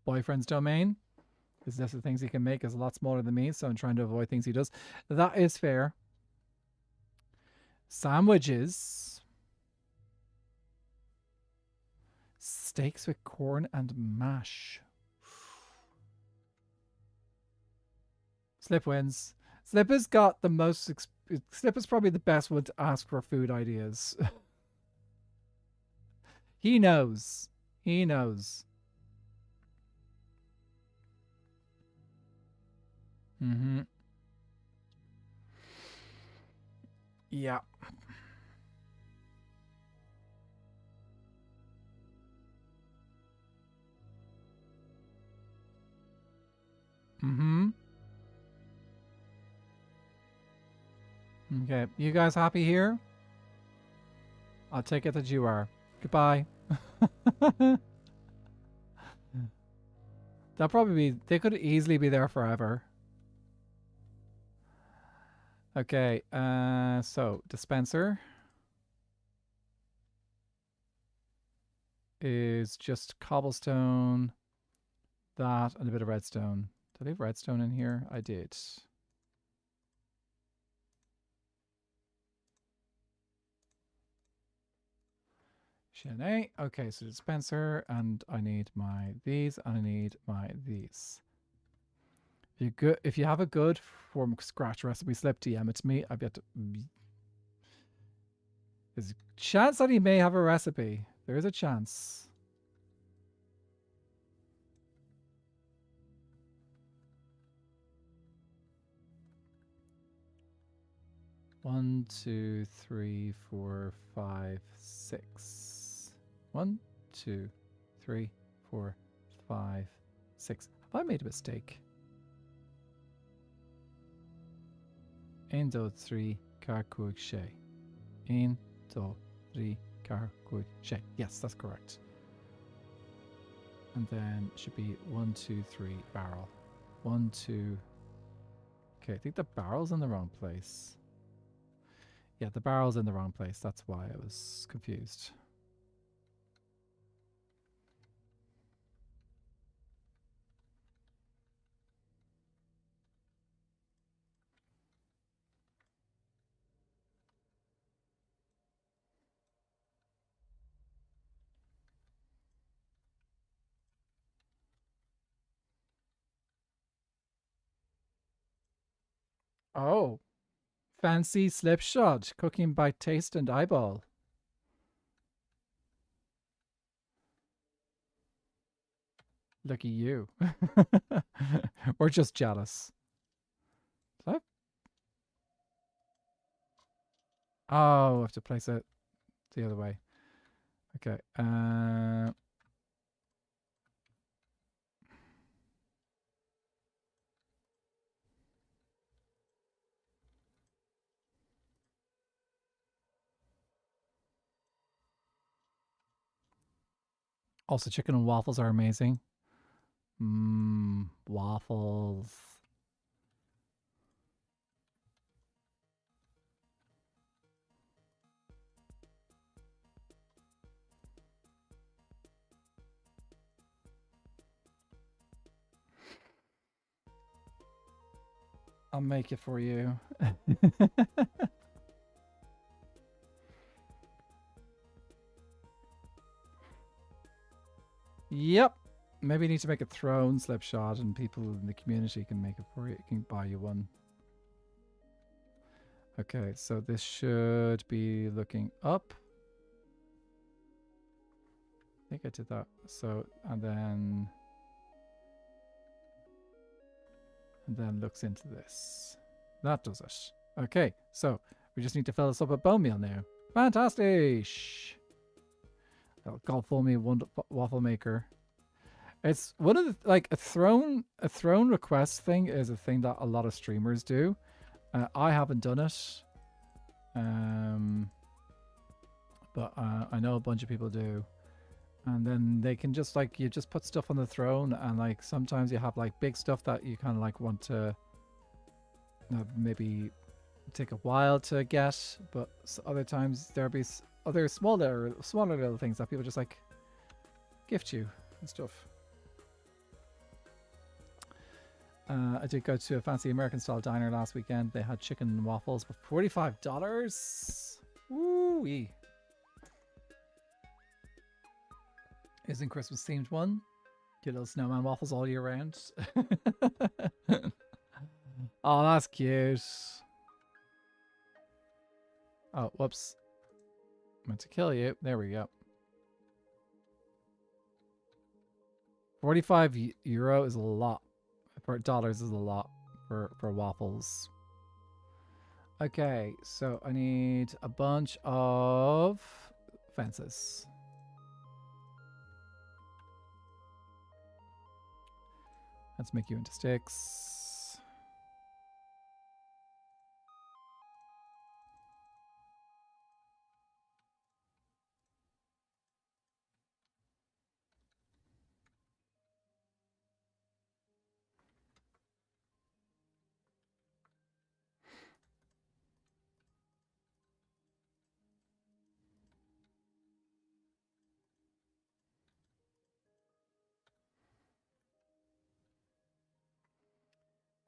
Boyfriend's domain. His list of things he can make is a lot smaller than me, so I'm trying to avoid things he does. That is fair. Sandwiches. Steaks with corn and mash. Slip wins. Slip has got the most. Slip is probably the best one to ask for food ideas. He knows. He knows. Mm-hmm. Yeah. Mm-hmm. Okay. You guys happy here? I'll take it that you are. Goodbye. They'll probably be. They could easily be there forever. Okay. So dispenser is just cobblestone, that, and a bit of redstone. Did I leave redstone in here? I did. Shanae. Okay, so dispenser, and I need my these, and I need my these. If you have a good from scratch recipe, Slip, DM it to me. I've yet to. There's a chance that he may have a recipe. There is a chance. One, two, three, four, five, six. 1, 2, 3, 4, 5, 6. Have I made a mistake? 1, 2, 3, 4, 5, 6. 1, 2, 3, 4, 5, 6. Yes, that's correct. And then it should be 1, 2, 3 barrel. 1, 2. Okay, I think the barrel's in the wrong place. Yeah, the barrel's in the wrong place. That's why I was confused. Oh, fancy slipshod. Cooking by taste and eyeball. Lucky you. Or just jealous. Oh, I have to place it the other way. Okay. Also, chicken and waffles are amazing. Waffles. I'll make it for you. Yep. Maybe you need to make a throne slipshot and people in the community can make it for you. Can buy you one. Okay, so this should be looking up. I think I did that. So, and then looks into this. That does it. Okay, so we just need to fill this up with bone meal now. Fantastic! God for me, one waffle maker. It's one of the, like, a throne request thing is a thing that a lot of streamers do. I haven't done it, but I know a bunch of people do. And then they can just, like, you just put stuff on the throne, and like sometimes you have like big stuff that you kind of like want to maybe take a while to get, but other times there'll be other smaller little things that people just like gift you and stuff. I did go to a fancy American style diner last weekend. They had chicken and waffles for $45. Woo-wee. Isn't Christmas themed one? Get little snowman waffles all year round. Oh, that's cute. Oh, whoops. Meant to kill you. There we go. 45 euro is a lot. For dollars is a lot for waffles. Okay, so I need a bunch of fences. Let's make you into sticks.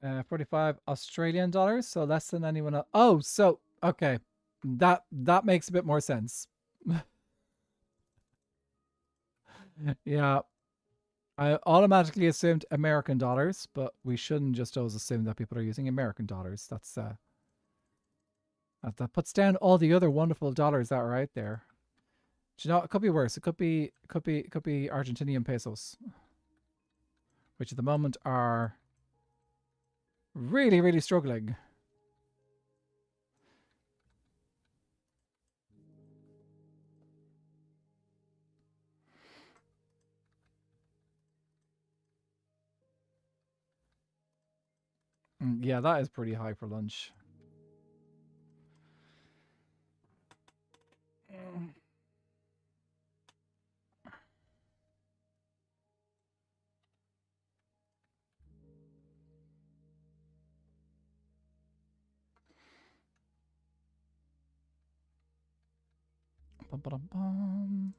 $45 Australian dollars, so less than anyone else. Oh, so okay, that makes a bit more sense. Yeah, I automatically assumed American dollars, but we shouldn't just always assume that people are using American dollars. That's that puts down all the other wonderful dollars that are out there. Do you know, it could be worse. It could be Argentinian pesos, which at the moment are really, really struggling. Yeah, that is pretty high for lunch. Bum, ba, dum, bum.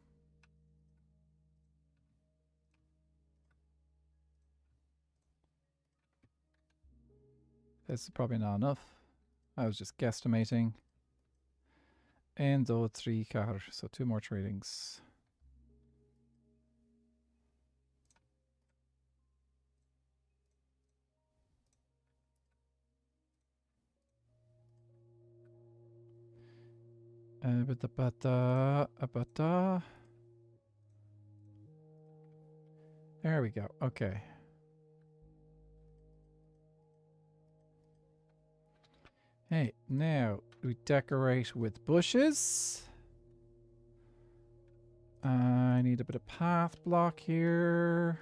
This is probably not enough. I was just guesstimating. And 3 car, so 2 more tradings. There we go. Okay. Hey, now we decorate with bushes. I need a bit of path block here.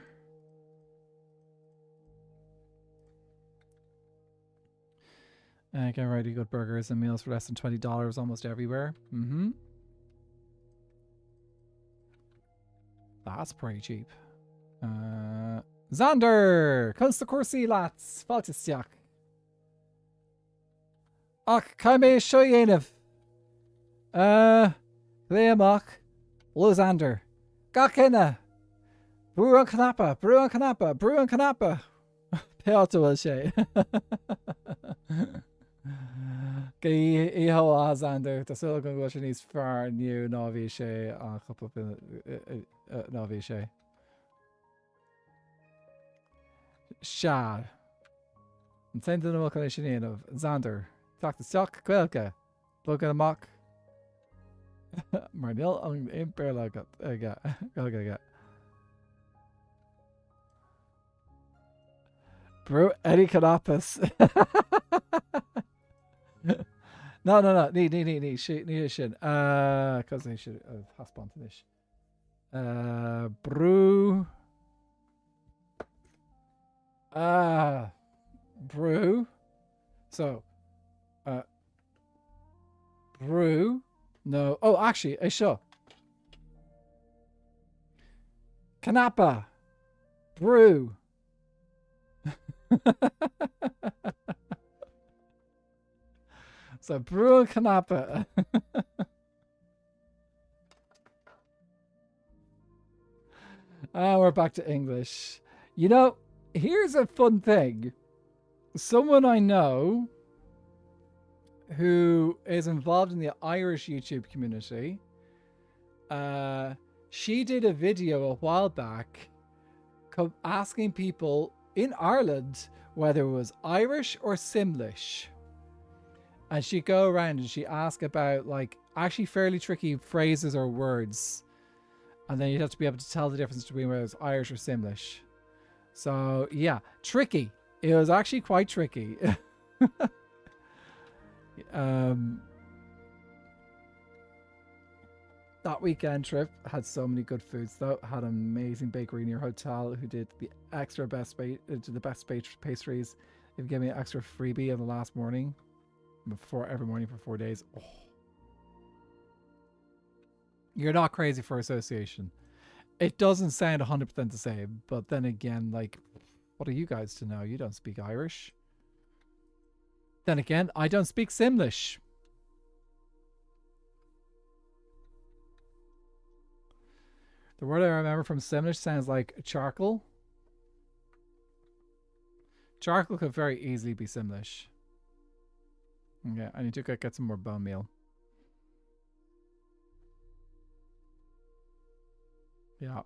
Get really good burgers and meals for less than $20 almost everywhere. That's pretty cheap. Xander! Kunst Corsi Lats! Faltistiak. Ach, Kaime Shoyenov. Leamach. Losander. Gakena. Bruan Kanapa. Bruan Kanapa. Bruan Kanapa. Peoto will say. Iho Azander, the Silicon Russian is far new Novishe a couple of Novishe. Shad. An tenta na muchan is sin of Xander. Tak the stock Quilka. Book a mock. Marnil on Imperla got. Bro Eddie Canopus. No. Need shin. Cause they should have spontaneous. Brew. Brew. So, brew. No. Oh, actually, I sure. Canapa. Brew. So, brew and canapa. We're back to English. You know, here's a fun thing. Someone I know who is involved in the Irish YouTube community, she did a video a while back asking people in Ireland whether it was Irish or Simlish. And she'd go around and she'd ask about like actually fairly tricky phrases or words. And then you'd have to be able to tell the difference between whether it was Irish or Simlish. So yeah, tricky. It was actually quite tricky. That weekend trip had so many good foods though. Had an amazing bakery near hotel who did the extra best the best pastries. They've given me an extra freebie on the last morning. Before every morning for 4 days. Oh. You're not crazy for association. It doesn't sound 100% the same, but then again, like, what are you guys to know? You don't speak Irish. Then again, I don't speak Simlish. The word I remember from Simlish sounds like charcoal. Charcoal could very easily be Simlish. Okay, I need to go get some more bone meal. Yeah.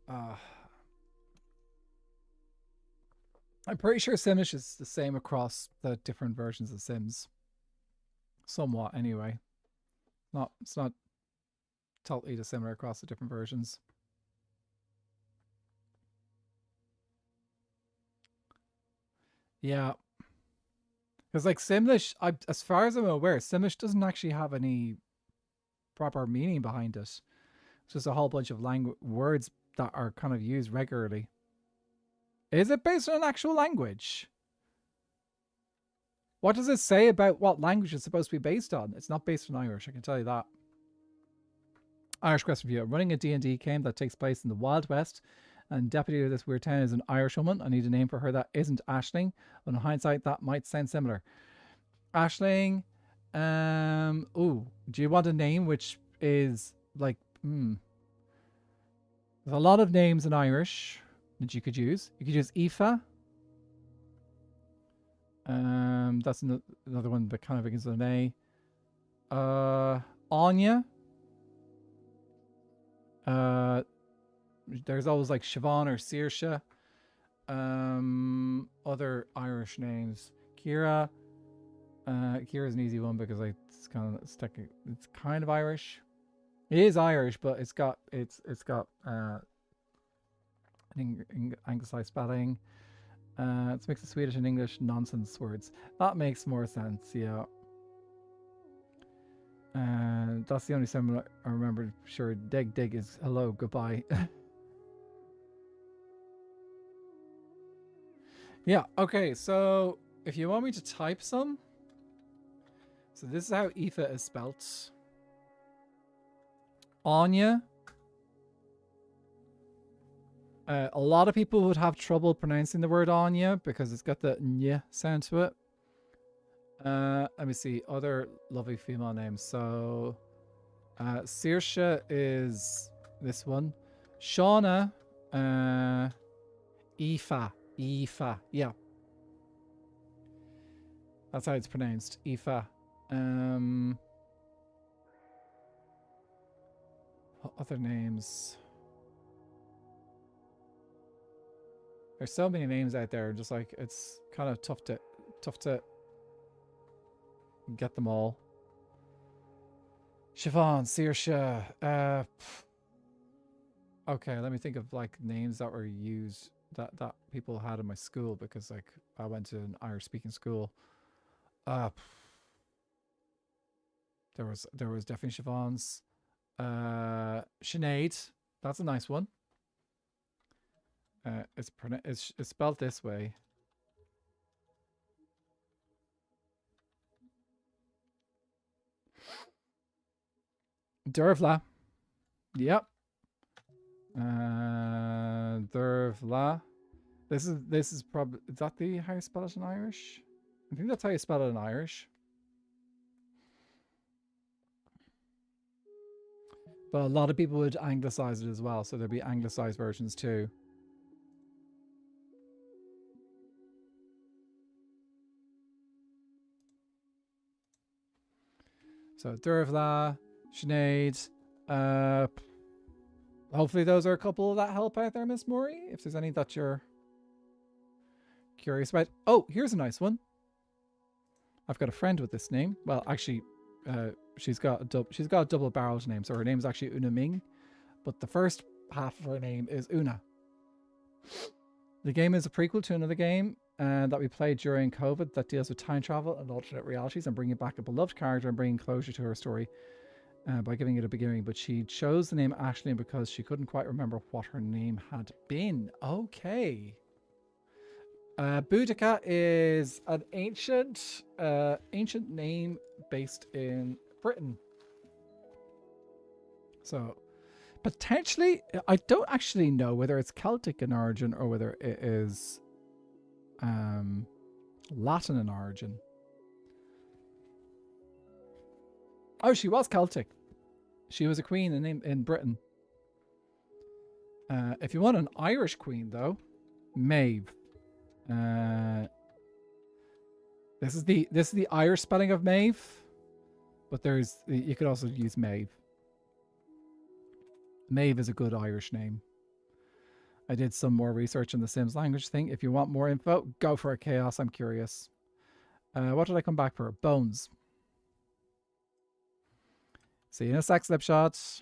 I'm pretty sure Simlish is the same across the different versions of Sims. Somewhat, anyway. It's not totally dissimilar across the different versions. Yeah. Because like Simlish, as far as I'm aware, Simlish doesn't actually have any proper meaning behind it. It's just a whole bunch of words that are kind of used regularly. Is it based on an actual language? What does it say about what language it's supposed to be based on? It's not based on Irish, I can tell you that. Irish question for you. Running a D&D game that takes place in the Wild West, and deputy of this weird town is an Irish woman. I need a name for her that isn't Aisling. But in hindsight, that might sound similar. Aisling. Do you want a name which is like, There's a lot of names in Irish that you could use. You could use Aoife. That's another one that kind of begins with an A. Anya. There's always like Siobhan or Saoirse. Other Irish names. Kira. Kira's an easy one because like it's kind of Irish. It is Irish, but it's got anglicized spelling. It's a mix of Swedish and English nonsense words. That makes more sense, yeah. That's the only symbol I remember. Sure, dig is hello, goodbye. Yeah, okay, so if you want me to type some, so this is how Aoife is spelt. Anya. A lot of people would have trouble pronouncing the word Anya because it's got the nya sound to it. Let me see other lovely female names. So Saoirse is this one. Shauna, Aoife, yeah. That's how it's pronounced. Aoife. What other names? There's so many names out there. Just like it's kind of tough to get them all. Siobhan, Saoirse. Okay, let me think of like names that were used that people had in my school, because like I went to an Irish speaking school. There was definitely Siobhan's. Sinead, that's a nice one. It's spelled this way. Dervla. Yep. Dervla. This is probably, is that how you spell it in Irish? I think that's how you spell it in Irish. But a lot of people would anglicize it as well, so there'd be anglicized versions too. So Dervla, Sinead. Hopefully those are a couple that help out there, Miss Murray. If there's any that you're curious about. Oh, here's a nice one. I've got a friend with this name. Well, actually, she's got a double-barreled name, so her name is actually Una Ming, but the first half of her name is Una. The game is a prequel to another game that we played during COVID that deals with time travel and alternate realities and bringing back a beloved character and bringing closure to her story by giving it a beginning. But she chose the name Aisling because she couldn't quite remember what her name had been. Okay. Boudica is an ancient name based in Britain. So potentially, I don't actually know whether it's Celtic in origin or whether it is Latin in origin. Oh, she was Celtic. She was a queen in Britain. If you want an Irish queen, though, Maeve. This is the Irish spelling of Maeve, but you could also use Maeve. Maeve is a good Irish name. I did some more research on the Sims language thing. If you want more info, go for it, Chaos. I'm curious. What did I come back for? Bones. See you in a sec, Slipshot.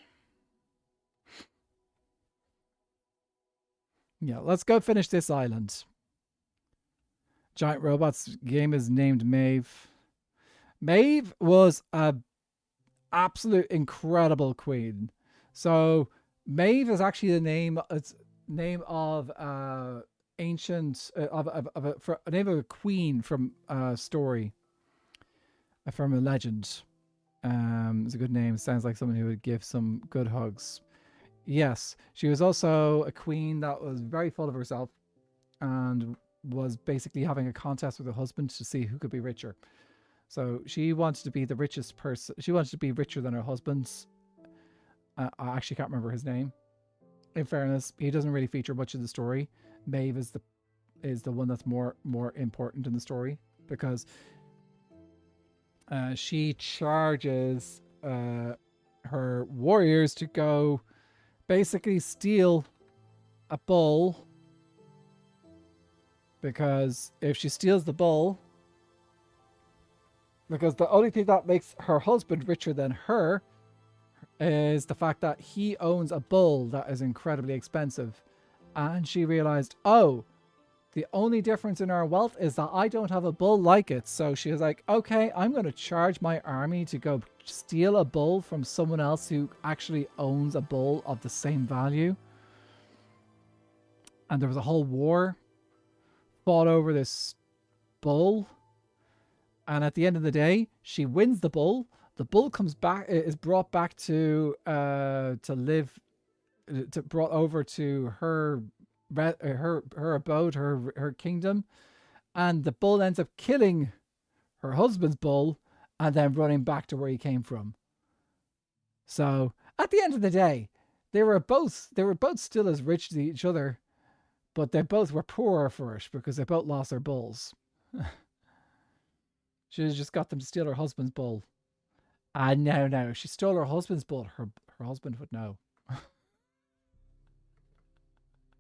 Yeah, let's go finish this island. Giant Robots game is named Maeve. Maeve was a absolute incredible queen. So Maeve is actually the name of ancient name of a queen from a story, from a legend. It's a good name. Sounds like someone who would give some good hugs. Yes, she was also a queen that was very full of herself and was basically having a contest with her husband to see who could be richer. So she wanted to be the richest person. She wanted to be richer than her husband's. I actually can't remember his name. In fairness, he doesn't really feature much in the story. Maeve is the one that's more important in the story, because she charges her warriors to go basically steal a bull, because if she steals the bull, because the only thing that makes her husband richer than her is the fact that he owns a bull that is incredibly expensive. And she realized, oh, the only difference in our wealth is that I don't have a bull like it. So she was like, okay, I'm going to charge my army to go steal a bull from someone else who actually owns a bull of the same value. And there was a whole war fought over this bull. And at the end of the day, she wins the bull. The bull comes back, is brought back to brought over to her abode, her kingdom, and the bull ends up killing her husband's bull and then running back to where he came from. So at the end of the day, they were both still as rich as each other, but they both were poorer for it because they both lost their bulls. She just got them to steal her husband's bull. Ah, no, no. She stole her husband's bull. Her husband would know.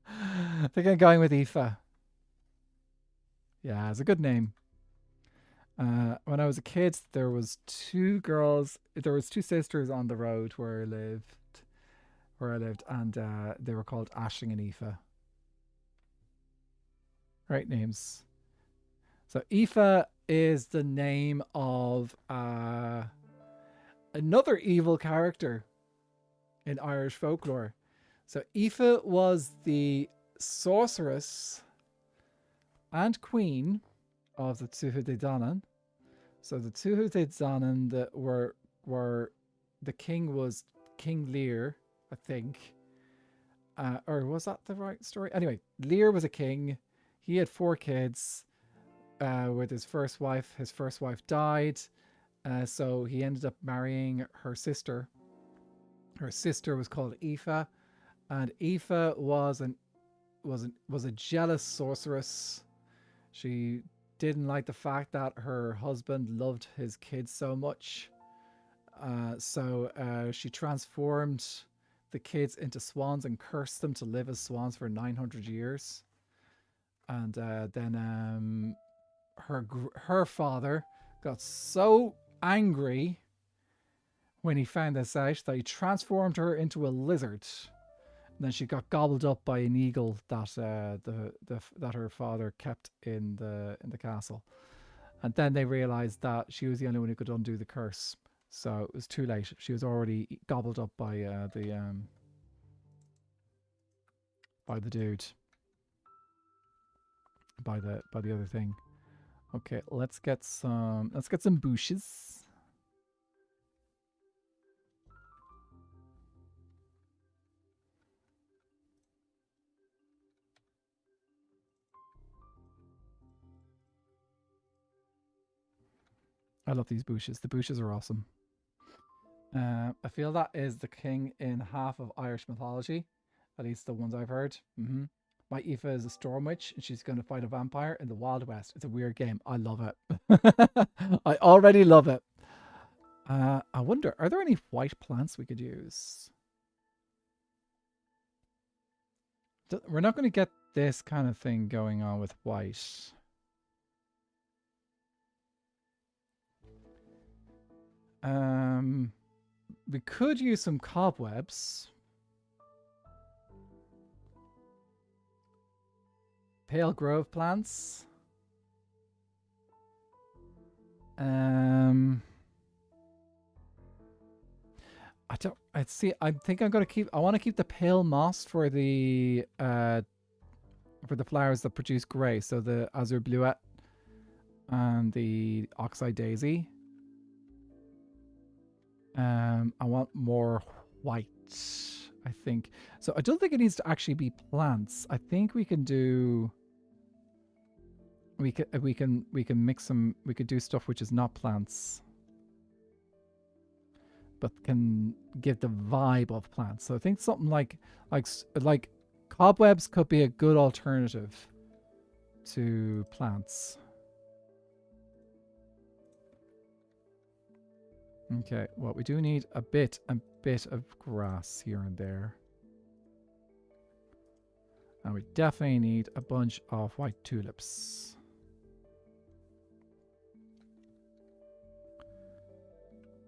I think I'm going with Aoife. Yeah, it's a good name. When I was a kid, there was two girls. There was two sisters on the road where I lived, and they were called Ashling and Aoife. Right names. So Aoife is the name of another evil character in Irish folklore. So Aoife was the sorceress and queen of the Tuatha Dé Danann. So the Tuatha Dé Danann that were the king was King Lear, I think. Or was that the right story? Anyway, Lear was a king. He had four kids with his first wife. His first wife died, so he ended up marrying her sister. Her sister was called Aoife, and Aoife was a jealous sorceress. She didn't like the fact that her husband loved his kids so much. So she transformed the kids into swans and cursed them to live as swans for 900 years. And then her father got so angry when he found this out that he transformed her into a lizard. And then she got gobbled up by an eagle that that her father kept in the castle. And then they realized that she was the only one who could undo the curse. So it was too late. She was already gobbled up by the dude, by the other thing. Okay, let's get some bushes. I love these bushes. The bushes are awesome. I feel that is the king in half of Irish mythology, at least the ones I've heard. My Aoife is a storm witch, and she's going to fight a vampire in the Wild West. It's a weird game. I love it. I already love it. I wonder, are there any white plants we could use? We're not going to get this kind of thing going on with white. We could use some cobwebs. Pale grove plants. I don't. I see. I think I'm gonna keep. I want to keep the pale moss for the flowers that produce grey. So the azure bluette and the oxeye daisy. I want more white. I think so. I don't think it needs to actually be plants. I think we can do. We can mix some. We could do stuff which is not plants, but can give the vibe of plants. So I think something like cobwebs could be a good alternative to plants. Okay, well, we do need a bit of grass here and there. And we definitely need a bunch of white tulips.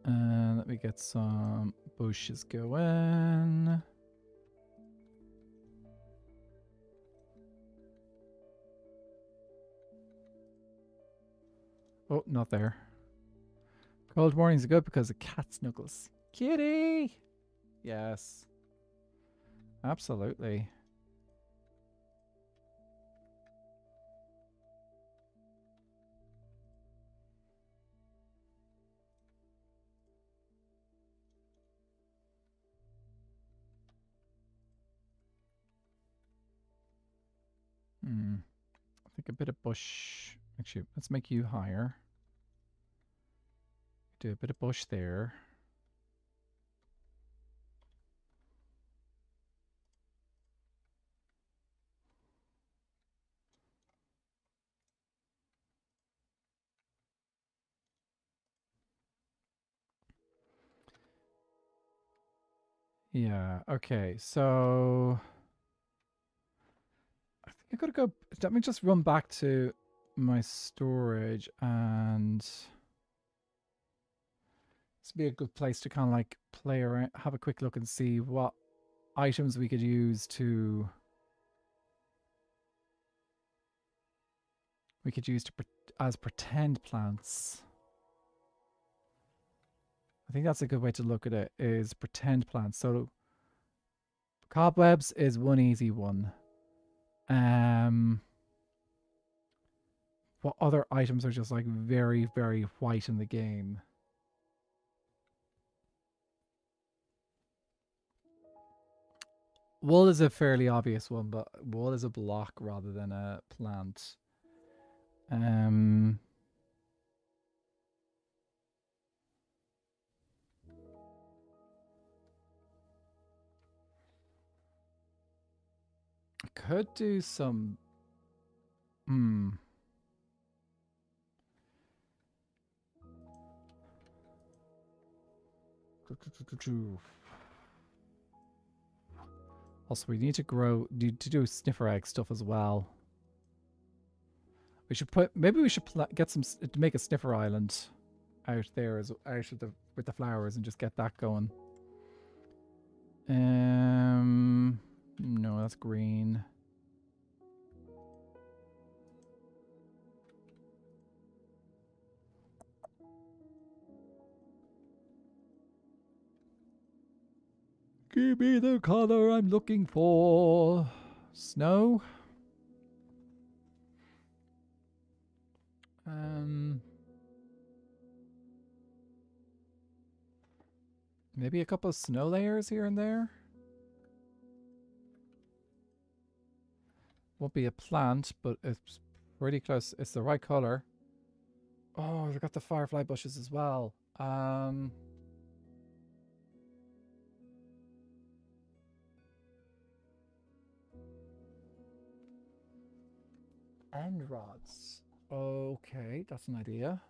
And let me get some bushes going. Oh, not there. Cold mornings are good because the cat snuggles. Kitty! Yes. Absolutely. I think a bit of bush. Actually, let's make you higher. Do a bit of bush there. Yeah, okay, so I think I gotta go. Let me just run back to my storage, and this would be a good place to kind of like play around, have a quick look and see what items we could use to as pretend plants. I think that's a good way to look at it, is pretend plants. So cobwebs is one easy one. What other items are just like very, very white in the game? Wool is a fairly obvious one, but wool is a block rather than a plant. I could do some. Hmm. Also, we need to do sniffer egg stuff as well. We should maybe we should get some to make a sniffer island out there with the flowers and just get that going. No, that's green. Give me the color I'm looking for. Snow. Maybe a couple of snow layers here and there. Won't be a plant, but it's pretty close. It's the right color. Oh, they've got the firefly bushes as well. End rods. Okay, that's an idea.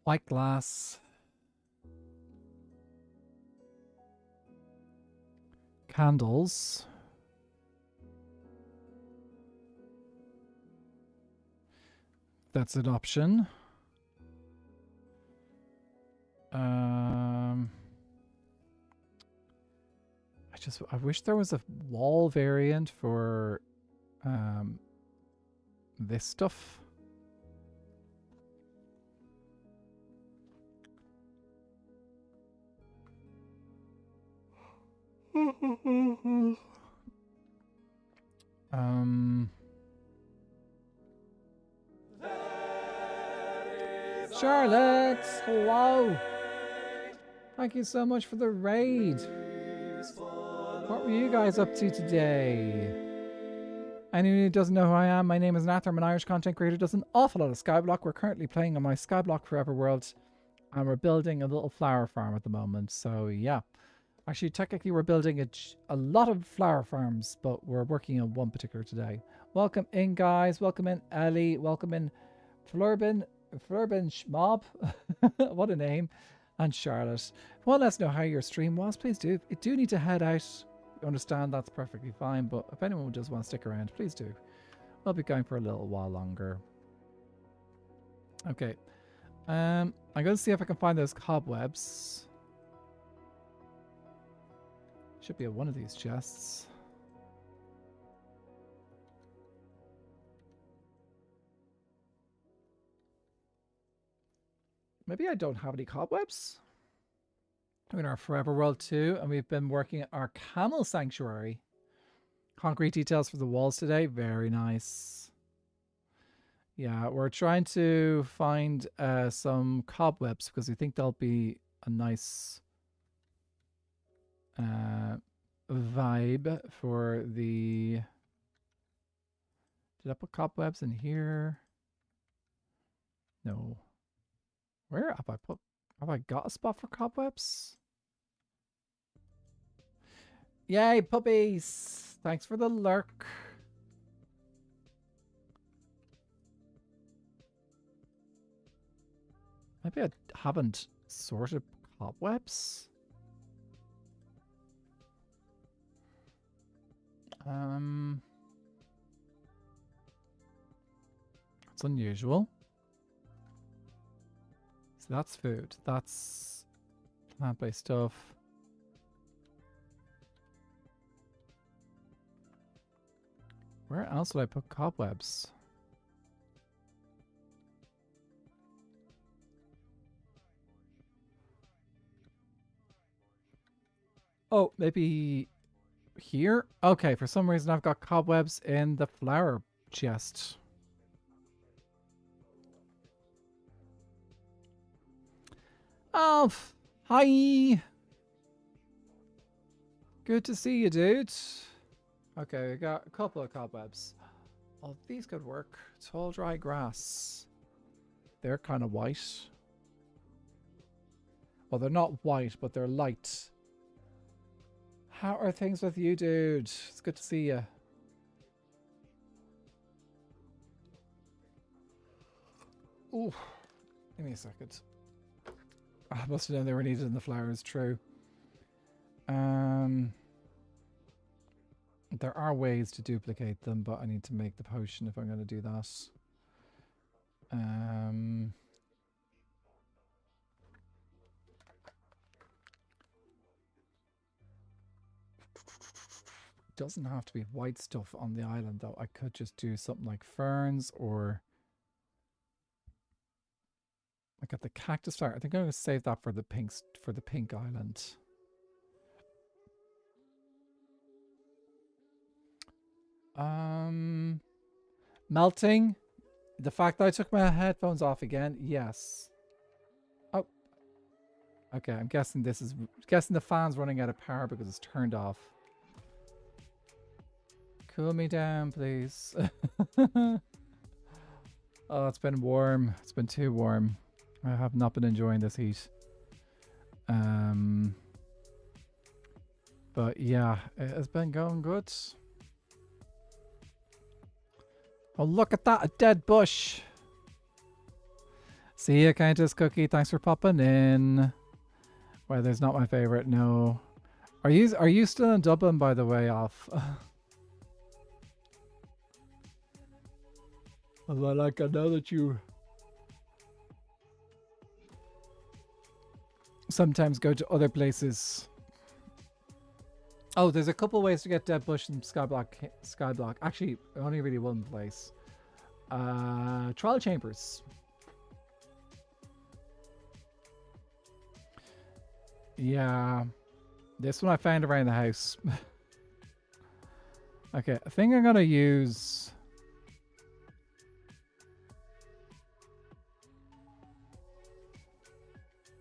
White glass. Candles. That's an option. I wish there was a wall variant for this stuff. Charlotte, hello. Thank you so much for the raid. What were you guys up to today? Anyone who doesn't know who I am, my name is Nathan. I'm an Irish content creator who does an awful lot of Skyblock. We're currently playing on my Skyblock Forever World, and we're building a little flower farm at the moment. So yeah, actually technically we're building a lot of flower farms, but we're working on one particular today. Welcome in, guys. Welcome in, Ellie. Welcome in, Flurbin Schmob. What a name. And Charlotte. Well, let us know how your stream was. Please do. You do need to head out. Understand that's perfectly fine, but if anyone does want to stick around, please do. I'll be going for a little while longer. Okay. I'm going to see if I can find those cobwebs. Should be at one of these chests. Maybe I don't have any cobwebs. We're in our Forever World 2, and we've been working at our camel sanctuary. Concrete details for the walls today. Very nice. Yeah, we're trying to find some cobwebs because we think they'll be a nice vibe for the... Did I put cobwebs in here? No. Where have I put... Have I got a spot for cobwebs? Yay, puppies! Thanks for the lurk. Maybe I haven't sorted cobwebs. It's unusual. So that's food. That's plant-based stuff. Where else would I put cobwebs? Oh, maybe here? Okay, for some reason I've got cobwebs in the flower chest. Alf! Hi! Good to see you, dude. Okay, we got a couple of cobwebs. Oh, these could work. Tall, dry grass. They're kind of white. Well, they're not white, but they're light. How are things with you, dude? It's good to see you. Ooh, give me a second. I must have known they were needed in the flowers, true. There are ways to duplicate them, but I need to make the potion if I'm going to do that. Doesn't have to be white stuff on the island, though. I could just do something like ferns or... I got the cactus flower. I think I'm going to save that for the pink island. Melting. The fact that I took my headphones off again. Yes. Oh. Okay, I'm guessing the fan's running out of power because it's turned off. Cool me down, please. Oh, it's been warm. It's been too warm. I have not been enjoying this heat. But yeah, it has been going good. Oh, look at that, a dead bush. See ya, Countess Cookie. Thanks for popping in. Weather's not my favorite. No. Are you still in Dublin, by the way, Off? Well, like, I know that you sometimes go to other places. Oh, there's a couple ways to get dead bush in Skyblock. Actually, only really one place. Trial chambers. Yeah. This one I found around the house. Okay, I think I'm gonna use...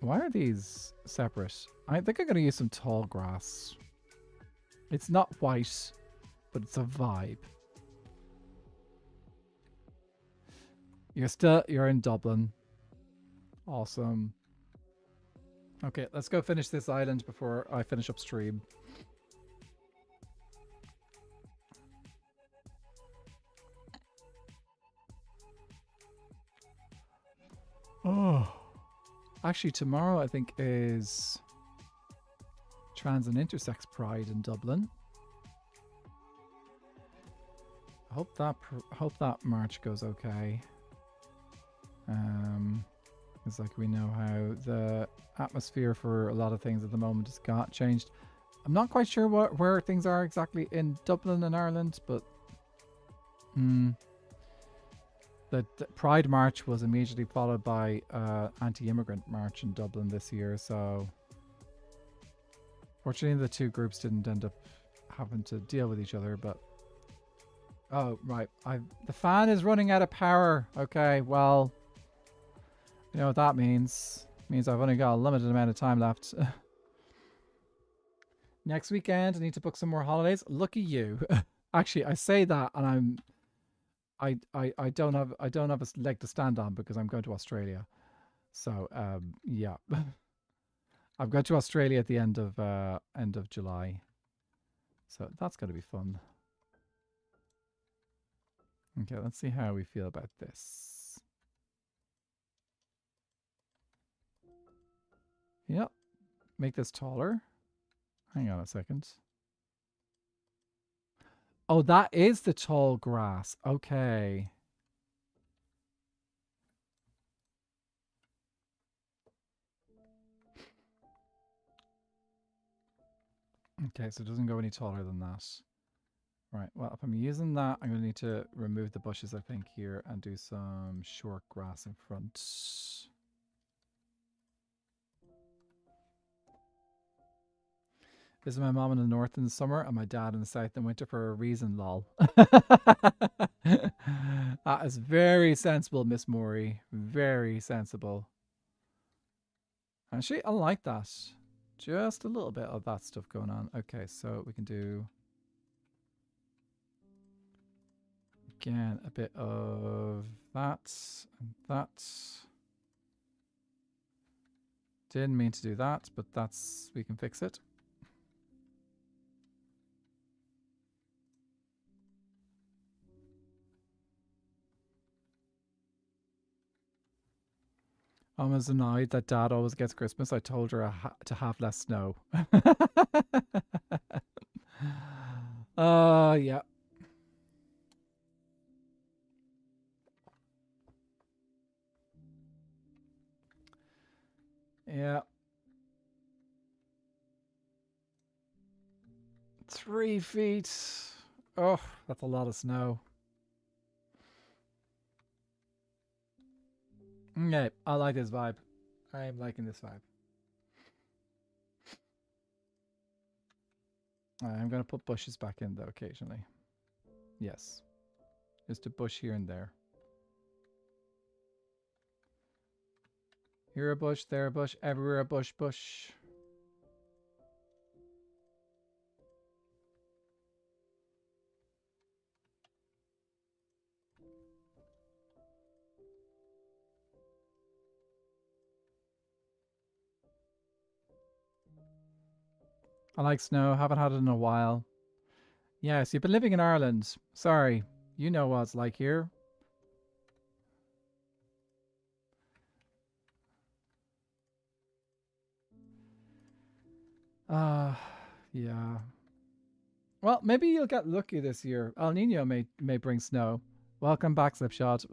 Why are these separate? I think I'm gonna use some tall grass. It's not white, but it's a vibe. You're in Dublin. Awesome. Okay, let's go finish this island before I finish upstream. Oh. Actually, tomorrow I think is Trans and Intersex Pride in Dublin. I hope that march goes okay. It's like we know how the atmosphere for a lot of things at the moment has got changed. I'm not quite sure where things are exactly in Dublin and Ireland, but the Pride March was immediately followed by anti-immigrant march in Dublin this year, so fortunately the two groups didn't end up having to deal with each other, but oh right, the fan is running out of power. Okay, well, you know what that means. It means I've only got a limited amount of time left. Next weekend I need to book some more holidays. Lucky you. Actually, I say that and I don't have a leg to stand on because I'm going to Australia. So yeah. I'm going to Australia at the end of July. So that's gonna be fun. Okay, let's see how we feel about this. Yep. Make this taller. Hang on a second. Oh, that is the tall grass. Okay. Okay, so it doesn't go any taller than that. Right, well, if I'm using that, I'm going to need to remove the bushes, I think, here and do some short grass in front. This is my mom in the north in the summer and my dad in the south in winter for a reason, lol. That is very sensible, Miss Maury. Very sensible. Actually, I like that. Just a little bit of that stuff going on. Okay, so we can do... Again, a bit of that and that. Didn't mean to do that, but that's... we can fix it. Mama's annoyed that Dad always gets Christmas. I told her to have less snow. Yeah. Yeah. 3 feet. Oh, that's a lot of snow. Okay, I like this vibe. I am liking this vibe. I'm going to put bushes back in, though, occasionally. Yes. Just a bush here and there. Here a bush, there a bush, everywhere a bush, bush. I like snow. Haven't had it in a while. Yes, you've been living in Ireland. Sorry. You know what it's like here. Yeah. Well, maybe you'll get lucky this year. El Nino may bring snow. Welcome back, Slipshot.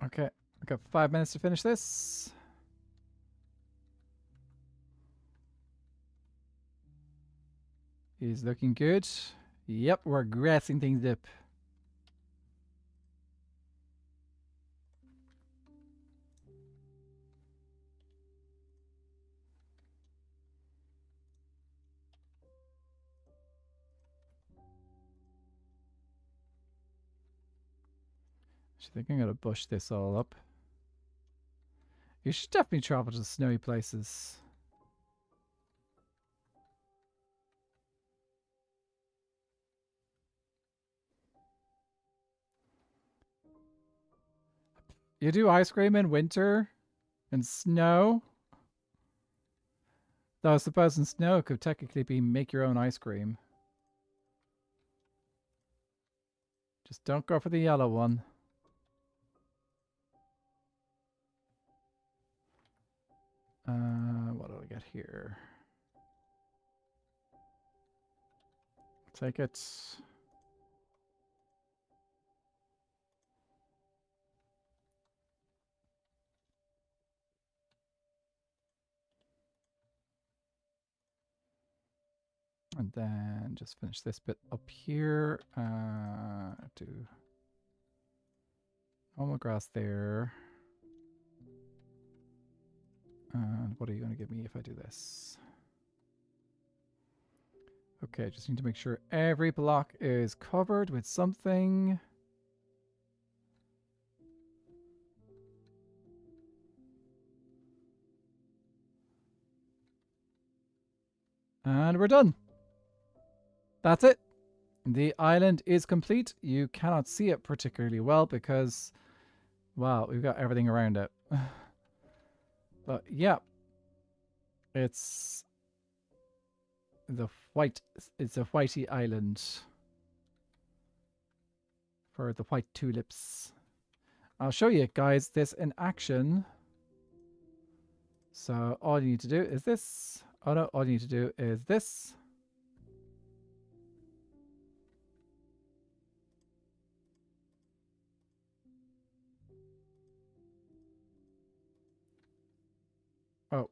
Okay, I've got 5 minutes to finish this. He's looking good. Yep, we're grassing things up. I think I'm going to bush this all up. You should definitely travel to snowy places. You do ice cream in winter and snow? Though I suppose in snow it could technically be make your own ice cream. Just don't go for the yellow one. What do I get here? Take it. And then just finish this bit up here. Do normal grass there. And what are you going to give me if I do this? Okay, just need to make sure every block is covered with something. And we're done. That's it. The island is complete. You cannot see it particularly well because, wow, we've got everything around it. But yeah, it's a whitey island for the white tulips. I'll show you guys this in action. So all you need to do is this. Oh no, all you need to do is this. Oh.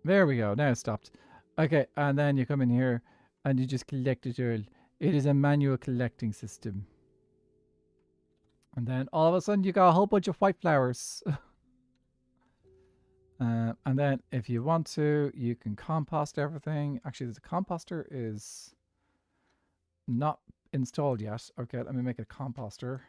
There we go. Now it stopped. Okay, and then you come in here and you just collect it all. It is a manual collecting system. And then all of a sudden you got a whole bunch of white flowers. And then if you want to, you can compost everything. Actually, the composter is not installed yet. Okay, let me make a composter.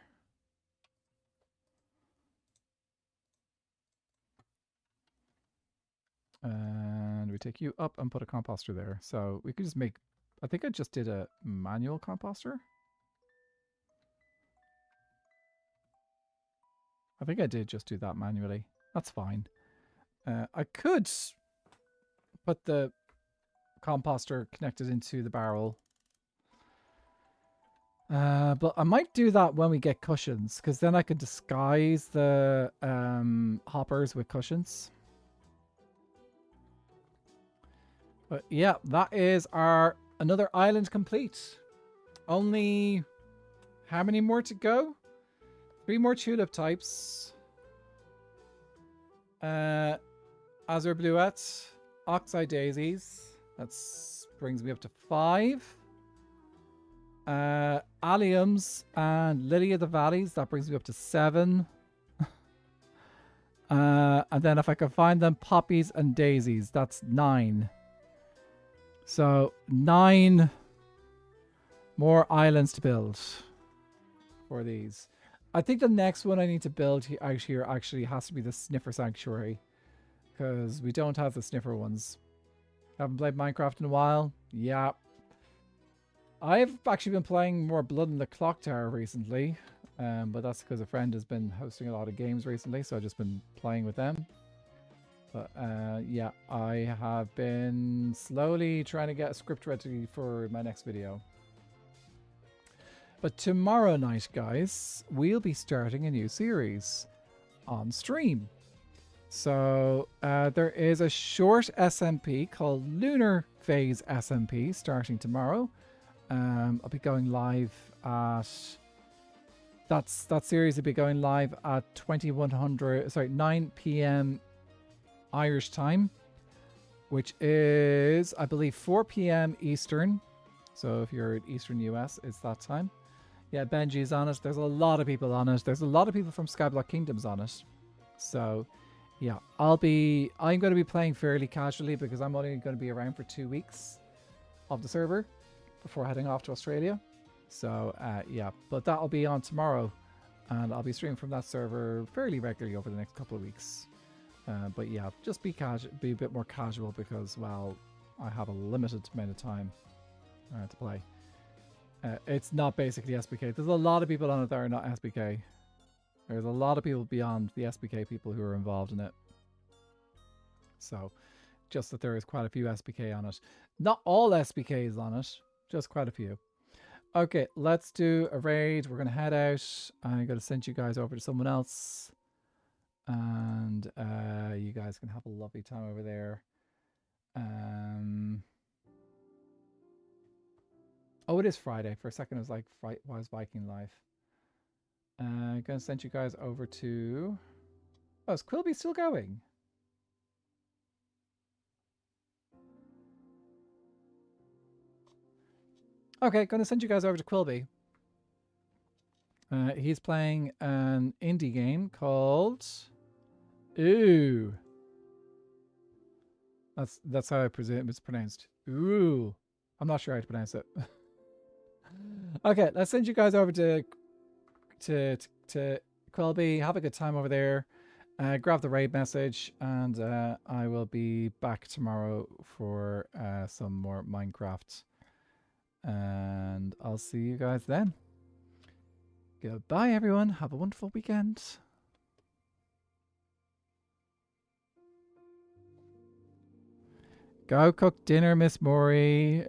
And we take you up and put a composter there. So we could just make, I think I just did a manual composter. I think I did just do that manually. That's fine. I could put the composter connected into the barrel. But I might do that when we get cushions, because then I can disguise the hoppers with cushions. But yeah, that is our another island complete. Only how many more to go? 3 more tulip types. Azure bluettes, oxeye daisies. That brings me up to 5. Alliums and lily of the valleys. That brings me up to 7. And then if I can find them, poppies and daisies. That's 9. So 9 more islands to build for these. I think the next one I need to build here actually has to be the Sniffer Sanctuary, because we don't have the Sniffer ones. Haven't played Minecraft in a while. Yeah. I've actually been playing more Blood in the Clock Tower recently, but that's because a friend has been hosting a lot of games recently, so I've just been playing with them. But yeah, I have been slowly trying to get a script ready for my next video. But tomorrow night, guys, we'll be starting a new series on stream. So there is a short SMP called Lunar Phase SMP starting tomorrow. I'll be going live at... That series will be going live at 9 p.m. Irish time, which is, I believe, 4 p.m. Eastern. So if you're in Eastern US, it's that time. Yeah, Benji's on it. There's a lot of people on it. There's a lot of people from Skyblock Kingdoms on it. So, yeah, I'm going to be playing fairly casually because I'm only going to be around for 2 weeks of the server before heading off to Australia. So, yeah, but that'll be on tomorrow, and I'll be streaming from that server fairly regularly over the next couple of weeks. But yeah, just be a bit more casual because, well, I have a limited amount of time to play. It's not basically SBK. There's a lot of people on it that are not SBK. There's a lot of people beyond the SBK people who are involved in it. So, just that there is quite a few SBK on it. Not all SBKs on it, just quite a few. Okay, let's do a raid. We're going to head out. I'm going to send you guys over to someone else. And you guys can have a lovely time over there. Oh, it is Friday. For a second, it was like, why is Viking live? I'm going to send you guys over to... Oh, is Quilby still going? Okay, going to send you guys over to Quilby. He's playing an indie game called... Ooh. That's how I presume it's pronounced. Ooh. I'm not sure how to pronounce it. Okay, let's send you guys over to Quilby. Have a good time over there. grab the raid message, and I will be back tomorrow for some more Minecraft. And I'll see you guys then. Goodbye, everyone. Have a wonderful weekend. Go cook dinner, Miss Maury.